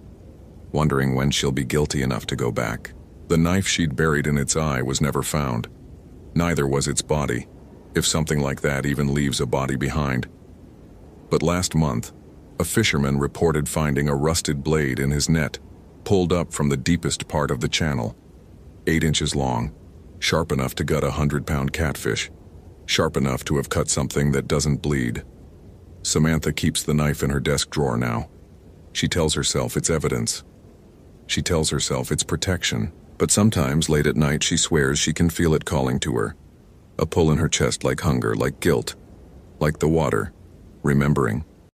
wondering when she'll be guilty enough to go back. The knife she'd buried in its eye was never found. Neither was its body, if something like that even leaves a body behind. But last month, a fisherman reported finding a rusted blade in his net, pulled up from the deepest part of the channel, 8 inches long, sharp enough to gut a 100-pound catfish, sharp enough to have cut something that doesn't bleed. Samantha keeps the knife in her desk drawer now. She tells herself it's evidence. She tells herself it's protection, but sometimes late at night she swears she can feel it calling to her. A pull in her chest like hunger, like guilt, like the water, remembering.